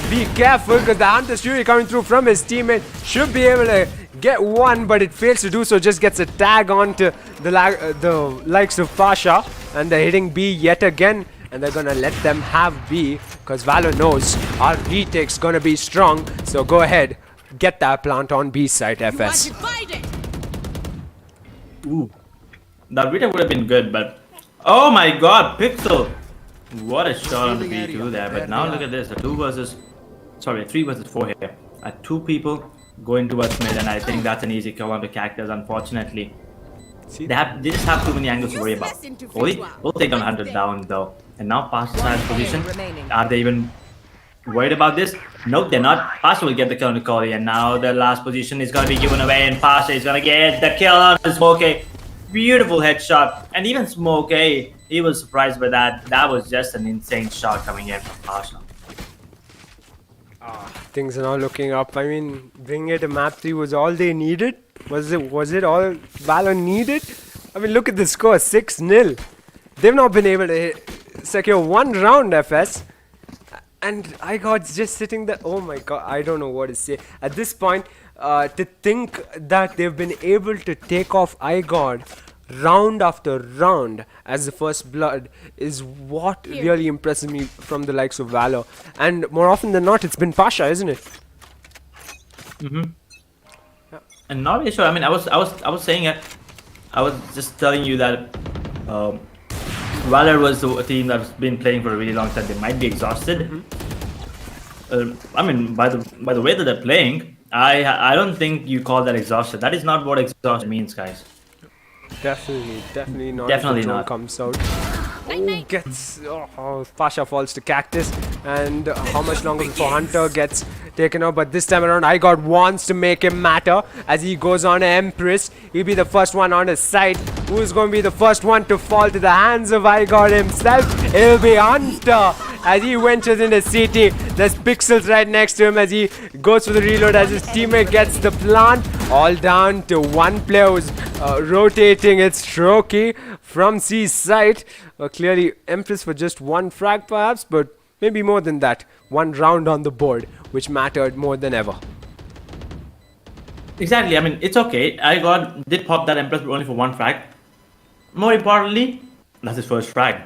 be careful, because the Hunter's Fury coming through from his teammate should be able to get one, but it fails to do so. Just gets a tag onto the likes of Pasha, and they're hitting B yet again, and they're gonna let them have B, because Valor knows our retake's gonna be strong. So go ahead, get that plant on B side, FS. Ooh, that retake would have been good, but oh my god, Pixel! What a shot on the B2 there. But now look at this, a 3 versus 4 here. 2 people going towards mid, and I think that's an easy kill on the Cactus, unfortunately. They just have too many angles to worry about. Kohli will take down Hunter down though. And now Pasha has position. Are they even worried about this? Nope, they're not. Pasha will get the kill on the Kohli, and now the last position is going to be given away, and Pasha is going to get the kill on the Smoke A. Beautiful headshot. And even Smoke A, he was surprised by that. That was just an insane shot coming in from Pasha. Things are now looking up. I mean, bringing it to map 3 was all they needed. Was it all Valor needed? I mean, look at the score, 6-0. They've not been able to secure one round, FS. And IGOD's just sitting there. Oh my god, I don't know what to say. At this point, to think that they've been able to take off IGOD round after round as the first blood is what really impresses me from the likes of Valor. And more often than not, it's been Pasha, isn't it? And not really sure. I mean, I was saying it. I was just telling you that Valor was a team that's been playing for a really long time. They might be exhausted. I mean, by the way that they're playing, I don't think you call that exhausted. That is not what exhaustion means, guys. Definitely not. Definitely if the drone not. comes out. Oh, gets Pasha falls to Cactus, and how much longer before Hunter gets taken out? But this time around, iGod wants to make him matter as he goes on to Empress. He'll be the first one on his side. Who's going to be the first one to fall to the hands of iGod himself? It'll be Hunter as he ventures into CT. There's Pixels right next to him as he goes for the reload as his teammate gets the plant. All down to one player who's rotating. It's Strokey from C's side. Clearly Empress for just one frag perhaps, but maybe more than that. One round on the board, which mattered more than ever. Exactly. I mean, it's okay. Did pop that Empress, but only for one frag. More importantly, that's his first frag.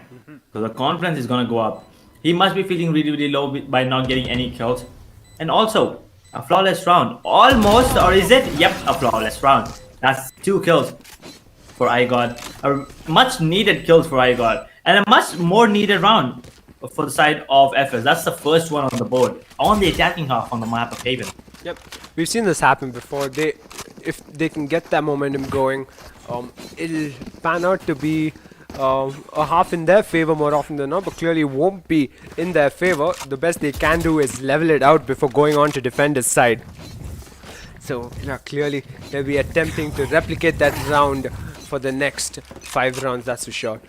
So the confidence is gonna go up. He must be feeling really, really low by not getting any kills. And also, a flawless round. Almost, or is it? Yep, a flawless round. That's 2 kills for iGod. A much needed kills for iGod. And a much more needed round for the side of FS. That's the first one on the board. On the attacking half on the map of Haven. Yep, we've seen this happen before. If they can get that momentum going, it'll pan out to be a half in their favor more often than not, but clearly won't be in their favor. The best they can do is level it out before going on to defend his side. So yeah, clearly they'll be attempting to replicate that round for the next 5 rounds, that's for sure.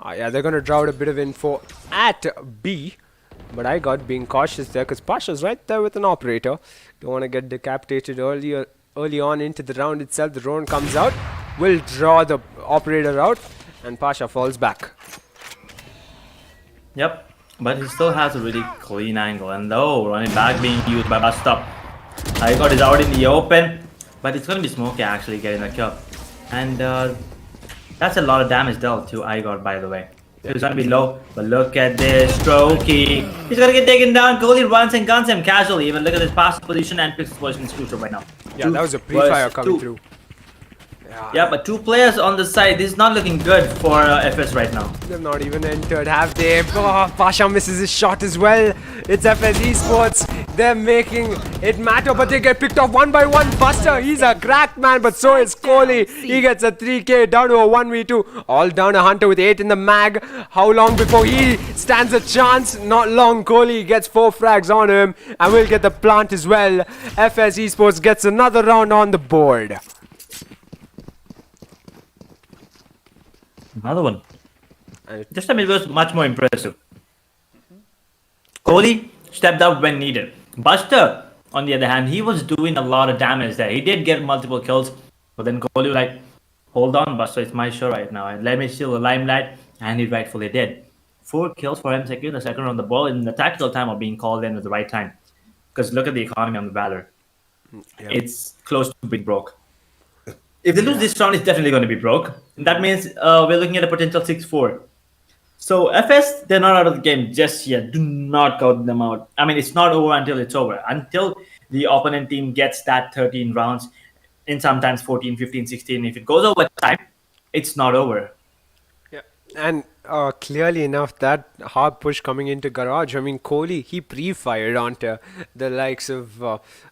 Yeah, they're going to draw out a bit of info at B, but iGod being cautious there because Pasha's right there with an operator. Don't want to get decapitated early on into the round itself. The drone comes out, will draw the operator out, and Pasha falls back. Yep, but he still has a really clean angle. And though running back being used by bus stop, iGod is out in the open, but it's going to be Smokey actually getting the kill. And that's a lot of damage dealt to iGod, by the way. He's going to be low, but look at this. Strokey. He's going to get taken down. Goalie runs and guns him casually. Even look at his pass position and Pixel's position is crucial right now. Yeah, that was a pre-fire coming through. Yeah, but 2 players on the side. This is not looking good for FS right now. They've not even entered, have they? Oh, Pasha misses his shot as well. It's FS Esports. They're making it matter, but they get picked off one by one. Buster, he's a cracked man, but so is Kohli. He gets a 3k down to a 1v2. All down to Hunter with 8 in the mag. How long before he stands a chance? Not long. Kohli gets 4 frags on him and will get the plant as well. FS Esports gets another round on the board. Another one. This time it was much more impressive. Kohli stepped up when needed. Buster, on the other hand, he was doing a lot of damage there. He did get multiple kills, but then Kohli was like, hold on, Buster, it's my show right now. And let me steal the limelight, and he rightfully did. 4 kills for him, securing the second on the ball in the tactical time of being called in at the right time. Because look at the economy on the Valor. Yeah. It's close to being broke. If they lose this round, it's definitely going to be broke. And that means we're looking at a potential 6-4. So FS, they're not out of the game just yet. Do not count them out. I mean, it's not over until it's over. Until the opponent team gets that 13 rounds, in sometimes 14, 15, 16. If it goes over time, it's not over. Yeah, and clearly enough, that hard push coming into Garage. I mean, Kohli, he pre-fired onto the likes of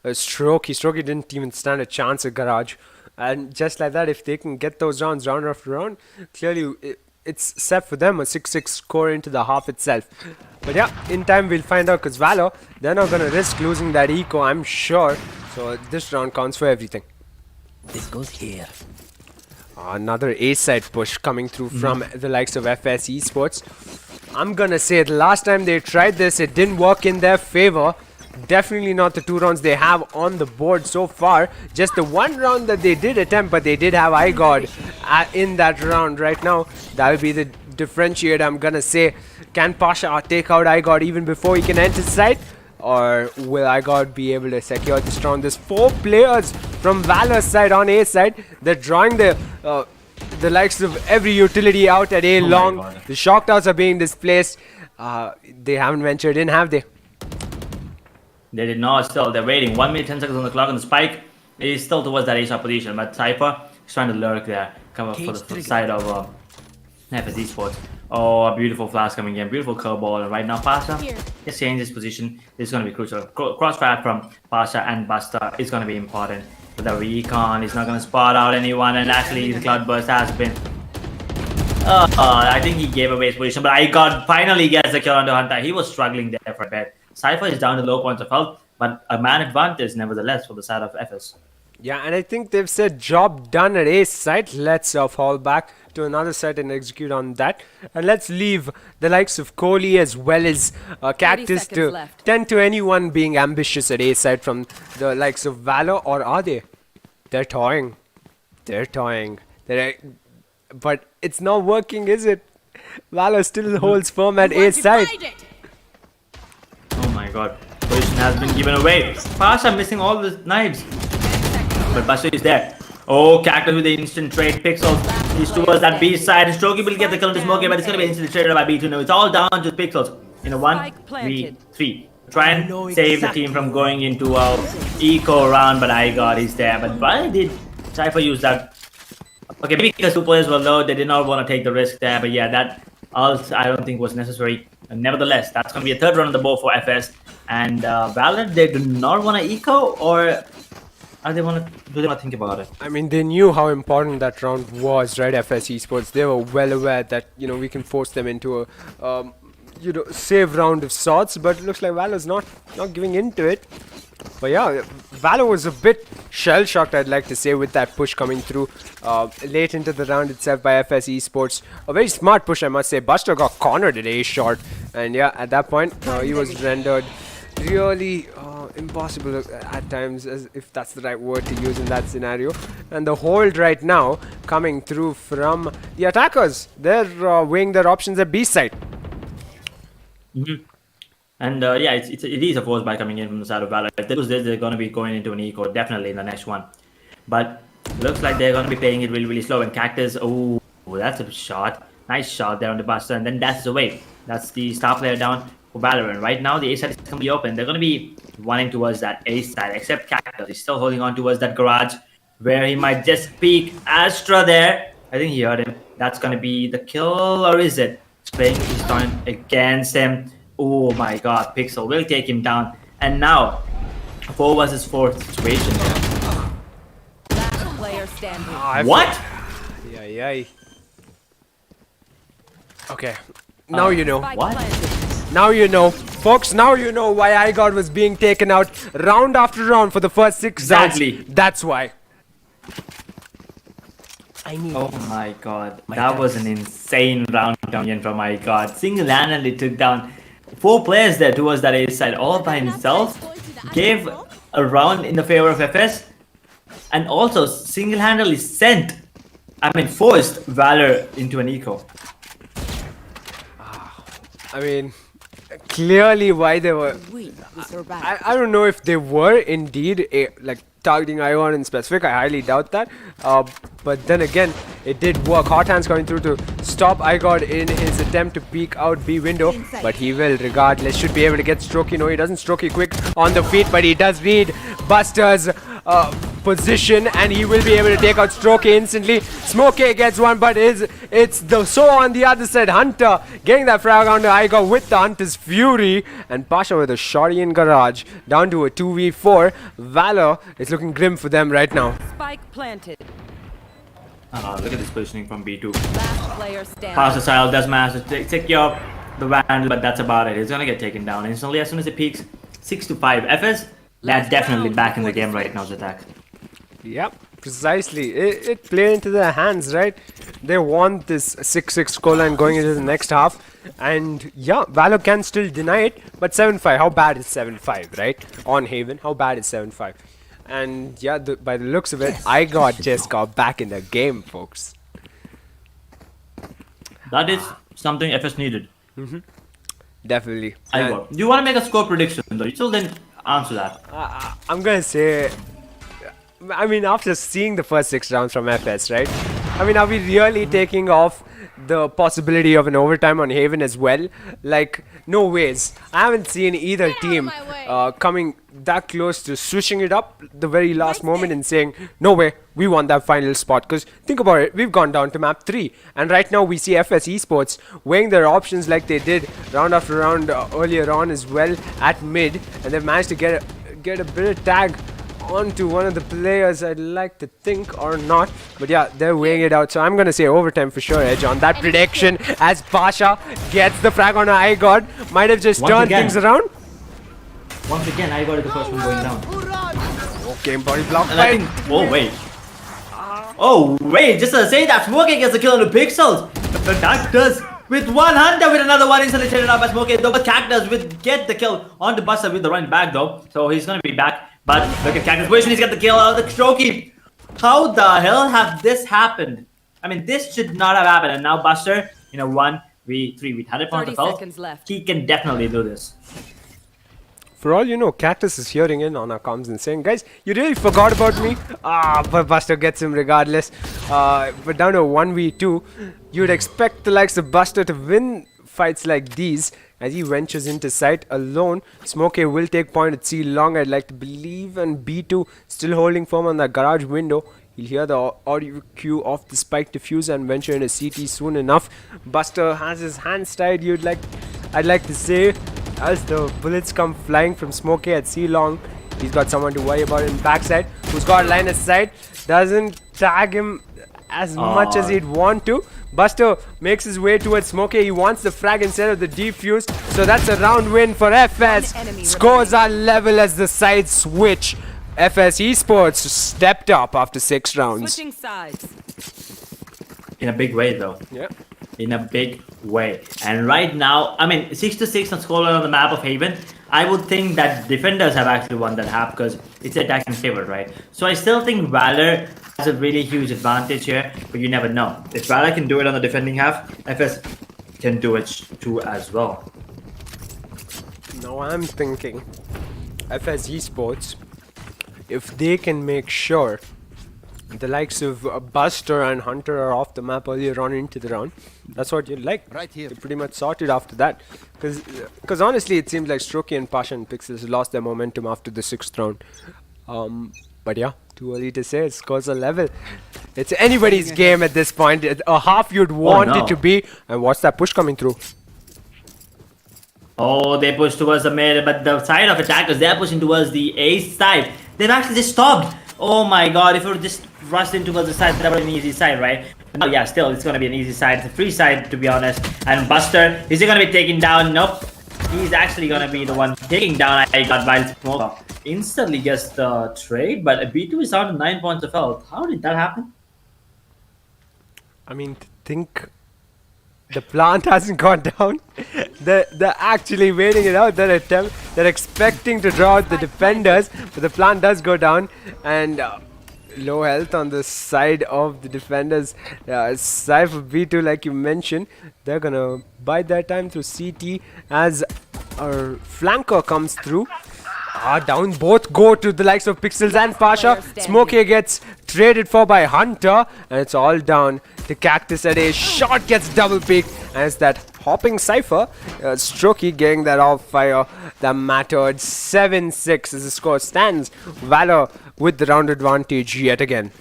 Strokey. Strokey didn't even stand a chance at Garage. And just like that, if they can get those rounds round after round, clearly it's set for them, a 6-6 score into the half itself. But yeah, in time we'll find out because Valor, they're not going to risk losing that eco, I'm sure. So this round counts for everything. This goes here. Another A-side push coming through from the likes of FS Esports. I'm going to say the last time they tried this, it didn't work in their favor. Definitely not the 2 rounds they have on the board so far. Just the 1 round that they did attempt, but they did have iGod in that round right now. That will be the differentiator, I'm gonna say. Can Pasha take out iGod even before he can enter site? Or will iGod be able to secure this round? There's 4 players from Valor's side on A side. They're drawing the likes of every utility out at A long. The shock towers are being displaced. They haven't ventured in, have they? They did not. Still, they're waiting. 1 minute 10 seconds on the clock, and the spike is still towards that A-shot position. But Cypher is trying to lurk there, come up for the side of FS Esports. Oh, a beautiful flash coming in, beautiful curveball, and right now Pasha just changed his position. This is going to be crucial. Crossfire from Pasha and Buster is going to be important. But the recon is not going to spot out anyone, and actually the Cloudburst has been. I think he gave away his position, but iGod finally gets the kill on the Hunter. He was struggling there for a bit. Cypher is down to low points of health, but a man advantage nevertheless for the side of FS. Yeah, and I think they've said job done at A site. Let's fall back to another site and execute on that. And let's leave the likes of Kohli as well as Cactus to left. tend to anyone being ambitious at A site from the likes of Valor, or are they? They're toying. They're toying. But it's not working, is it? Valor still holds firm at A site. Oh my god. Position has been given away. Pasha missing all the knives. But Buster is there. Oh, Cactus with the instant trade. Pixels. He's towards that B side. And Strokey will get the kill into Smokey, but it's going to be instantly traded by B2 now. It's all down to Pixels. In a 1v3. Try and save the team from going into a eco round, but iGod is there. But why did Cypher use that? Okay, maybe because two players were low, they did not want to take the risk there. But yeah, that also I don't think was necessary. And nevertheless, that's going to be a third round on the board for FS. And Valor, they do not want to eco, or do they want to think about it? I mean, they knew how important that round was, right? FS Esports. They were well aware that we can force them into a save round of sorts. But it looks like Valor's not giving into it. But yeah, Valor was a bit shell-shocked, I'd like to say, with that push coming through late into the round itself by FS Esports. A very smart push, I must say. Buster got cornered at A shot, and yeah, at that point, he was rendered really impossible at times, as if that's the right word to use in that scenario. And the hold right now coming through from the attackers. They're weighing their options at B side. And yeah, it is a force by coming in from the side of Valor. If they lose this, they're going to be going into an eco definitely in the next one. But looks like they're going to be playing it really, really slow. And Cactus, oh, that's a shot. Nice shot there on the Buster, and then dashes away. That's the star player down for Valorant. Right now, the A side is going to be open. They're going to be running towards that A side, except Cactus. He's still holding on towards that garage, where he might just peek Astra there. I think he heard him. That's going to be the kill, or is it? He's playing his turn against him. Oh my god, Pixel will take him down. And now, 4 versus 4 situation. Last player standing. What? Yeah. Okay, now you know. What? Now you know. Folks, now you know why iGod was being taken out round after round for the first 6 rounds. Exactly. That's why. Oh my god. That was an insane round coming in from iGod. Single-handedly took down 4 players there towards that A side all by himself. Gave a round in the favor of FS. And also single-handedly forced Valor into an eco. I mean, clearly why they were... I don't know if they were indeed targeting iGod in specific. I highly doubt that. But then again, it did work. Hot hands coming through to stop iGod in his attempt to peek out B window. But he will regardless. Should be able to get Strokey. No, he doesn't. Strokey quick on the feet, but he does read Buster's position, and he will be able to take out Strokey instantly. Smokey gets one, but it's the so on the other side. Hunter getting that frag onto iGod with the Hunter's Fury, and Pasha with a shotty in garage down to a 2v4. Valor is looking grim for them right now. Spike planted. Look at this positioning from B2. Last player standing. Pasha style does manage to take care of the Vandal, but that's about it. He's gonna get taken down instantly as soon as it peaks 6-5. FS, they're definitely back in the game right now, Zatak. Yep, precisely. It played into their hands, right? They want this 6-6 scoreline going into the next half. And yeah, Valor can still deny it. But 7-5, how bad is 7-5, right? On Haven, how bad is 7-5? And yeah, by the looks of it, iGod just got back in the game, folks. That is something FS needed. Definitely. Do you want to make a score prediction though? You still didn't answer that. I'm gonna say, I mean, after seeing the first 6 rounds from FS, right? I mean, are we really taking off the possibility of an overtime on Haven as well. Like, no ways. I haven't seen either team coming that close to switching it up the very last moment and saying, no way, we want that final spot. Because think about it, we've gone down to map 3. And right now we see FS Esports weighing their options like they did round after round earlier on as well at mid. And they've managed to get a bit of tag onto one of the players, I'd like to think, or not. But yeah, they're weighing it out. So I'm going to say overtime for sure, Edge, on that prediction, as Pasha gets the frag on iGod. Might have just turned things around. Once again, iGod is the first one going down. Okay, body block. Oh wait, just to say that Smokey gets the kill on the pixels. The Cactus with one hunter with another one instantly taken out by Smokey. Though but Cactus would get the kill on the Buster with the running back though. So he's gonna be back. But look at Cactus position, he's got the kill out of the Strokey. How the hell have this happened? I mean, this should not have happened. And now Buster, 1v3 with 100 points of health. He can definitely do this. For all you know, Cactus is hearing in on our comms and saying, guys, you really forgot about me? But Buster gets him regardless. But down to 1v2, you'd expect the likes of Buster to win fights like these as he ventures into sight alone. Smokey will take point at C long, I'd like to believe, and B2 still holding firm on that garage window. He'll hear the audio cue of the spike diffuser and venture into CT soon enough. Buster has his hands tied, I'd like to say, as the bullets come flying from Smokey at C long. He's got someone to worry about in backside, who's got line of sight, doesn't tag him as much as he'd want to. Buster makes his way towards Smokey. He wants the frag instead of the defuse. So that's a round win for FS. Scores are level as the sides switch. FS Esports stepped up after 6 rounds. Switching sides. In a big way though. Yeah. In a big way. And right now, I mean, 6-6 on scoreline on the map of Haven. I would think that defenders have actually won that half because it's attacking favorite, right? So I still think Valor has a really huge advantage here, but you never know. If Valor can do it on the defending half, FS can do it too as well. Now I'm thinking FS Esports, if they can make sure the likes of Buster and Hunter are off the map earlier on into the round, that's what you'd like. Right here. They pretty much sorted after that. Because honestly, it seems like Strokey and Pasha and Pixels lost their momentum after the 6th round. But yeah, too early to say. It scores a level. It's anybody's game at this point. A half you'd want it to be. And what's that push coming through? Oh, they push towards the mid, but the side of attackers, they're pushing towards the A side. They've actually just stopped. Oh my god, if it would just rushed in towards the side, that would be an easy side, right? Oh yeah, still, it's going to be an easy side. It's a free side, to be honest. And Buster, is he going to be taken down? Nope. He's actually going to be the one taking down iGod while Smoke instantly gets the trade, but B2 is down to 9 points of health. How did that happen? I mean, think the plant hasn't gone down. They're actually waiting it out. They're expecting to draw out the defenders, but the plant does go down, and low health on the side of the defenders. Cypher B2, like you mentioned, they're gonna bide their time through CT as our flanker comes through. Down both go to the likes of Pixels and Pasha. Smokey gets traded for by Hunter, and it's all down to Cactus at A. Shot gets double peaked, and it's that hopping Cypher. Strokey getting that off fire that mattered. 7-6 as the score stands. Valor with the round advantage yet again.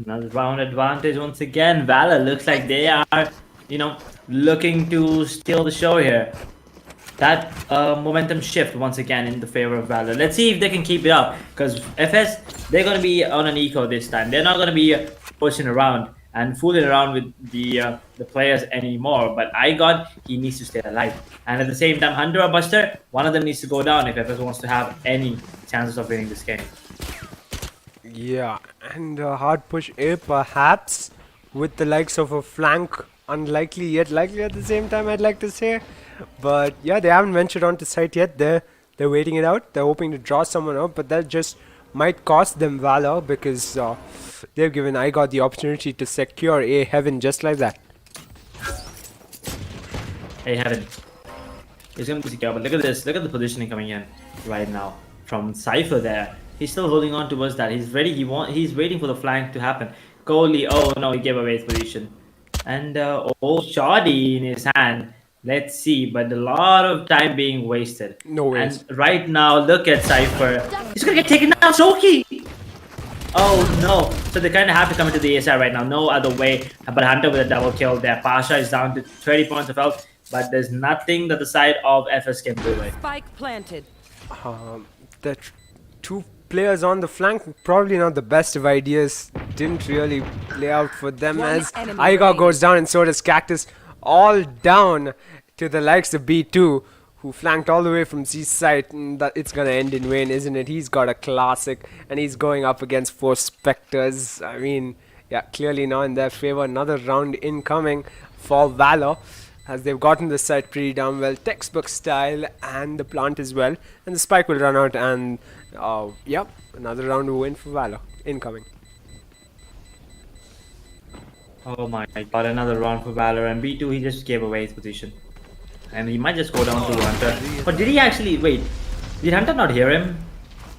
Another round advantage once again. Valor looks like they are, looking to steal the show here. That momentum shift once again in the favor of Valor. Let's see if they can keep it up, because FS, they're going to be on an eco this time. They're not going to be pushing around and fooling around with the players anymore. But iGod, he needs to stay alive. And at the same time, Hunter or Buster, one of them needs to go down if FS wants to have any chances of winning this game. Yeah, and hard push A perhaps with the likes of a flank. Unlikely yet likely at the same time, I'd like to say. But yeah, they haven't ventured onto site yet. They're waiting it out. They're hoping to draw someone out, but that just might cost them Valor, because they've given iGod the opportunity to secure A Heaven just like that. A Heaven. He's going to be secure, but look at this. Look at the positioning coming in right now from Cypher there. He's still holding on towards that. He's ready. He's waiting for the flank to happen. Coley, oh no, he gave away his position. And old shoddy in his hand. Let's see, but a lot of time being wasted. No ways. And right now, look at Cypher. He's gonna get taken down, Shoki! Oh no. So they kind of have to come into the ASI right now. No other way. But Hunter with a double kill there. Pasha is down to 30 points of health. But there's nothing that the side of FS can do it. Spike planted. The two players on the flank, probably not the best of ideas. Didn't really play out for them One as enemy Igor remaining. goes down and so does Cactus. All down to the likes of B2, who flanked all the way from C side. That it's gonna end in vain, isn't it? He's got a classic and he's going up against 4 Spectres. I mean, yeah, clearly now in their favor. Another round incoming for Valor, as they've gotten the site pretty damn well, textbook style, and the plant as well. And the spike will run out, and yep, another round win for Valor incoming. Oh my god, another round for Valor. And B2, he just gave away his position. And he might just go down to Hunter. But did he actually... Wait, did Hunter not hear him?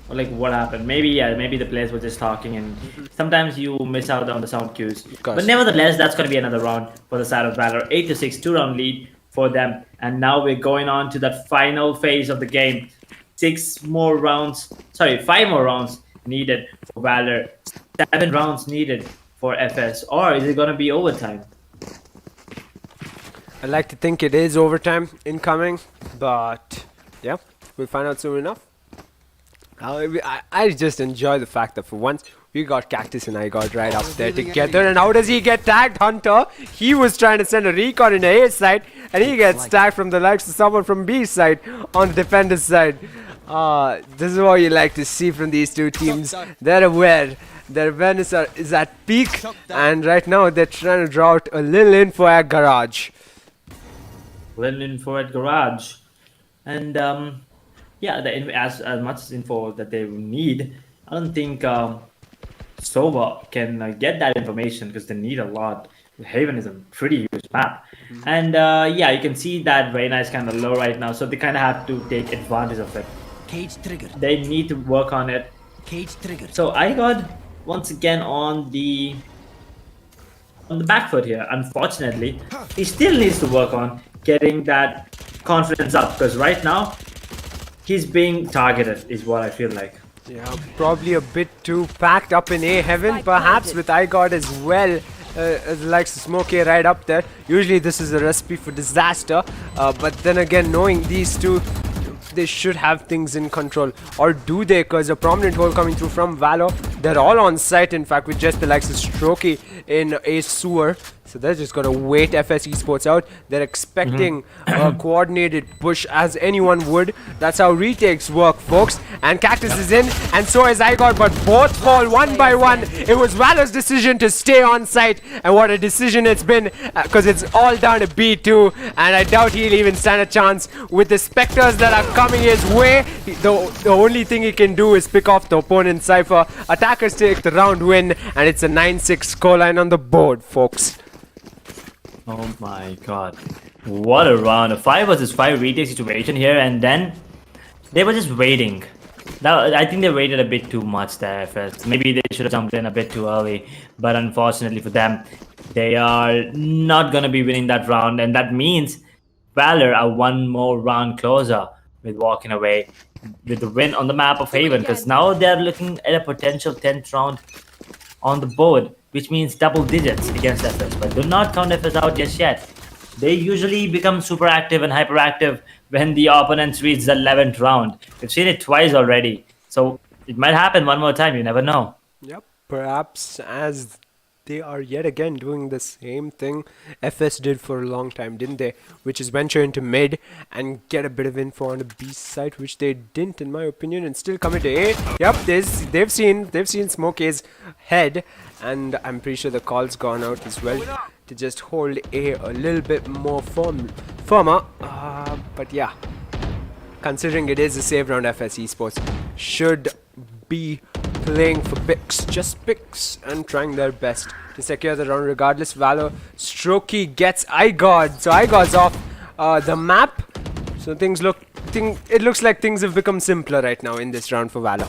Or like, what happened? Maybe, yeah, maybe the players were just talking and sometimes you miss out on the sound cues. But nevertheless, that's going to be another round for the side of Valor. 8-6, 2-round lead for them. And now we're going on to that final phase of the game. 5 more rounds needed for Valor. 7 rounds needed for FS. Or is it going to be overtime? I like to think it is overtime incoming, but yeah, we'll find out soon enough. I just enjoy the fact that for once we got Cactus and I got right up there together. And how does he get tagged? Hunter, he was trying to send a recon in A side and he gets tagged from the likes of someone from B side on the defender's side. This is what you like to see from these two teams. They're aware. Their awareness is at peak, and right now they're trying to draw out a little info at garage. Little info at garage. And yeah, as much info that they need, I don't think Sova can get that information because they need a lot. Haven is a pretty huge map. And yeah, you can see that Reyna is kind of low right now, so they kind of have to take advantage of it. Cage trigger. They need to work on it. Cage trigger. So I got once again on the back foot here. Unfortunately, he still needs to work on getting that confidence up because right now he's being targeted is what I feel like. Yeah, probably a bit too packed up in A heaven, perhaps with iGod as well. Like Smokey right up there. Usually this is a recipe for disaster, but then again, knowing these two, they should have things in control. Or do they? Because a prominent hole coming through from Valor. They're all on site, in fact, with just the likes of Strokey in a sewer. So they're just going to wait FS Esports out. They're expecting a coordinated push as anyone would. That's how retakes work, folks. And Cactus is in, and so is Igor, but both fall one by one. It was Valor's decision to stay on site, and what a decision it's been, because it's all down to B2, and I doubt he'll even stand a chance with the Spectres that are coming his way. The only thing he can do is pick off the opponent's Cypher. Attackers take the round win, and it's a 9-6 scoreline on the board, folks. Oh my god. What a round. A 5 versus 5 retake situation here, and then they were just waiting. Now, I think they waited a bit too much there first. Maybe they should have jumped in a bit too early, but unfortunately for them, they are not going to be winning that round, and that means Valor are one more round closer with walking away with the win on the map of Haven, because now they're looking at a potential 10th round on the board, which means double digits against FS. But do not count FS out just yet. They usually become super active and hyperactive when the opponents reach the 11th round. We've seen it twice already, so it might happen one more time. You never know. Yep, perhaps as they are yet again doing the same thing FS did for a long time, didn't they? Which is venture into mid and get a bit of info on the B side, which they didn't, in my opinion, and still come into A. Yep, they've seen Smokey's head, and I'm pretty sure the call's gone out as well to just hold A a little bit more firmer. But yeah, considering it is a save round, FS Esports should be playing for picks, just picks, and trying their best to secure the round regardless. Valor, Strokey gets iGod, so iGod's off the map. So it looks like things have become simpler right now in this round for Valor.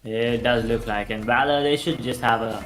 It does look like, and Valor, they should just have a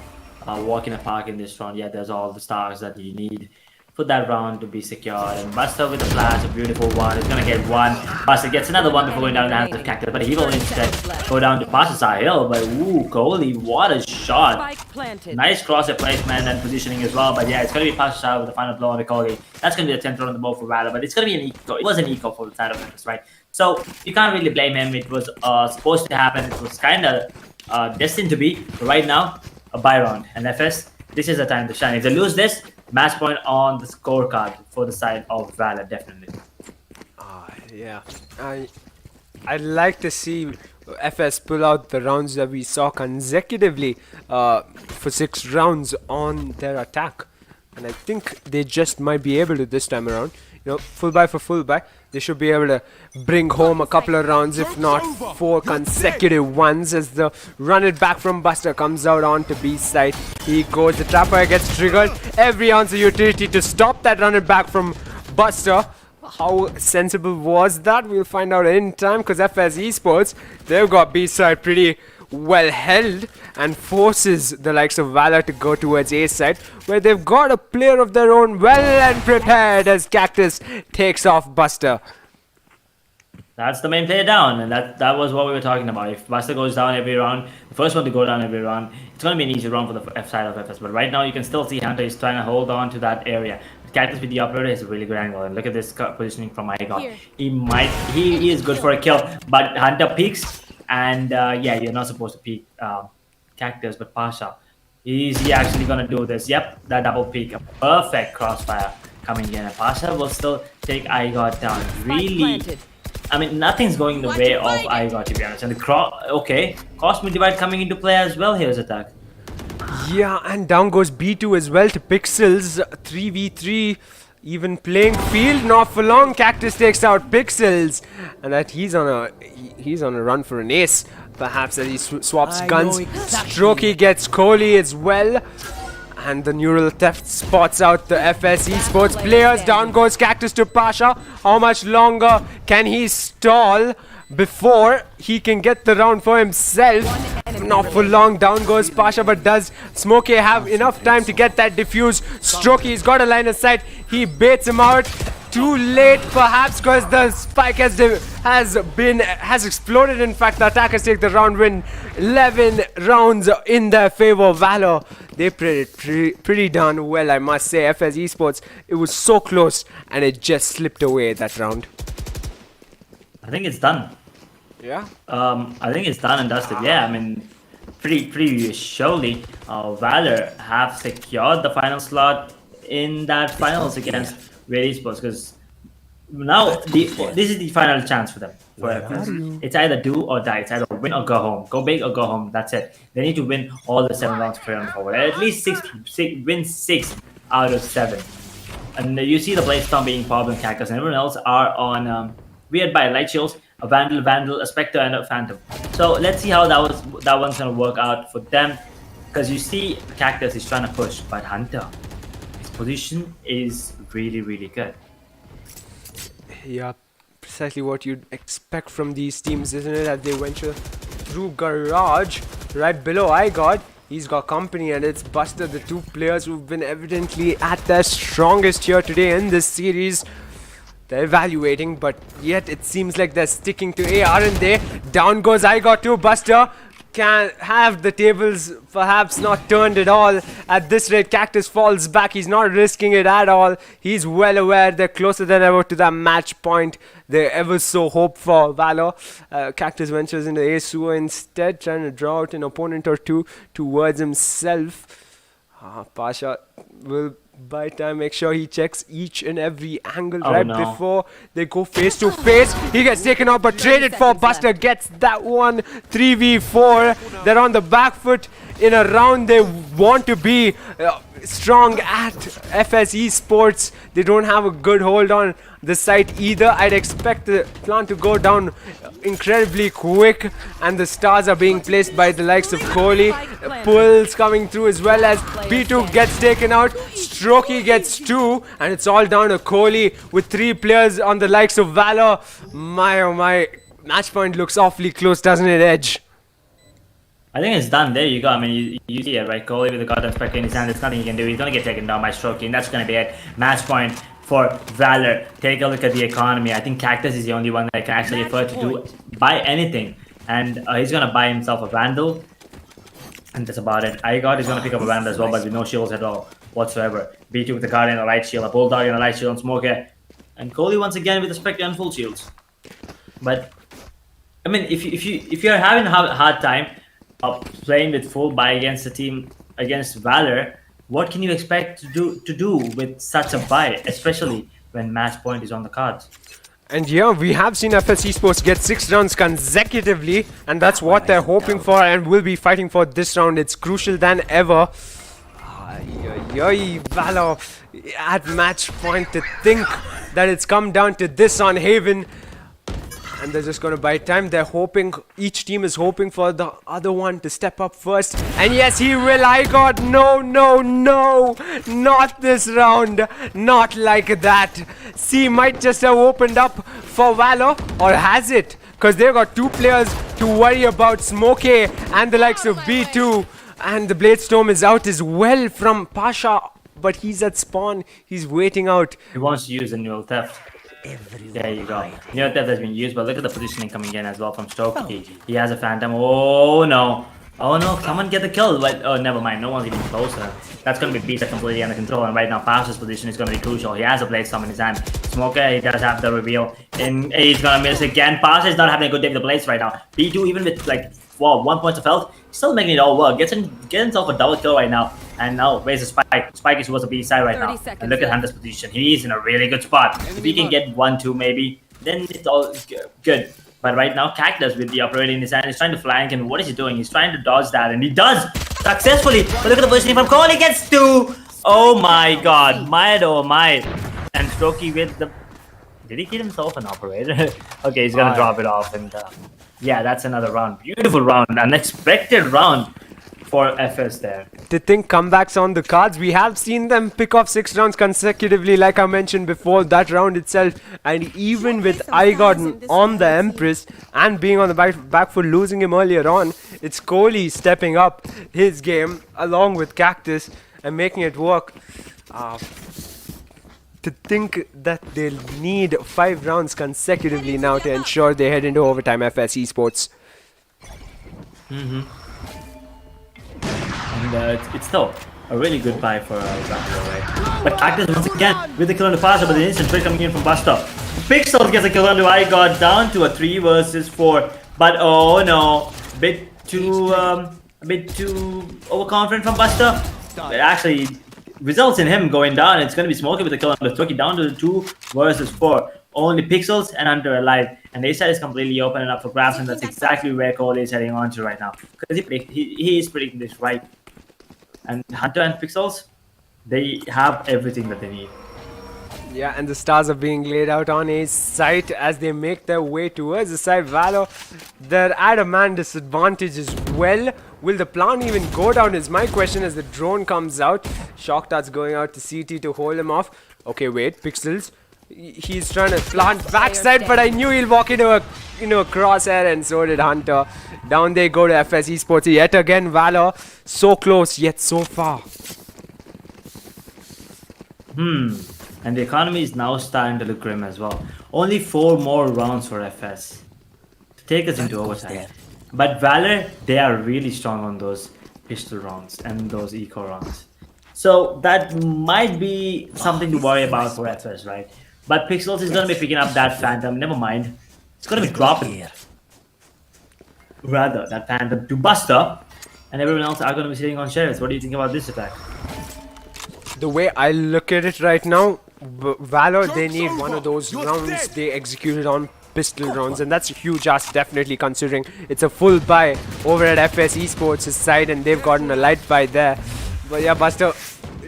walk in a park in this round. Yeah, there's all the stars that you need for that round to be secured. And Buster with the flash, a beautiful one. He's gonna get one. Buster gets another one before going down in the hands of Cactus, but he will instead go down to Pasha's hill. But ooh, Kohli, what a shot! Spike planted. Nice crosshair placement and positioning as well. But yeah, it's gonna be Pasha with the final blow on the Kohli. That's gonna be the 10th round on the board for Valor, but it's gonna be an eco. It was an eco for the side of FS, right? So you can't really blame him. It was supposed to happen. It was kind of destined to be. But right now, a buy round, and FS, this is the time to shine. If they lose this, match point on the scorecard for the side of Valor, definitely. Yeah, I'd like to see FS pull out the rounds that we saw consecutively for 6 rounds on their attack, and I think they just might be able to this time around. You know, full buy for full buy, they should be able to bring home a couple of rounds, if not 4 consecutive ones, as the run it back from Buster comes out onto B side. He goes, the trapper gets triggered. Every ounce of utility to stop that run it back from Buster. How sensible was that? We'll find out in time, because FS Esports, they've got B side pretty well held and forces the likes of Valor to go towards A side, where they've got a player of their own well and prepared as Cactus takes off Buster. That's the main player down, and that was what we were talking about. If Buster goes down every round, the first one to go down every round, it's going to be an easy round for the F side of FS. But right now, you can still see Hunter is trying to hold on to that area. Cactus with the uploader is a really good angle, and look at this positioning from iGod. He is good for a kill, but Hunter peeks, and yeah, you're not supposed to peek Cactus, but Pasha. Is he actually gonna do this? Yep, that double peek, a perfect crossfire coming in, and Pasha will still take iGod down. Really, I mean, nothing's going the way of iGod, to be honest. And the Cosmic Divide coming into play as well. Here's attack. Yeah, and down goes B2 as well to Pixels. 3v3, even playing field, not for long. Cactus takes out Pixels, and that he's on a run for an ace, perhaps, as he swaps guns. Strokey gets Kohli as well, and the neural theft spots out the FS Esports players. Down goes Cactus to Pasha. How much longer can he stall before he can get the round for himself? Not for long. Down goes Pasha, but does Smokey have enough time to get that defuse? Strokey's got a line of sight. He baits him out. Too late, perhaps, because the spike has exploded. In fact, the attackers take the round win. 11 rounds in their favor. Valor, they played it pretty darn well, I must say. FS Esports, it was so close, and it just slipped away that round. I think it's done. Yeah. I think it's done and dusted. Yeah, I mean, pretty surely, Valor have secured the final slot in that finals against Valor Esports, because now this is the final chance for them. It's either do or die. It's either win or go home. Go big or go home. That's it. They need to win all the 7 rounds from forward. At least win 6 out of 7. And you see the Blaze-Storm being Problem Cactus, and everyone else are on Weird by Light Shields, a Vandal, a Spectre, and a Phantom. So let's see how that one's gonna work out for them, because you see Cactus is trying to push, but Hunter, his position is really good. Yeah, precisely what you'd expect from these teams, isn't it? As they venture through Garage, right below iGod. He's got company, and it's Buster, the 2 players who've been evidently at their strongest here today in this series. They're evaluating, but yet it seems like they're sticking to A, aren't they? Down goes iGod to Buster. Can have the tables perhaps not turned at all. At this rate, Cactus falls back. He's not risking it at all. He's well aware they're closer than ever to that match point they ever so hope for. Valor. Cactus ventures into A sewer instead, trying to draw out an opponent or 2 towards himself. Pasha will buy time, make sure he checks each and every angle before they go face to face. He gets taken out, but traded for. Buster gets that one. 3v4. They're on the back foot in a round they want to be strong at. FS Esports, they don't have a good hold on the site either. I'd expect the plan to go down incredibly quick, and the stars are being placed by the likes of Kohli. Pulls coming through, as well as B2 gets taken out. Strokey gets 2, and it's all down to Kohli with 3 players on the likes of Valor. My oh my, match point looks awfully close, doesn't it, Edge? I think it's done. There you go. I mean, you see it, right? Kohli with the goddamn spectre in his hand. There's nothing he can do. He's going to get taken down by Stroking. That's going to be it. Match point for Valor. Take a look at the economy. I think Cactus is the only one that can actually afford to buy anything. And he's going to buy himself a Vandal. And that's about it. Igor is going to pick up a Vandal as well, but with no shields at all whatsoever. B2 with the Guardian and the right shield. A Bulldog and the right shield on Smoker. And Kohli once again with the Spectre and full shields. But, I mean, if you're having a hard time playing with full buy against the team against Valor, what can you expect to do with such a buy, especially when match point is on the cards? And yeah, we have seen FS Esports get 6 rounds consecutively, and that's what they're hoping for and will be fighting for this round. It's crucial than ever. Valor at match point. To think that it's come down to this on Haven. And they're just going to buy time. They're hoping, each team is hoping for the other one to step up first. And yes, he will. No, not this round. Not like that. C might just have opened up for Valor, or has it? Because they've got 2 players to worry about, Smokey and the likes of B2. And the Bladestorm is out as well from Pasha. But he's at spawn. He's waiting out. He wants to use a Neural Theft. There you go. Neural Theft has been used, but look at the positioning coming in as well from Stokey. He has a Phantom. Oh no. Oh no, come and get the kill. But, oh, never mind. No one's even closer. That's going to be Beast completely under control. And right now, Pasha's position is going to be crucial. He has a Bladestorm in his hand. Smoker, he does have the reveal. And he's going to miss again. Pasha is not having a good day with the Blades right now. B2, even with like, 1 point of health, he's still making it all work. Get himself a double kill right now. And now, where's the Spike? Spike is towards the B side right now. And look at Hunter's position. He's in a really good spot. If he can get 1-2 maybe, then it's all good. But right now, Cactus with the operator in his hand is trying to flank. And what is he doing? He's trying to dodge that. And he does successfully. But look at the positioning from Kohli. Gets 2. Oh my god. Might. And Strokey with the... Did he get himself an operator? Okay, he's going to drop it off. And yeah, that's another round. Beautiful round. Unexpected round for FS there. To think comebacks on the cards. We have seen them pick off 6 rounds consecutively, like I mentioned before, that round itself. And even with Igor on the Empress and being on the back foot, losing him earlier on, it's Kohli stepping up his game along with Cactus and making it work. To think that they'll need 5 rounds consecutively now to ensure they head into overtime, FS Esports. And it's still a really good buy for Valor, right? But Cactus once again with the kill on the Pasha, but the instant trade coming in from Buster. Pixel gets a kill on the Igor, down to a 3 versus 4. But oh no, a bit too overconfident from Buster. It actually results in him going down. It's going to be Smokey with the kill on the Toki, down to 2 versus 4. Only Pixels and Hunter alive. And the side is completely open and up for grabs, and that's exactly where Kohli is heading on to right now. Because he is predicting this right. And Hunter and Pixels, they have everything that they need. Yeah, and the stars are being laid out on a site as they make their way towards the side. Valor, they're at a man disadvantage as well. Will the plan even go down is my question as the drone comes out. Shock darts going out to CT to hold him off. Okay, wait, Pixels. He's trying to plant backside, but I knew he'll walk into a crosshair, and so did Hunter. Down they go to FS Esports yet again. Valor, so close yet so far. And the economy is now starting to look grim as well. Only 4 more rounds for FS to take us into overtime. But Valor, they are really strong on those pistol rounds and those eco rounds. So that might be something to worry about for FS, right? But Pixels is going to be picking up that Phantom. Never mind. It's going to be dropping. Rather, that Phantom to Buster. And everyone else are going to be sitting on Sheriffs. What do you think about this attack? The way I look at it right now, Valor, they need one of those rounds they executed on pistol rounds, and that's a huge ask, definitely, considering it's a full buy over at FS Esports' side, and they've gotten a light buy there. But yeah, Buster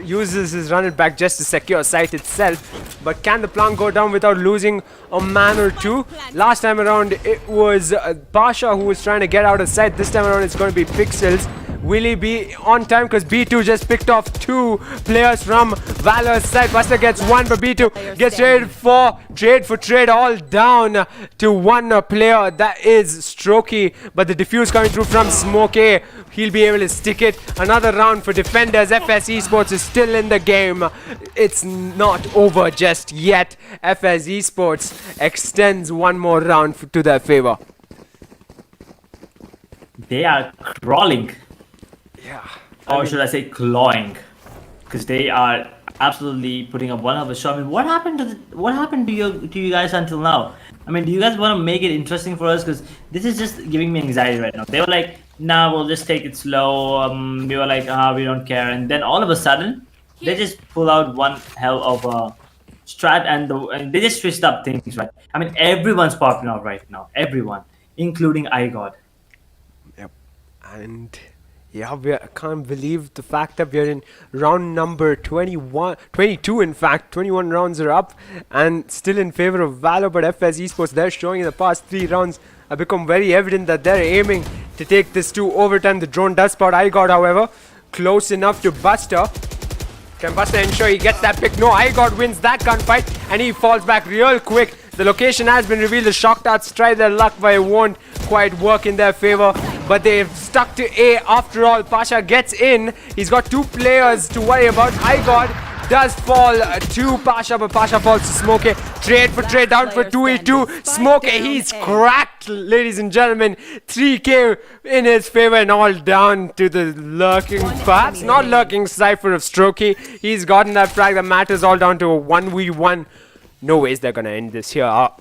uses his run it back just to secure site itself. But can the plan go down without losing a man or 2? Last time around, it was Pasha who was trying to get out of sight. This time around, it's going to be Pixels Will he be on time? Because B2 just picked off 2 players from Valor's side. Buster gets 1, but B2 gets traded for trade all down to 1 player. That is Strokey. But the defuse coming through from Smokey. He'll be able to stick it. Another round for defenders. FS Esports is still in the game. It's not over just yet. FS Esports extends 1 more round to their favor. They are crawling. Yeah. Or should I say clawing? Because they are absolutely putting up one of a show. I mean, what happened to you guys until now? I mean, do you guys want to make it interesting for us? Because this is just giving me anxiety right now. They were like, nah, we'll just take it slow. We were like, we don't care. And then all of a sudden, they just pull out one hell of a strat and they just switched up things, right? I mean, everyone's popping out right now. Everyone, including iGod. Yep. And yeah, I can't believe the fact that we're in round number 22 in fact. 21 rounds are up and still in favor of Valor, but FS Esports, they're showing in the past 3 rounds have become very evident that they're aiming to take this to overtime. The drone does spot iGod, however, close enough to Buster. Can Buster ensure he gets that pick? No, iGod wins that gunfight and he falls back real quick. The location has been revealed. The Shock Darts try their luck, but it won't quite work in their favor. But they've stuck to A after all. Pasha gets in. He's got 2 players to worry about. iGod does fall to Pasha, but Pasha falls to Smokey. Trade for trade, down for 2v2. Smokey, he's cracked, ladies and gentlemen. 3k in his favor and all down to the lurking, perhaps not lurking Cypher of Strokey. He's gotten that frag that matters, all down to a 1v1. No ways they're gonna end this here. Are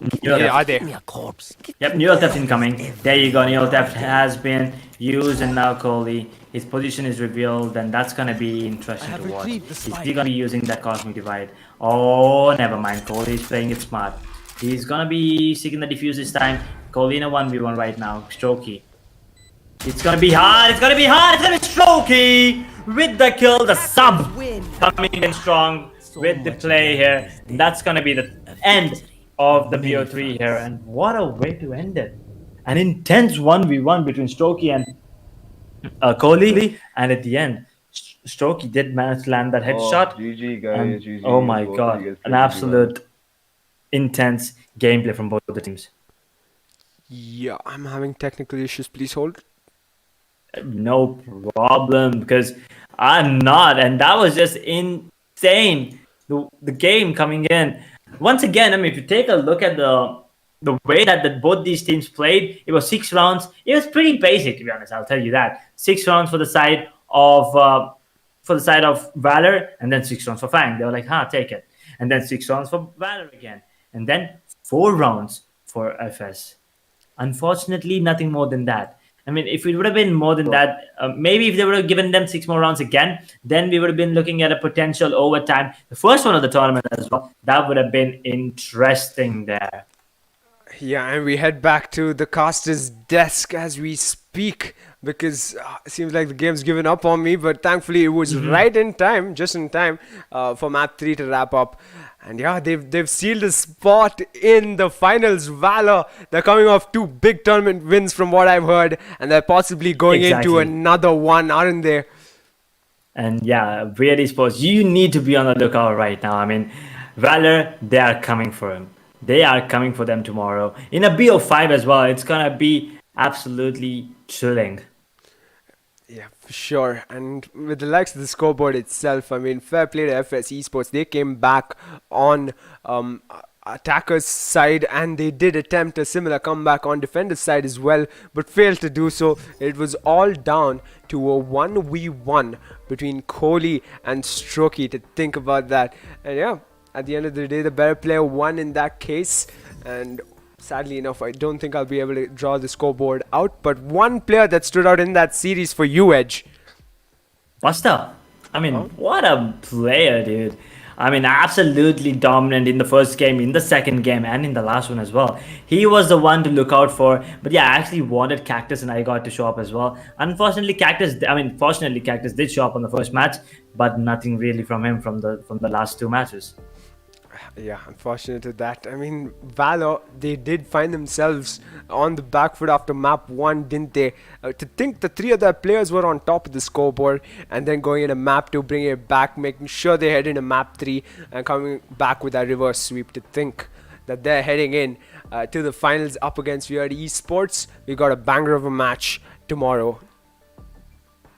they? Yep, Neural Theft incoming. There you go. Neural Theft has been used, and now Coley, his position is revealed, and that's gonna be interesting to watch. Is he gonna be using that Cosmic Divide? Oh, never mind. Coley's playing it smart. He's gonna be seeking the defuse this time. Coley in a 1v1 right now. Strokey. It's gonna be hard. It's gonna be hard. It's gonna be Strokey with the kill. The sub coming in strong with the play here. And that's gonna be the end of the BO3 here, and what a way to end it. An intense 1v1 between Strokey and Coley, and at the end Strokey did manage to land that headshot. GG guys, GG. Oh my god, an absolute intense gameplay from both the teams. Yeah, I'm having technical issues. Please hold. No problem, because I'm not, and that was just insane. The game coming in once again. I mean, if you take a look at the way that both these teams played, it was 6 rounds. It was pretty basic, to be honest. I'll tell you that. 6 rounds for the side of Valor, and then 6 rounds for Fang. They were like, take it. And then 6 rounds for Valor again, and then 4 rounds for FS. Unfortunately, nothing more than that. I mean, if it would have been more than that, maybe if they would have given them 6 more rounds again, then we would have been looking at a potential overtime. The first one of the tournament as well. That would have been interesting there. Yeah, and we head back to the caster's desk as we speak, because it seems like the game's given up on me, but thankfully it was right in time, just in time for map 3 to wrap up. And yeah, they've sealed a spot in the finals. Valor, they're coming off 2 big tournament wins from what I've heard, and they're possibly going into another one, aren't they? And yeah, Weird Esports, you need to be on the lookout right now. I mean, Valor, they are coming for him. They are coming for them tomorrow. In a BO5 as well, it's gonna be absolutely chilling. Yeah, for sure. And with the likes of the scoreboard itself, I mean, fair play to FS Esports. They came back on attackers' side, and they did attempt a similar comeback on defenders' side as well, but failed to do so. It was all down to a 1v1 between Coley and Strokey, to think about that. And yeah, at the end of the day, the better player won in that case. And sadly enough, I don't think I'll be able to draw the scoreboard out. But one player that stood out in that series for you, Edge. Buster. I mean, what a player, dude. I mean, absolutely dominant in the first game, in the second game, and in the last one as well. He was the one to look out for. But yeah, I actually wanted Cactus and iGod to show up as well. Unfortunately, fortunately, Cactus did show up on the first match, but nothing really from him from the last 2 matches. Yeah, unfortunate to that. I mean, Valor, they did find themselves on the back foot after map 1, didn't they? To think the 3 of their players were on top of the scoreboard and then going into map 2, bringing it back, making sure they head into map 3 and coming back with that reverse sweep. To think that they're heading in to the finals up against Weird Esports. We got a banger of a match tomorrow.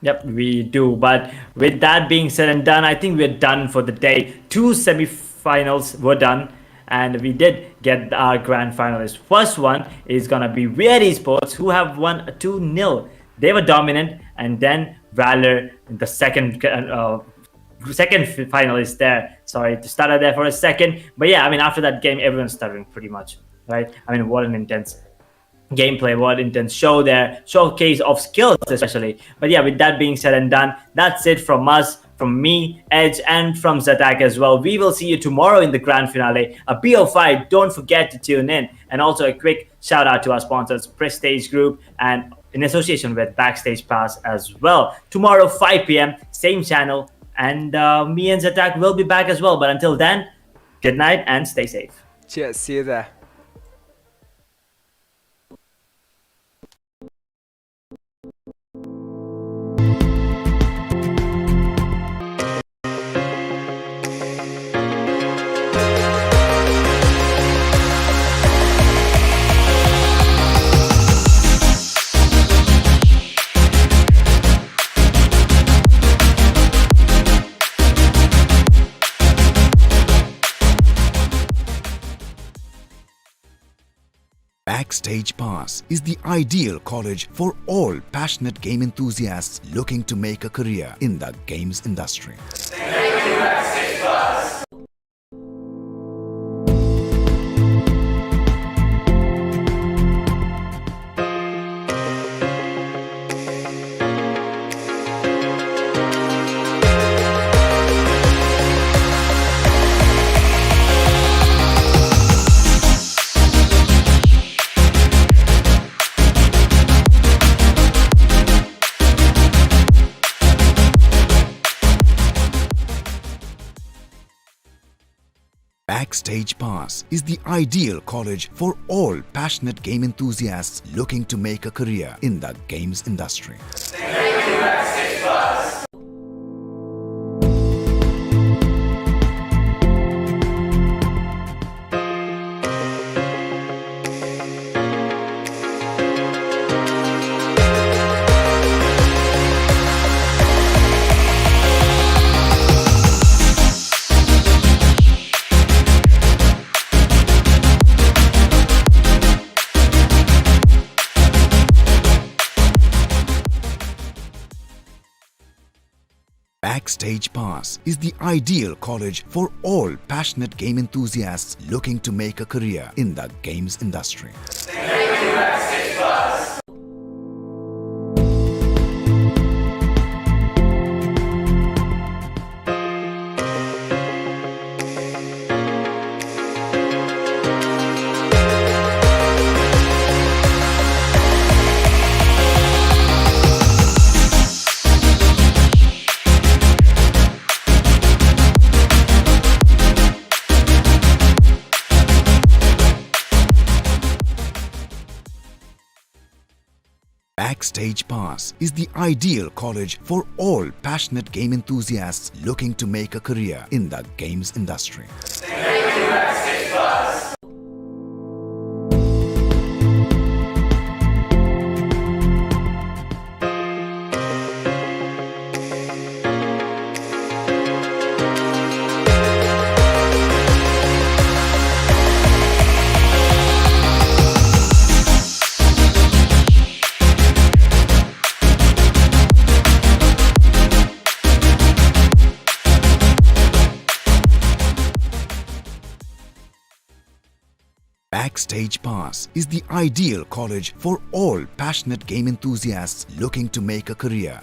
Yep, we do. But with that being said and done, I think we're done for the day. 2 semi-finals were done, and we did get our grand finalists. First one is gonna be Weird Esports, who have won 2-0. They were dominant, and then Valor, the second finalist there. Sorry to stutter there for a second, but yeah, I mean, after that game, everyone's stuttering pretty much, right? I mean, what an intense gameplay, what intense showcase of skills especially. But yeah, with that being said and done, that's it from us, from me, Edge, and from Zatak as well. We will see you tomorrow in the grand finale, a BO5. Don't forget to tune in. And also a quick shout out to our sponsors, Prestige Group, and in association with Backstage Pass as well. Tomorrow 5 p.m, same channel, and me and Zatak will be back as well. But until then, good night and stay safe. Cheers, see you there. Backstage Pass is the ideal college for all passionate game enthusiasts looking to make a career in the games industry. Backstage Pass is the ideal college for all passionate game enthusiasts looking to make a career in the games industry. Backstage Pass is the ideal college for all passionate game enthusiasts looking to make a career in the games industry. Backstage Pass is the ideal college for all passionate game enthusiasts looking to make a career in the games industry. Backstage Pass is the ideal college for all passionate game enthusiasts looking to make a career